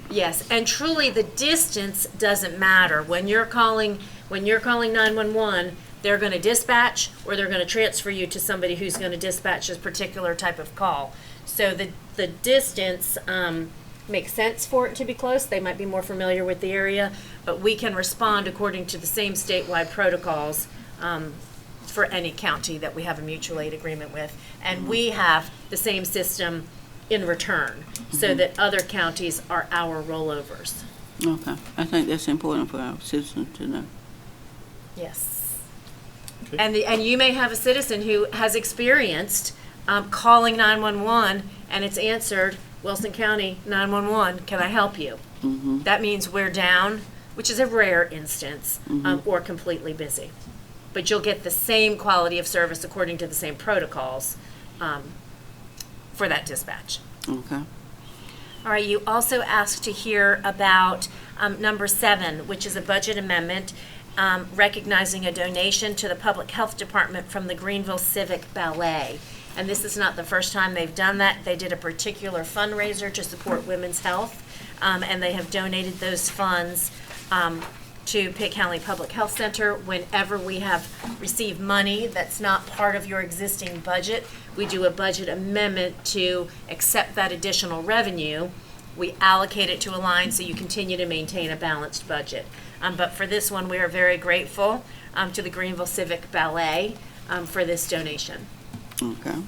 Speaker 3: Yes, and truly the distance doesn't matter. When you're calling 911, they're going to dispatch or they're going to transfer you to somebody who's going to dispatch a particular type of call. So the the distance makes sense for it to be close, they might be more familiar with the area, but we can respond according to the same statewide protocols for any county that we have a mutual aid agreement with. And we have the same system in return, so that other counties are our rollovers.
Speaker 10: Okay, I think that's important for our citizens to know.
Speaker 3: Yes. And you may have a citizen who has experienced calling 911 and it's answered, Wilson County 911, can I help you? That means we're down, which is a rare instance, or completely busy. But you'll get the same quality of service according to the same protocols for that dispatch.
Speaker 10: Okay.
Speaker 3: All right, you also asked to hear about number 7, which is a budget amendment recognizing a donation to the Public Health Department from the Greenville Civic Ballet. And this is not the first time they've done that. They did a particular fundraiser to support women's health, and they have donated those funds to Pitt County Public Health Center. Whenever we have received money that's not part of your existing budget, we do a budget amendment to accept that additional revenue. We allocate it to a line so you continue to maintain a balanced budget. But for this one, we are very grateful to the Greenville Civic Ballet for this donation.
Speaker 10: Okay.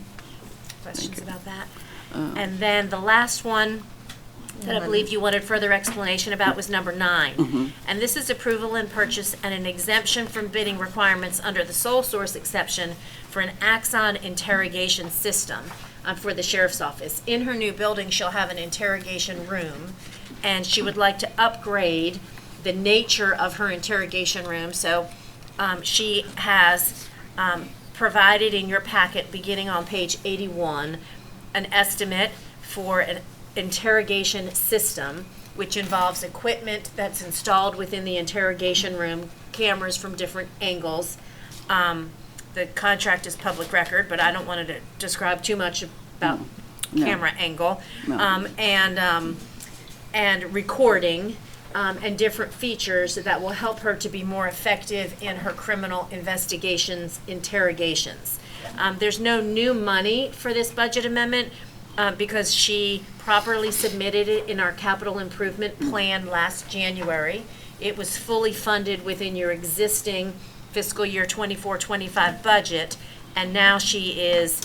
Speaker 3: Questions about that? And then the last one that I believe you wanted further explanation about was number 9. And this is approval and purchase and an exemption from bidding requirements under the sole source exception for an Axon interrogation system for the sheriff's office. In her new building, she'll have an interrogation room, and she would like to upgrade the nature of her interrogation room. So she has provided in your packet, beginning on page 81, an estimate for an interrogation system, which involves equipment that's installed within the interrogation room, cameras from different angles. The contract is public record, but I don't want to describe too much about camera angle, and recording, and different features that will help her to be more effective in her criminal investigations, interrogations. There's no new money for this budget amendment because she properly submitted it in our capital improvement plan last January. It was fully funded within your existing fiscal year 24-25 budget, and now she is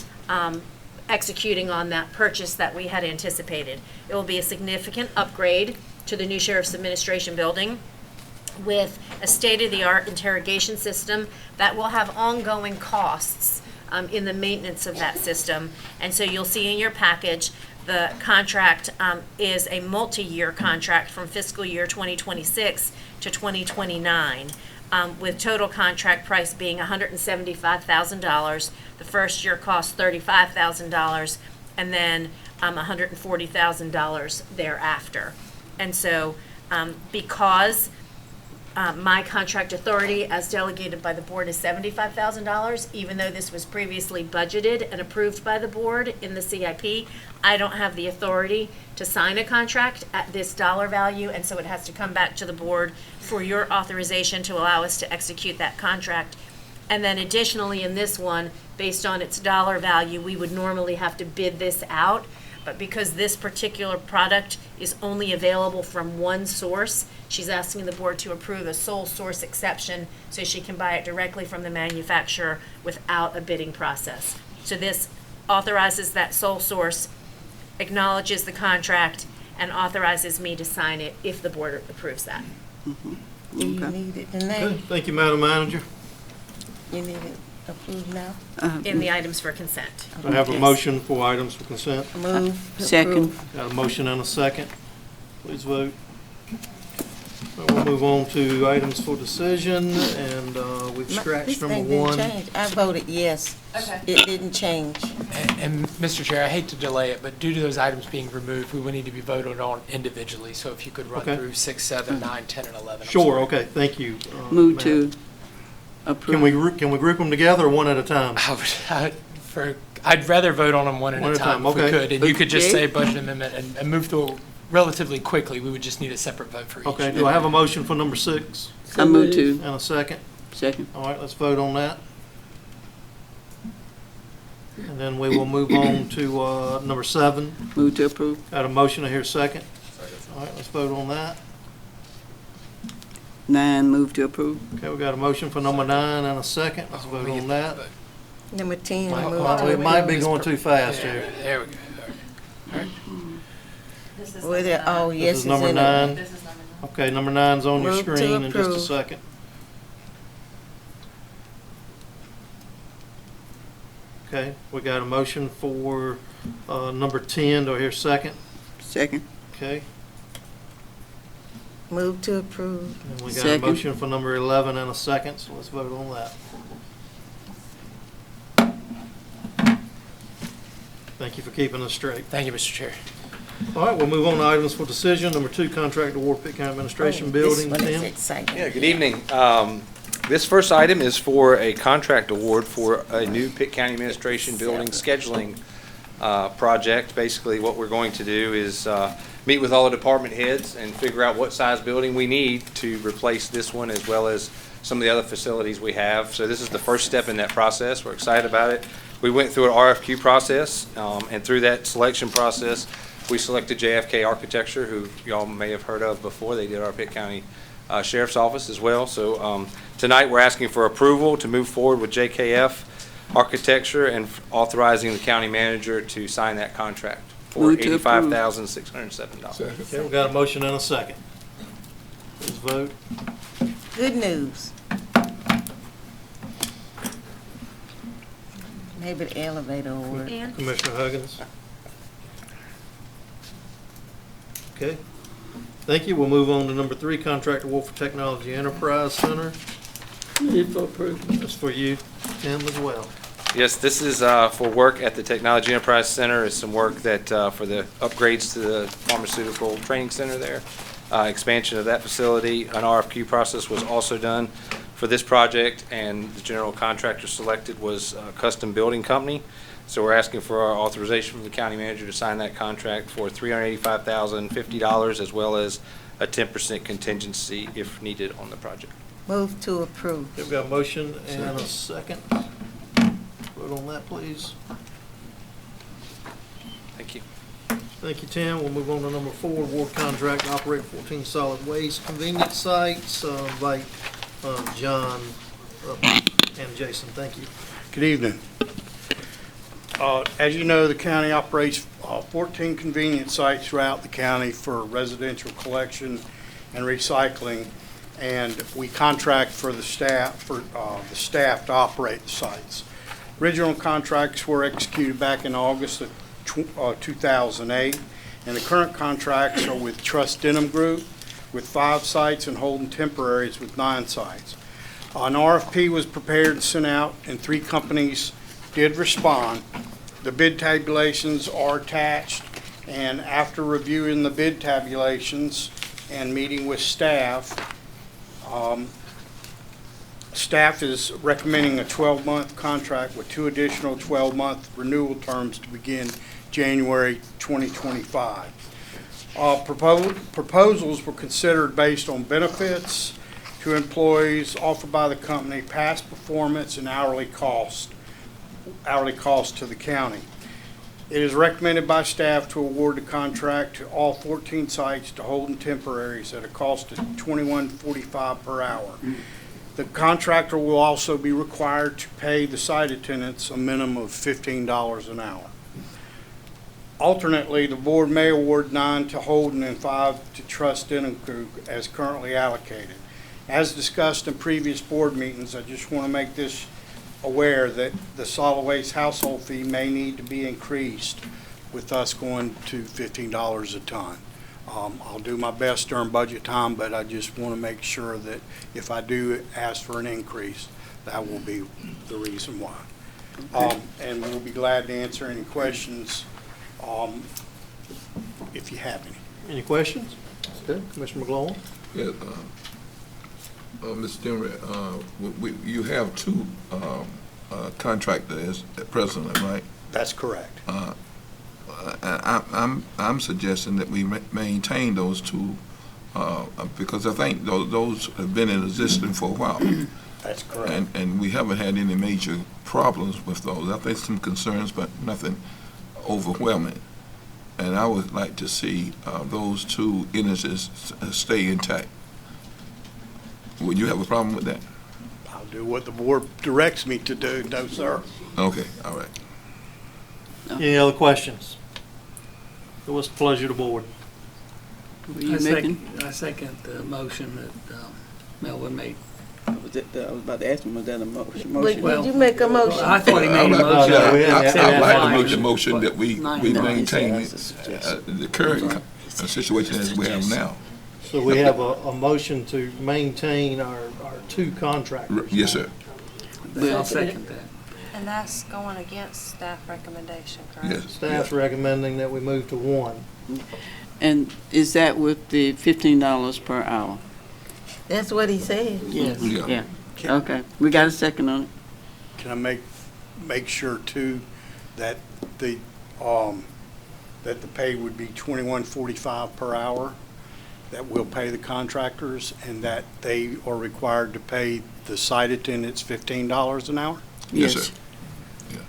Speaker 3: executing on that purchase that we had anticipated. It will be a significant upgrade to the new Sheriff's Administration building with a state-of-the-art interrogation system that will have ongoing costs in the maintenance of that system. And so you'll see in your package, the contract is a multi-year contract from fiscal year 2026 to 2029, with total contract price being $175,000. The first year costs $35,000, and then $140,000 thereafter. And so because my contract authority as delegated by the board is $75,000, even though this was previously budgeted and approved by the board in the CIP, I don't have the authority to sign a contract at this dollar value, and so it has to come back to the board for your authorization to allow us to execute that contract. And then additionally in this one, based on its dollar value, we would normally have to bid this out. But because this particular product is only available from one source, she's asking the board to approve a sole source exception so she can buy it directly from the manufacturer without a bidding process. So this authorizes that sole source, acknowledges the contract, and authorizes me to sign it if the board approves that.
Speaker 7: Do you need it tonight?
Speaker 1: Good. Thank you, Madam Manager.
Speaker 7: You need it approved now?
Speaker 3: In the items for consent.
Speaker 1: I have a motion for items for consent.
Speaker 7: Move.
Speaker 10: Second.
Speaker 1: Got a motion and a second. Please vote. We'll move on to items for decision, and we've scratched number 1.
Speaker 7: This thing didn't change. I voted yes.
Speaker 3: Okay.
Speaker 7: It didn't change.
Speaker 13: And Mr. Chair, I hate to delay it, but due to those items being removed, we will need to be voted on individually. So if you could run
Speaker 1: Okay.
Speaker 13: through 6, 7, 9, 10, and 11. I'm
Speaker 1: Sure,
Speaker 13: sorry.
Speaker 1: okay, thank you.
Speaker 10: Move
Speaker 1: Matt.
Speaker 10: to approve.
Speaker 1: Can we group them together or one at a time?
Speaker 13: I'd rather vote on them one at a time if we
Speaker 1: okay.
Speaker 13: could. And you could just
Speaker 10: Okay.
Speaker 13: say budget amendment and move through relatively quickly. We would just need a separate vote for each.
Speaker 1: Okay, do I have a motion for number 6?
Speaker 10: I move to.
Speaker 1: And a second?
Speaker 10: Second.
Speaker 1: All right, let's vote on that. And then we will move on to number 7.
Speaker 10: Move to approve.
Speaker 1: Got a motion, I hear a second. All right, let's vote on that.
Speaker 10: 9, move to approve.
Speaker 1: Okay, we got a motion for number 9 and a second. Let's vote on that.
Speaker 7: Number 10.
Speaker 1: We might be going too fast here.
Speaker 13: There we go.
Speaker 7: Were there all
Speaker 1: This
Speaker 7: yeses
Speaker 1: is number
Speaker 7: and
Speaker 1: 9. Okay, number 9's on your
Speaker 7: Move to
Speaker 1: screen in just a
Speaker 7: approve.
Speaker 1: second. Okay, we got a motion for number 10. Do I hear a second?
Speaker 10: Second.
Speaker 1: Okay,
Speaker 7: Move to approve.
Speaker 1: and we got a
Speaker 10: Second.
Speaker 1: motion for number 11 and a second, so let's vote on that. Thank you for keeping us straight.
Speaker 13: Thank you, Mr. Chair.
Speaker 1: All right, we'll move on to items for decision. Number 2, contract award Pitt County Administration Building.
Speaker 7: This one is
Speaker 1: Tim?
Speaker 7: exciting.
Speaker 17: Yeah, good evening. This first item is for a contract award for a new Pitt County Administration Building scheduling project. Basically, what we're going to do is meet with all the department heads and figure out what size building we need to replace this one as well as some of the other facilities we have. So this is the first step in that process. We're excited about it. We went through an RFQ process, and through that selection process, we selected JFK Architecture, who y'all may have heard of before. They did our Pitt County Sheriff's Office as well. So tonight we're asking for approval to move forward with JKF Architecture and authorizing the county manager to sign that contract for
Speaker 10: Move to approve.
Speaker 17: $85,607.
Speaker 1: Okay, we got a motion and a second. Please vote.
Speaker 7: Good news. Maybe the elevator will work.
Speaker 3: And
Speaker 1: Commissioner Huggins. Okay, thank you. We'll move on to number 3, contract award for Technology Enterprise Center.
Speaker 10: Move for approval.
Speaker 1: That's for you, Tim, as well.
Speaker 17: Yes, this is for work at the Technology Enterprise Center. It's some work that for the upgrades to the pharmaceutical training center there, expansion of that facility. An RFQ process was also done for this project, and the general contractor selected was a Custom Building Company. So we're asking for our authorization from the county manager to sign that contract for $385,050 as well as a 10% contingency if needed on the project.
Speaker 7: Move to approve.
Speaker 1: Okay, we've got a motion and a second. Vote on that, please.
Speaker 17: Thank you.
Speaker 1: Thank you, Tim. We'll move on to number 4, award contract to operate 14 solid waste convenience sites. Invite John and Jason. Thank you.
Speaker 18: Good evening. As you know, the county operates 14 convenience sites throughout the county for residential collection and recycling, and we contract for the staff to operate the sites. Original contracts were executed back in August of 2008, and the current contracts are with Trust Denham Group with 5 sites and Holden Temporaries with 9 sites. An RFP was prepared and sent out, and 3 companies did respond. The bid tabulations are attached, and after reviewing the bid tabulations and meeting with staff, staff is recommending a 12-month contract with 2 additional 12-month renewal terms to begin January 2025. Proposals were considered based on benefits to employees offered by the company, past performance, and hourly cost to the county. It is recommended by staff to award the contract to all 14 sites to Holden Temporaries at a cost of $21.45 per hour. The contractor will also be required to pay the site attendants a minimum of $15 an hour. Alternately, the board may award 9 to Holden and 5 to Trust Denham Group as currently allocated. As discussed in previous board meetings, I just want to make this aware that the solid waste household fee may need to be increased with us going to $15 a ton. I'll do my best during budget time, but I just want to make sure that if I do ask for an increase, that will be the reason why. And we'll be glad to answer any questions if you have any.
Speaker 1: Any questions? Okay, Commissioner McGlowan?
Speaker 11: Yeah, Mr. Denver, you have 2 contractors at present, right?
Speaker 18: That's correct.
Speaker 11: I'm suggesting that we maintain those 2 because I think those have been in existence for a while.
Speaker 18: That's correct.
Speaker 11: And we haven't had any major problems with those. I think some concerns, but nothing overwhelming. And I would like to see those two entities stay intact. Would you have a problem with that?
Speaker 18: I'll do what the board directs me to do. No, sir.
Speaker 11: Okay, all right.
Speaker 1: Any other questions? What's the pleasure of the board?
Speaker 8: I second the motion that Melvin made.
Speaker 10: I was about to ask him, was that a motion?
Speaker 7: Did you make a motion?
Speaker 8: I thought he made a motion.
Speaker 11: I'd like to make the motion that we maintain the current situation as we have now.
Speaker 1: So we have a motion to maintain our two contractors.
Speaker 11: Yes, sir.
Speaker 8: I'll second that.
Speaker 9: And that's going against staff recommendation, correct?
Speaker 11: Yes.
Speaker 1: Staff's recommending that we move to one.
Speaker 10: And is that with the $15 per hour?
Speaker 7: That's what he said.
Speaker 10: Yes.
Speaker 11: Yeah.
Speaker 10: Yeah. Okay. We got a second on it.
Speaker 18: Can I make sure too that the pay would be $21.45 per hour, that we'll pay the contractors, and that they are required to pay the site attendants $15 an hour?
Speaker 11: Yes, sir.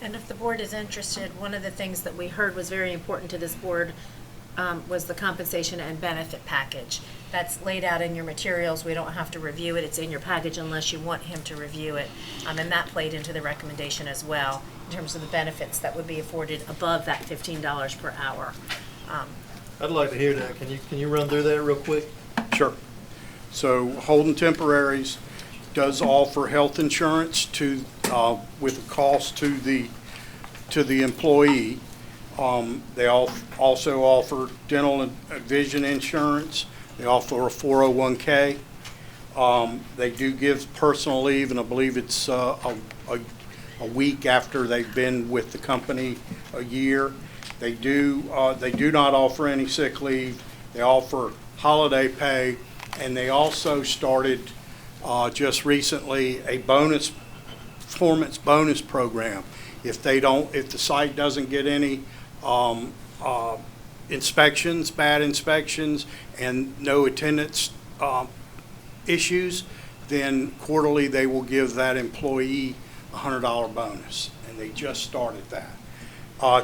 Speaker 3: And if the board is interested, one of the things that we heard was very important to this board was the compensation and benefit package. That's laid out in your materials. We don't have to review it. It's in your package unless you want him to review it. And that played into the recommendation as well, in terms of the benefits that would be afforded above that $15 per hour.
Speaker 1: I'd like to hear that. Can you run through that real quick?
Speaker 18: Sure. So Holden Temporaries does offer health insurance to, with a cost to the employee. They also offer dental and vision insurance. They offer a 401k. They do give personal leave, and I believe it's a week after they've been with the company a year. They do not offer any sick leave. They offer holiday pay, and they also started just recently a performance bonus program. If the site doesn't get any inspections, bad inspections, and no attendance issues, then quarterly they will give that employee a $100 bonus, and they just started that.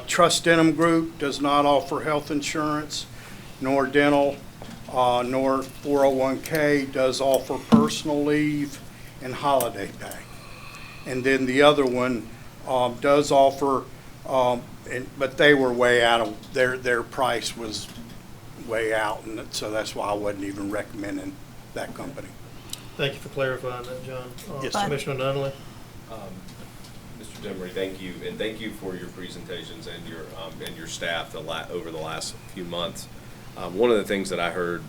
Speaker 18: Trust Denim Group does not offer health insurance, nor dental, nor 401k, does offer personal leave and holiday pay. And then the other one does offer, but they were way out of, their price was way out, and so that's why I wasn't even recommending that company.
Speaker 1: Thank you for clarifying that, John.
Speaker 18: Yes,
Speaker 1: Commissioner Nunley?
Speaker 4: Mr. Demery, thank you, and thank you for your presentations and your staff over the last few months. One of the things that I heard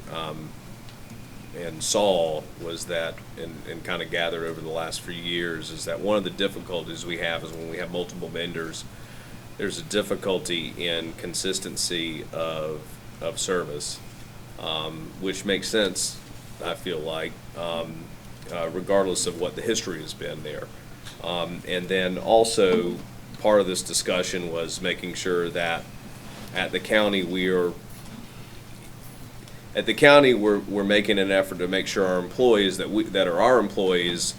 Speaker 4: and saw was that, and kind of gathered over the last few years, is that one of the difficulties we have is when we have multiple vendors, there's a difficulty in consistency of service, which makes sense, I feel like, regardless of what the history has been there. And then also, part of this discussion was making sure that at the county we're making an effort to make sure our employees that are our employees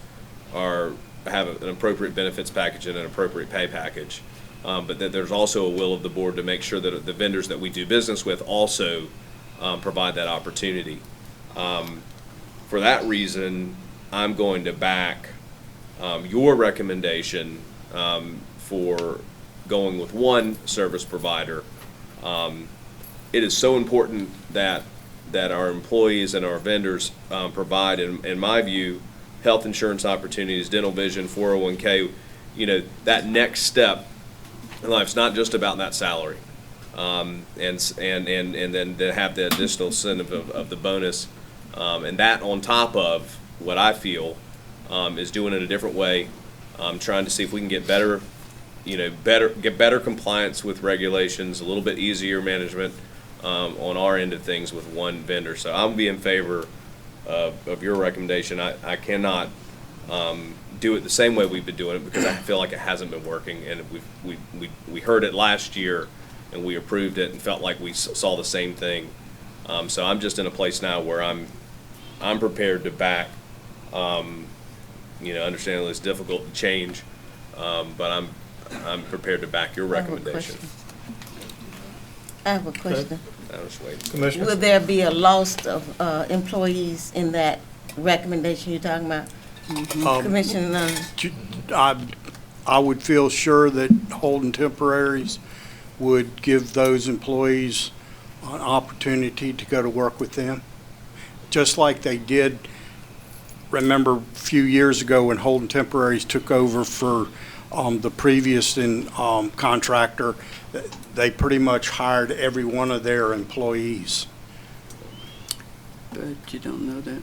Speaker 4: have an appropriate benefits package and an appropriate pay package. But that there's also a will of the board to make sure that the vendors that we do business with also provide that opportunity. For that reason, I'm going to back your recommendation for going with one service provider. It is so important that our employees and our vendors provide, in my view, health insurance opportunities, dental vision, 401k, that next step in life. It's not just about that salary. And then to have the additional incentive of the bonus, and that on top of what I feel is doing it a different way, trying to see if we can get better compliance with regulations, a little bit easier management on our end of things with one vendor. So I'll be in favor of your recommendation. I cannot do it the same way we've been doing it because I feel like it hasn't been working, and we heard it last year and we approved it and felt like we saw the same thing. So I'm just in a place now where I'm prepared to back understandably it's difficult to change, but I'm prepared to back your recommendation.
Speaker 7: I have a question.
Speaker 4: I was waiting.
Speaker 1: Commissioner?
Speaker 7: Will there be a loss of employees in that recommendation you're talking about? Commissioner Nunn?
Speaker 18: I would feel sure that Holden Temporaries would give those employees an opportunity to go to work with them, just like they did. Remember a few years ago when Holden Temporaries took over for the previous contractor, they pretty much hired every one of their employees.
Speaker 10: But you don't know that.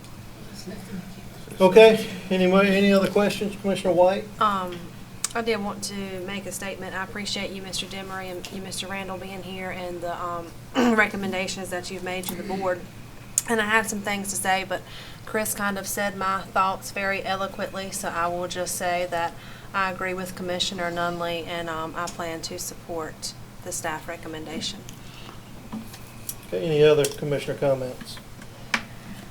Speaker 1: Okay, any other questions, Commissioner White?
Speaker 9: I did want to make a statement. I appreciate you, Mr. Demery, and you, Mr. Randall, being here and the recommendations that you've made to the board. And I had some things to say, but Chris kind of said my thoughts very eloquently, so I will just say that I agree with Commissioner Nunley, and I plan to support the staff recommendation.
Speaker 1: Okay, any other commissioner comments?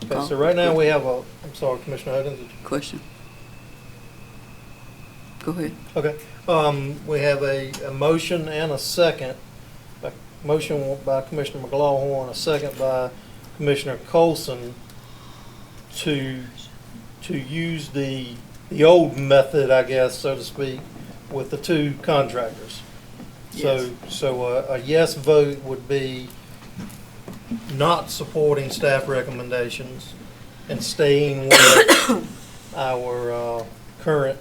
Speaker 1: Okay, so right now we have I'm sorry, Commissioner Huggins.
Speaker 10: Question. Go ahead.
Speaker 1: Okay, we have a motion and a second. Motion by Commissioner McLaughlin, a second by Commissioner Colson to use the old method, I guess, so to speak, with the two contractors.
Speaker 10: Yes.
Speaker 1: So a yes vote would be not supporting staff recommendations and staying with our current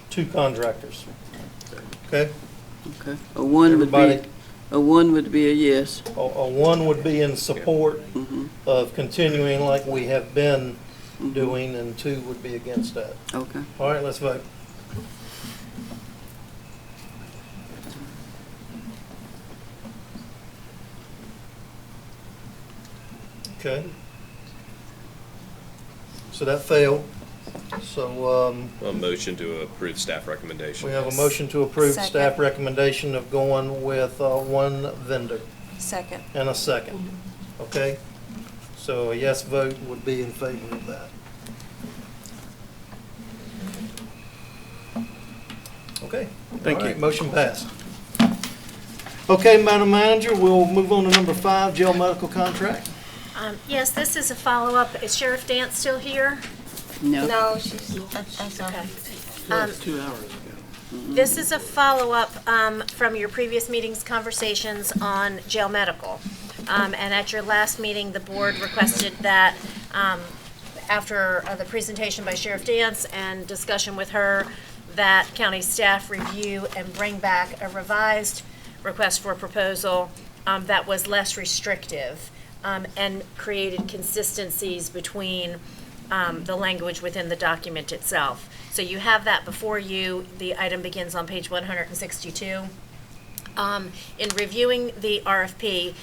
Speaker 1: two contractors. Okay?
Speaker 10: Okay. A one would be a yes.
Speaker 1: A one would be in support of continuing like we have been doing, and two would be against that.
Speaker 10: Okay.
Speaker 1: All right, let's vote. Okay. So that failed. So
Speaker 4: A motion to approve staff recommendation.
Speaker 1: we have a motion to approve
Speaker 9: Second.
Speaker 1: staff recommendation of going with one vendor
Speaker 9: Second.
Speaker 1: and a second. Okay? So a yes vote would be in favor of that. Okay.
Speaker 5: Thank
Speaker 1: All right,
Speaker 5: you.
Speaker 1: motion passed. Okay, Madam Manager, we'll move on to number 5, jail medical contract.
Speaker 3: Yes, this is a follow-up. Is Sheriff Dance still here?
Speaker 10: No.
Speaker 7: No, that's all.
Speaker 3: Okay.
Speaker 8: 2 hours ago.
Speaker 3: This is a follow-up from your previous meetings, conversations on jail medical. And at your last meeting, the board requested that after the presentation by Sheriff Dance and discussion with her, that county staff review and bring back a revised request for proposal that was less restrictive and created consistencies between the language within the document itself. So you have that before you. The item begins on page 162. In reviewing the RFP,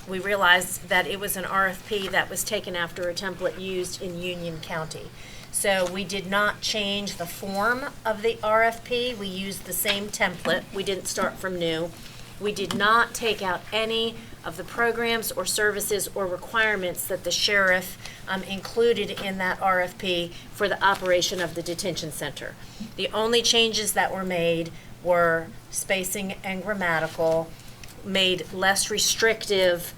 Speaker 3: we realized that it was an RFP that was taken after a template used in Union County. So we did not change the form of the RFP. We used the same template. We didn't start from new. We did not take out any of the programs or services or requirements that the sheriff included in that RFP for the operation of the detention center. The only changes that were made were spacing and grammatical, made less restrictive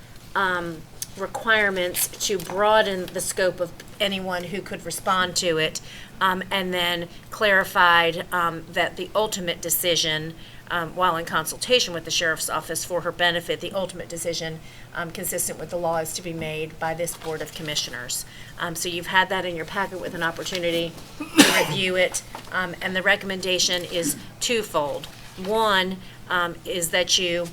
Speaker 3: requirements to broaden the scope of anyone who could respond to it, and then clarified that the ultimate decision, while in consultation with the sheriff's office for her benefit, the ultimate decision consistent with the law is to be made by this Board of Commissioners. So you've had that in your packet with an opportunity to review it, and the recommendation is twofold. One is that you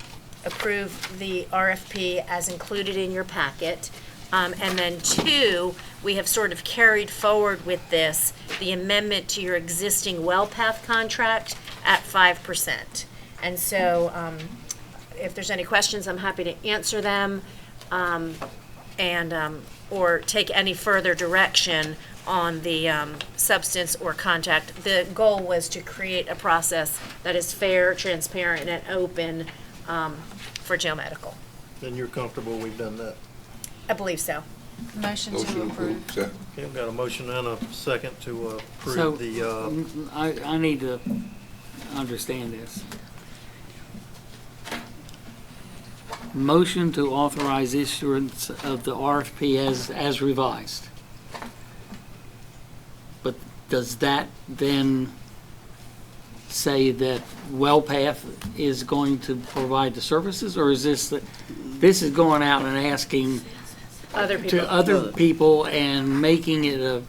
Speaker 3: approve the RFP as included in your packet. And then two, we have sort of carried forward with this the amendment to your existing WellPath contract at 5%. And so if there's any questions, I'm happy to answer them or take any further direction on the substance or contact. The goal was to create a process that is fair, transparent, and open for jail medical.
Speaker 1: Then you're comfortable we've done that?
Speaker 3: I believe so.
Speaker 9: Motion to approve.
Speaker 11: Second.
Speaker 1: Okay, we've got a motion and a second to
Speaker 8: So,
Speaker 1: approve the,
Speaker 8: I need to understand this. Motion to authorize issuance of the RFP as revised. But does that then say that WellPath is going to provide the services, or is this is going out and asking
Speaker 3: Other people.
Speaker 8: to other people and making it a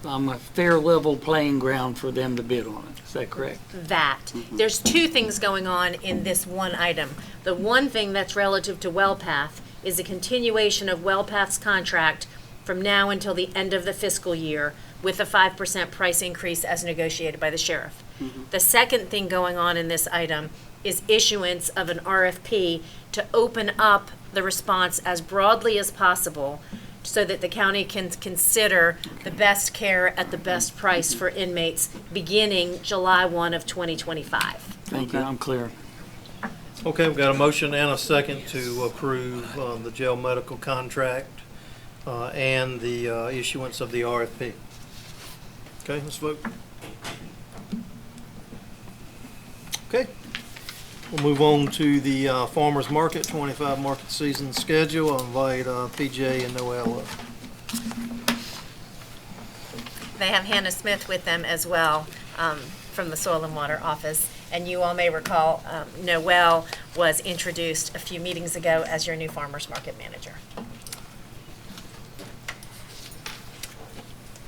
Speaker 8: fair level playing ground for them to bid on it? Is that correct?
Speaker 3: That. There's two things going on in this one item. The one thing that's relative to WellPath is a continuation of WellPath's contract from now until the end of the fiscal year with a 5% price increase as negotiated by the sheriff. The second thing going on in this item is issuance of an RFP to open up the response as broadly as possible so that the county can consider the best care at the best price for inmates beginning July 1 of 2025.
Speaker 8: Thank you, I'm clear.
Speaker 1: okay, we've got a motion and a second to approve the jail medical contract and the issuance of the RFP. Okay, let's vote. Okay, we'll move on to the Farmers Market 25 market season schedule. I'll invite PJ and Noel up.
Speaker 3: They have Hannah Smith with them as well from the Soil and Water Office. And you all may recall, Noel was introduced a few meetings ago as your new Farmers Market manager.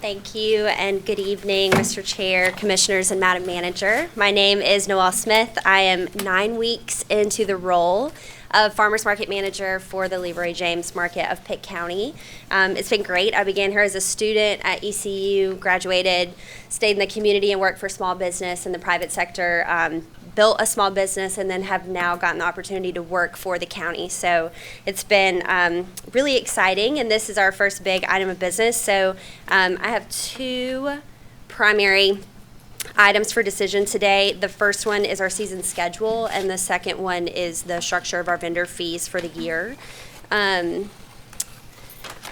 Speaker 19: Thank you, and good evening, Mr. Chair, Commissioners, and Madam Manager. My name is Noelle Smith. I am 9 weeks into the role of Farmers Market Manager for the Leroy James Market of Pitt County. It's been great. I began here as a student at ECU, graduated, stayed in the community and worked for small business in the private sector, built a small business, and then have now gotten the opportunity to work for the county. So it's been really exciting, and this is our first big item of business. So I have two primary items for decision today. The first one is our season schedule, and the second one is the structure of our vendor fees for the year. Our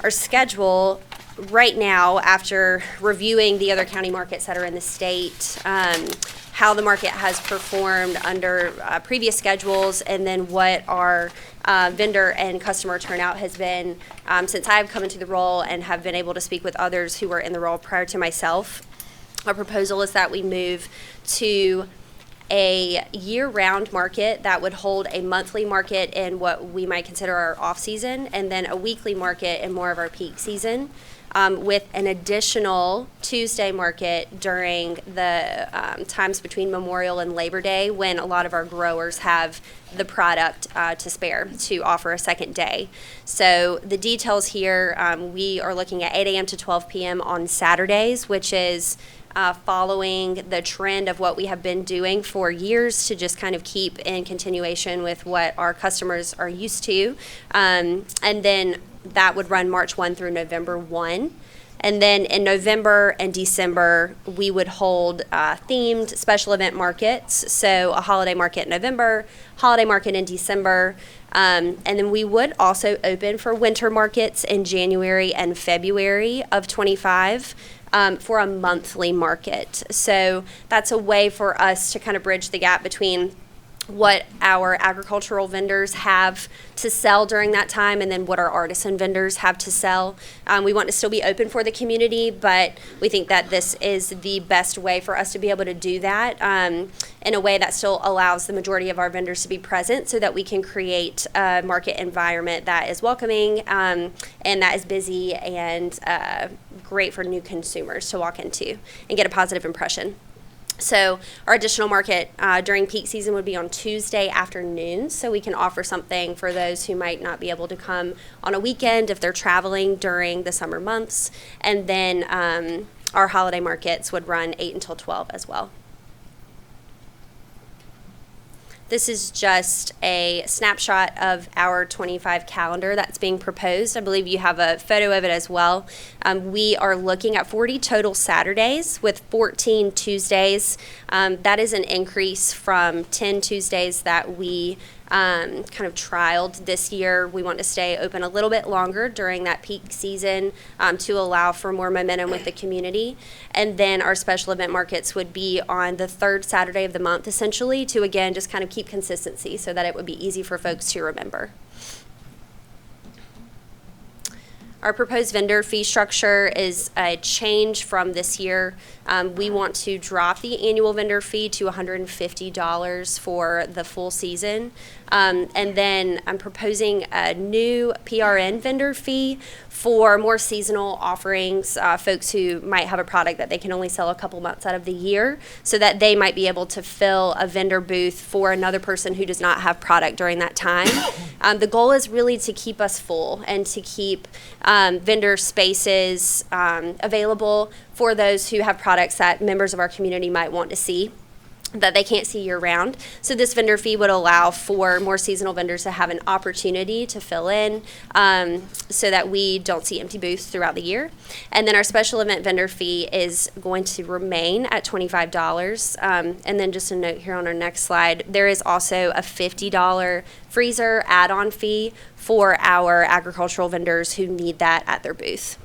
Speaker 19: schedule right now, after reviewing the other county markets that are in the state, how the market has performed under previous schedules, and then what our vendor and customer turnout has been since I've come into the role and have been able to speak with others who were in the role prior to myself. Our proposal is that we move to a year-round market that would hold a monthly market in what we might consider our off-season, and then a weekly market in more of our peak season, with an additional Tuesday market during the times between Memorial and Labor Day, when a lot of our growers have the product to spare to offer a second day. So the details here, we are looking at 8 a.m. to 12 p.m. on Saturdays, which is following the trend of what we have been doing for years to just kind of keep in continuation with what our customers are used to. And then that would run March 1 through November 1. And then in November and December, we would hold themed special event markets. So a holiday market in November, holiday market in December. And then we would also open for winter markets in January and February of 25. For a monthly market. So that's a way for us to kind of bridge the gap between what our agricultural vendors have to sell during that time and then what our artisan vendors have to sell. We want to still be open for the community, but we think that this is the best way for us to be able to do that in a way that still allows the majority of our vendors to be present so that we can create a market environment that is welcoming and that is busy and great for new consumers to walk into and get a positive impression. So our additional market during peak season would be on Tuesday afternoons, so we can offer something for those who might not be able to come on a weekend if they're traveling during the summer months. And then our holiday markets would run 8 until 12 as well. This is just a snapshot of our 25 calendar that's being proposed. I believe you have a photo of it as well. We are looking at 40 total Saturdays with 14 Tuesdays. That is an increase from 10 Tuesdays that we kind of trialed this year. We want to stay open a little bit longer during that peak season to allow for more momentum with the community. And then our special event markets would be on the third Saturday of the month, essentially, to again just kind of keep consistency so that it would be easy for folks to remember. Our proposed vendor fee structure is a change from this year. We want to drop the annual vendor fee to $150 for the full season. And then I'm proposing a new PRN vendor fee for more seasonal offerings, folks who might have a product that they can only sell a couple months out of the year, so that they might be able to fill a vendor booth for another person who does not have product during that time. The goal is really to keep us full and to keep vendor spaces available for those who have products that members of our community might want to see that they can't see year-round. So this vendor fee would allow for more seasonal vendors to have an opportunity to fill in so that we don't see empty booths throughout the year. And then our special event vendor fee is going to remain at $25. And then just a note here on our next slide, there is also a $50 freezer add-on fee for our agricultural vendors who need that at their booth.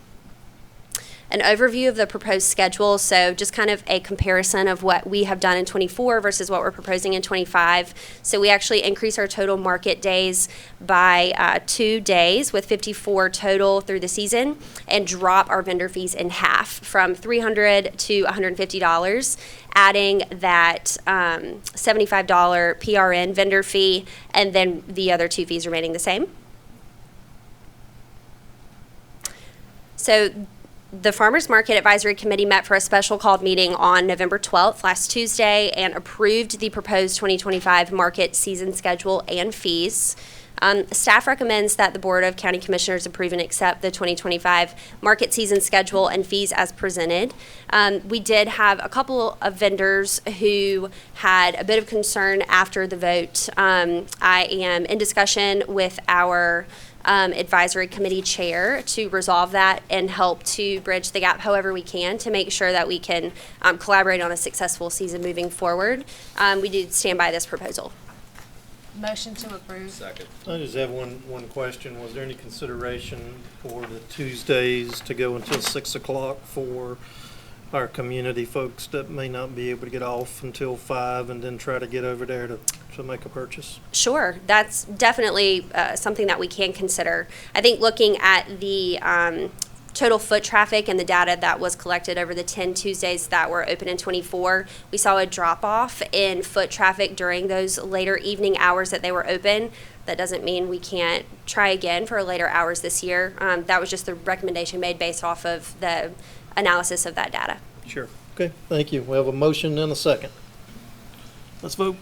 Speaker 19: An overview of the proposed schedule, so just kind of a comparison of what we have done in 24 versus what we're proposing in 25. So we actually increase our total market days by 2 days, with 54 total through the season, and drop our vendor fees in half from $300 to $150, adding that $75 PRN vendor fee, and then the other 2 fees remaining the same. So the Farmers Market Advisory Committee met for a special called meeting on November 12th, last Tuesday, and approved the proposed 2025 market season schedule and fees. Staff recommends that the Board of County Commissioners approve and accept the 2025 market season schedule and fees as presented. We did have a couple of vendors who had a bit of concern after the vote. I am in discussion with our advisory committee chair to resolve that and help to bridge the gap however we can to make sure that we can collaborate on a successful season moving forward. We do stand by this proposal.
Speaker 9: Motion to approve.
Speaker 4: Second.
Speaker 1: I just have one question. Was there any consideration for the Tuesdays to go until 6 o'clock for our community folks that may not be able to get off until 5 and then try to get over there to make a purchase?
Speaker 19: Sure, that's definitely something that we can consider. I think looking at the total foot traffic and the data that was collected over the 10 Tuesdays that were open in 24, we saw a drop-off in foot traffic during those later evening hours that they were open. That doesn't mean we can't try again for later hours this year. That was just the recommendation made based off of the analysis of that data.
Speaker 1: Sure. Okay, thank you. We have a motion and a second. Let's vote.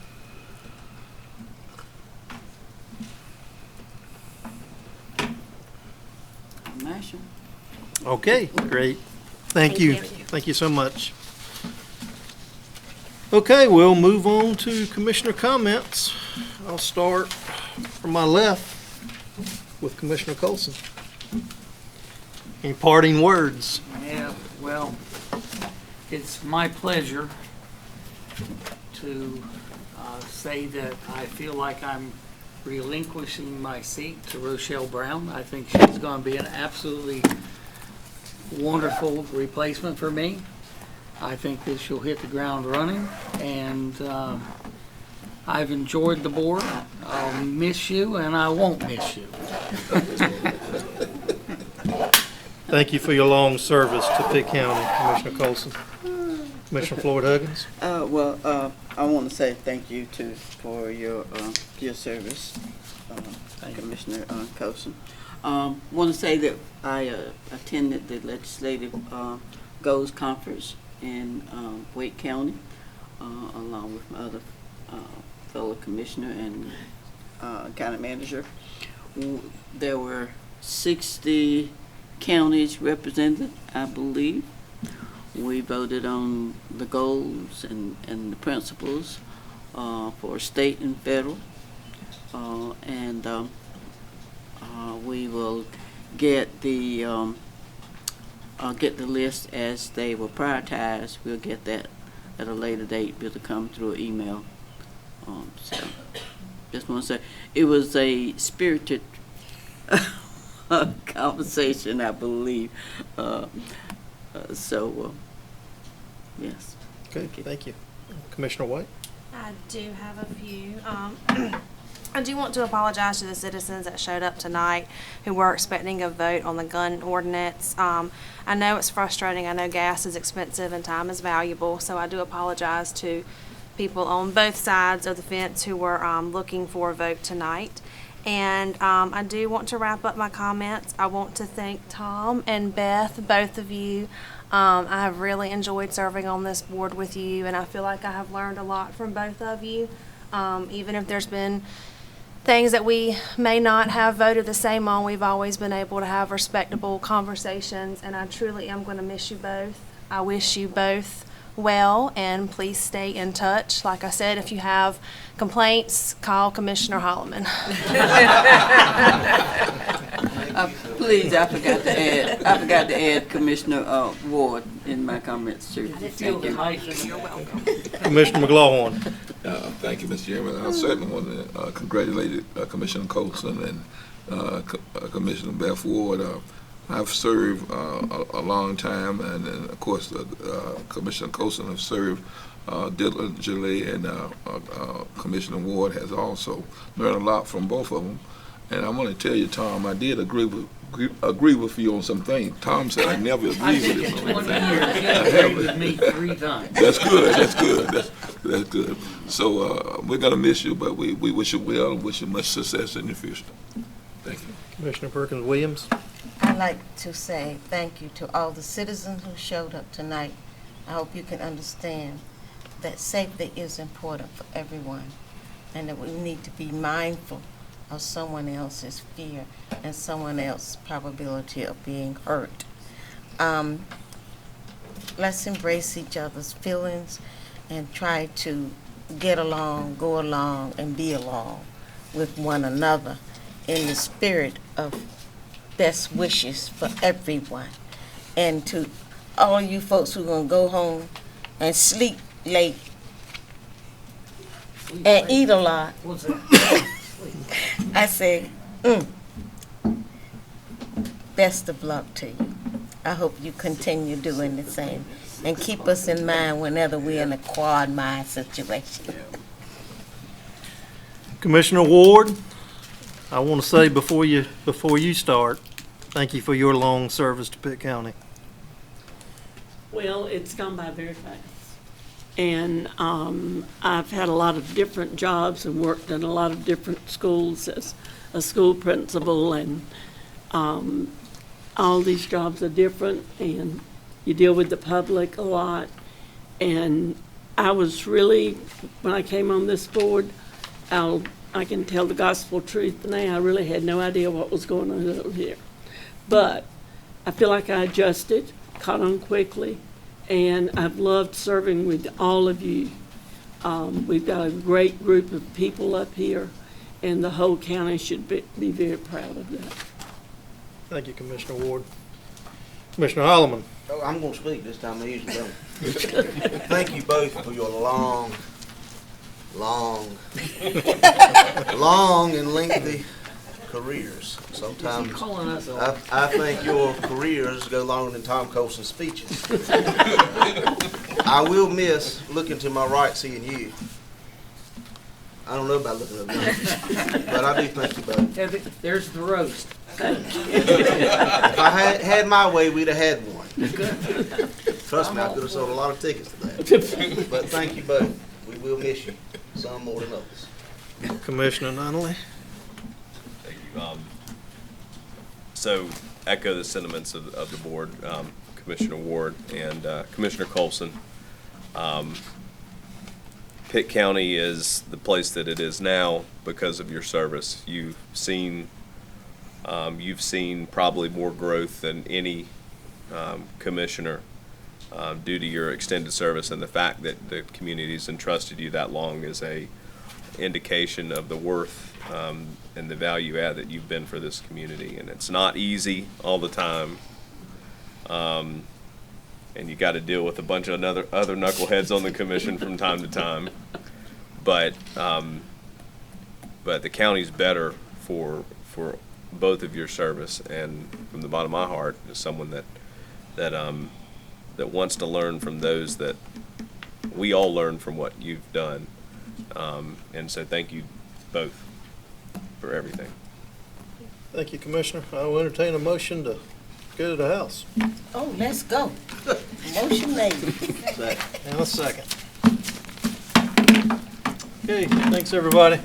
Speaker 10: Marshall.
Speaker 1: Okay, great. Thank you. Thank you so much. Okay, we'll move on to commissioner comments. I'll start from my left with Commissioner Colson. Any parting words?
Speaker 8: Yeah, well, it's my pleasure to say that I feel like I'm relinquishing my seat to Rochelle Brown. I think she's going to be an absolutely wonderful replacement for me. I think that she'll hit the ground running, and I've enjoyed the board. I'll miss you, and I won't miss you.
Speaker 1: Thank you for your long service to Pitt County, Commissioner Colson. Commissioner Floyd Huggins.
Speaker 10: I want to say thank you for your service, Commissioner Colson. Want to say that I attended the Legislative Goals Conference in Wake County, along with my other fellow commissioner and county manager. There were 60 counties represented, I believe. We voted on the goals and the principles for state and federal, and we will get the list as they were prioritized. We'll get that at a later date. It'll come through email. So just want to say, it was a spirited conversation, I believe. Yes.
Speaker 1: Okay, thank you. Commissioner White?
Speaker 9: I do have a few. I do want to apologize to the citizens that showed up tonight who were expecting a vote on the gun ordinance. I know it's frustrating. I know gas is expensive and time is valuable, so I do apologize to people on both sides of the fence who were looking for a vote tonight. And I do want to wrap up my comments. I want to thank Tom and Beth, both of you. I have really enjoyed serving on this board with you, and I feel like I have learned a lot from both of you. Even if there's been things that we may not have voted the same on, we've always been able to have respectable conversations, and I truly am going to miss you both. I wish you both well, and please stay in touch. Like I said, if you have complaints, call Commissioner Holloman.
Speaker 10: Please, I forgot to add Commissioner Ward in my comments too. Thank you.
Speaker 9: You're welcome.
Speaker 1: Commissioner McGlaughlin.
Speaker 11: Thank you, Mr. Chairman. I certainly want to congratulate Commissioner Colson and Commissioner Beth Ward. I've served a long time, and of course, Commissioner Colson has served diligently, and Commissioner Ward has also learned a lot from both of them. And I want to tell you, Tom, I did agree with you on some things. Tom said I never agreed with him on anything.
Speaker 8: I agreed with me 3 times.
Speaker 11: That's good. That's good. That's good. So we're gonna miss you, but we wish you well and wish you much success in the future. Thank you.
Speaker 1: Commissioner Perkins Williams?
Speaker 7: I'd like to say thank you to all the citizens who showed up tonight. I hope you can understand that safety is important for everyone, and that we need to be mindful of someone else's fear and someone else's probability of being hurt. Let's embrace each other's feelings and try to get along, go along, and be along with one another in the spirit of best wishes for everyone. And to all you folks who are going to go home and sleep late and eat a lot, I say, best of luck to you. I hope you continue doing the same and keep us in mind whenever we're in a quagmire situation.
Speaker 1: Commissioner Ward, I want to say before you start, thank you for your long service to Pitt County.
Speaker 6: Well, it's gone by very fast. And I've had a lot of different jobs and worked in a lot of different schools as a school principal, and all these jobs are different, and you deal with the public a lot. And I was really, when I came on this board, I can tell the gospel truth now, I really had no idea what was going on over here. But I feel like I adjusted, caught on quickly, and I've loved serving with all of you. We've got a great group of people up here, and the whole county should be very proud of that.
Speaker 1: Thank you, Commissioner Ward. Commissioner Holloman.
Speaker 20: Oh, I'm going to speak this time. I usually don't. Thank you both for your long and lengthy careers. Sometimes I think your careers go longer than Tom Colson's speeches. I will miss looking to my right, seeing you. I don't know about looking up there, but I do thank you both.
Speaker 8: There's the roast.
Speaker 20: If I had my way, we'd have had one. Trust me, I could have sold a lot of tickets to that. But thank you both. We will miss you, some more than others.
Speaker 1: Commissioner Nunley.
Speaker 4: Thank you. So echo the sentiments of the board, Commissioner Ward and Commissioner Colson. Pitt County is the place that it is now because of your service. You've seen probably more growth than any commissioner due to your extended service, and the fact that the community's entrusted you that long is a indication of the worth and the value add that you've been for this community. And it's not easy all the time, and you got to deal with a bunch of other knuckleheads on the commission from time to time. But but the county's better for both of your service. And from the bottom of my heart, as someone that wants to learn from those that we all learn from what you've done. And so thank you both for everything.
Speaker 1: Thank you, Commissioner. I will entertain a motion to go to the House.
Speaker 7: Oh, let's go. Motion made.
Speaker 1: And a second. Okay, thanks, everybody.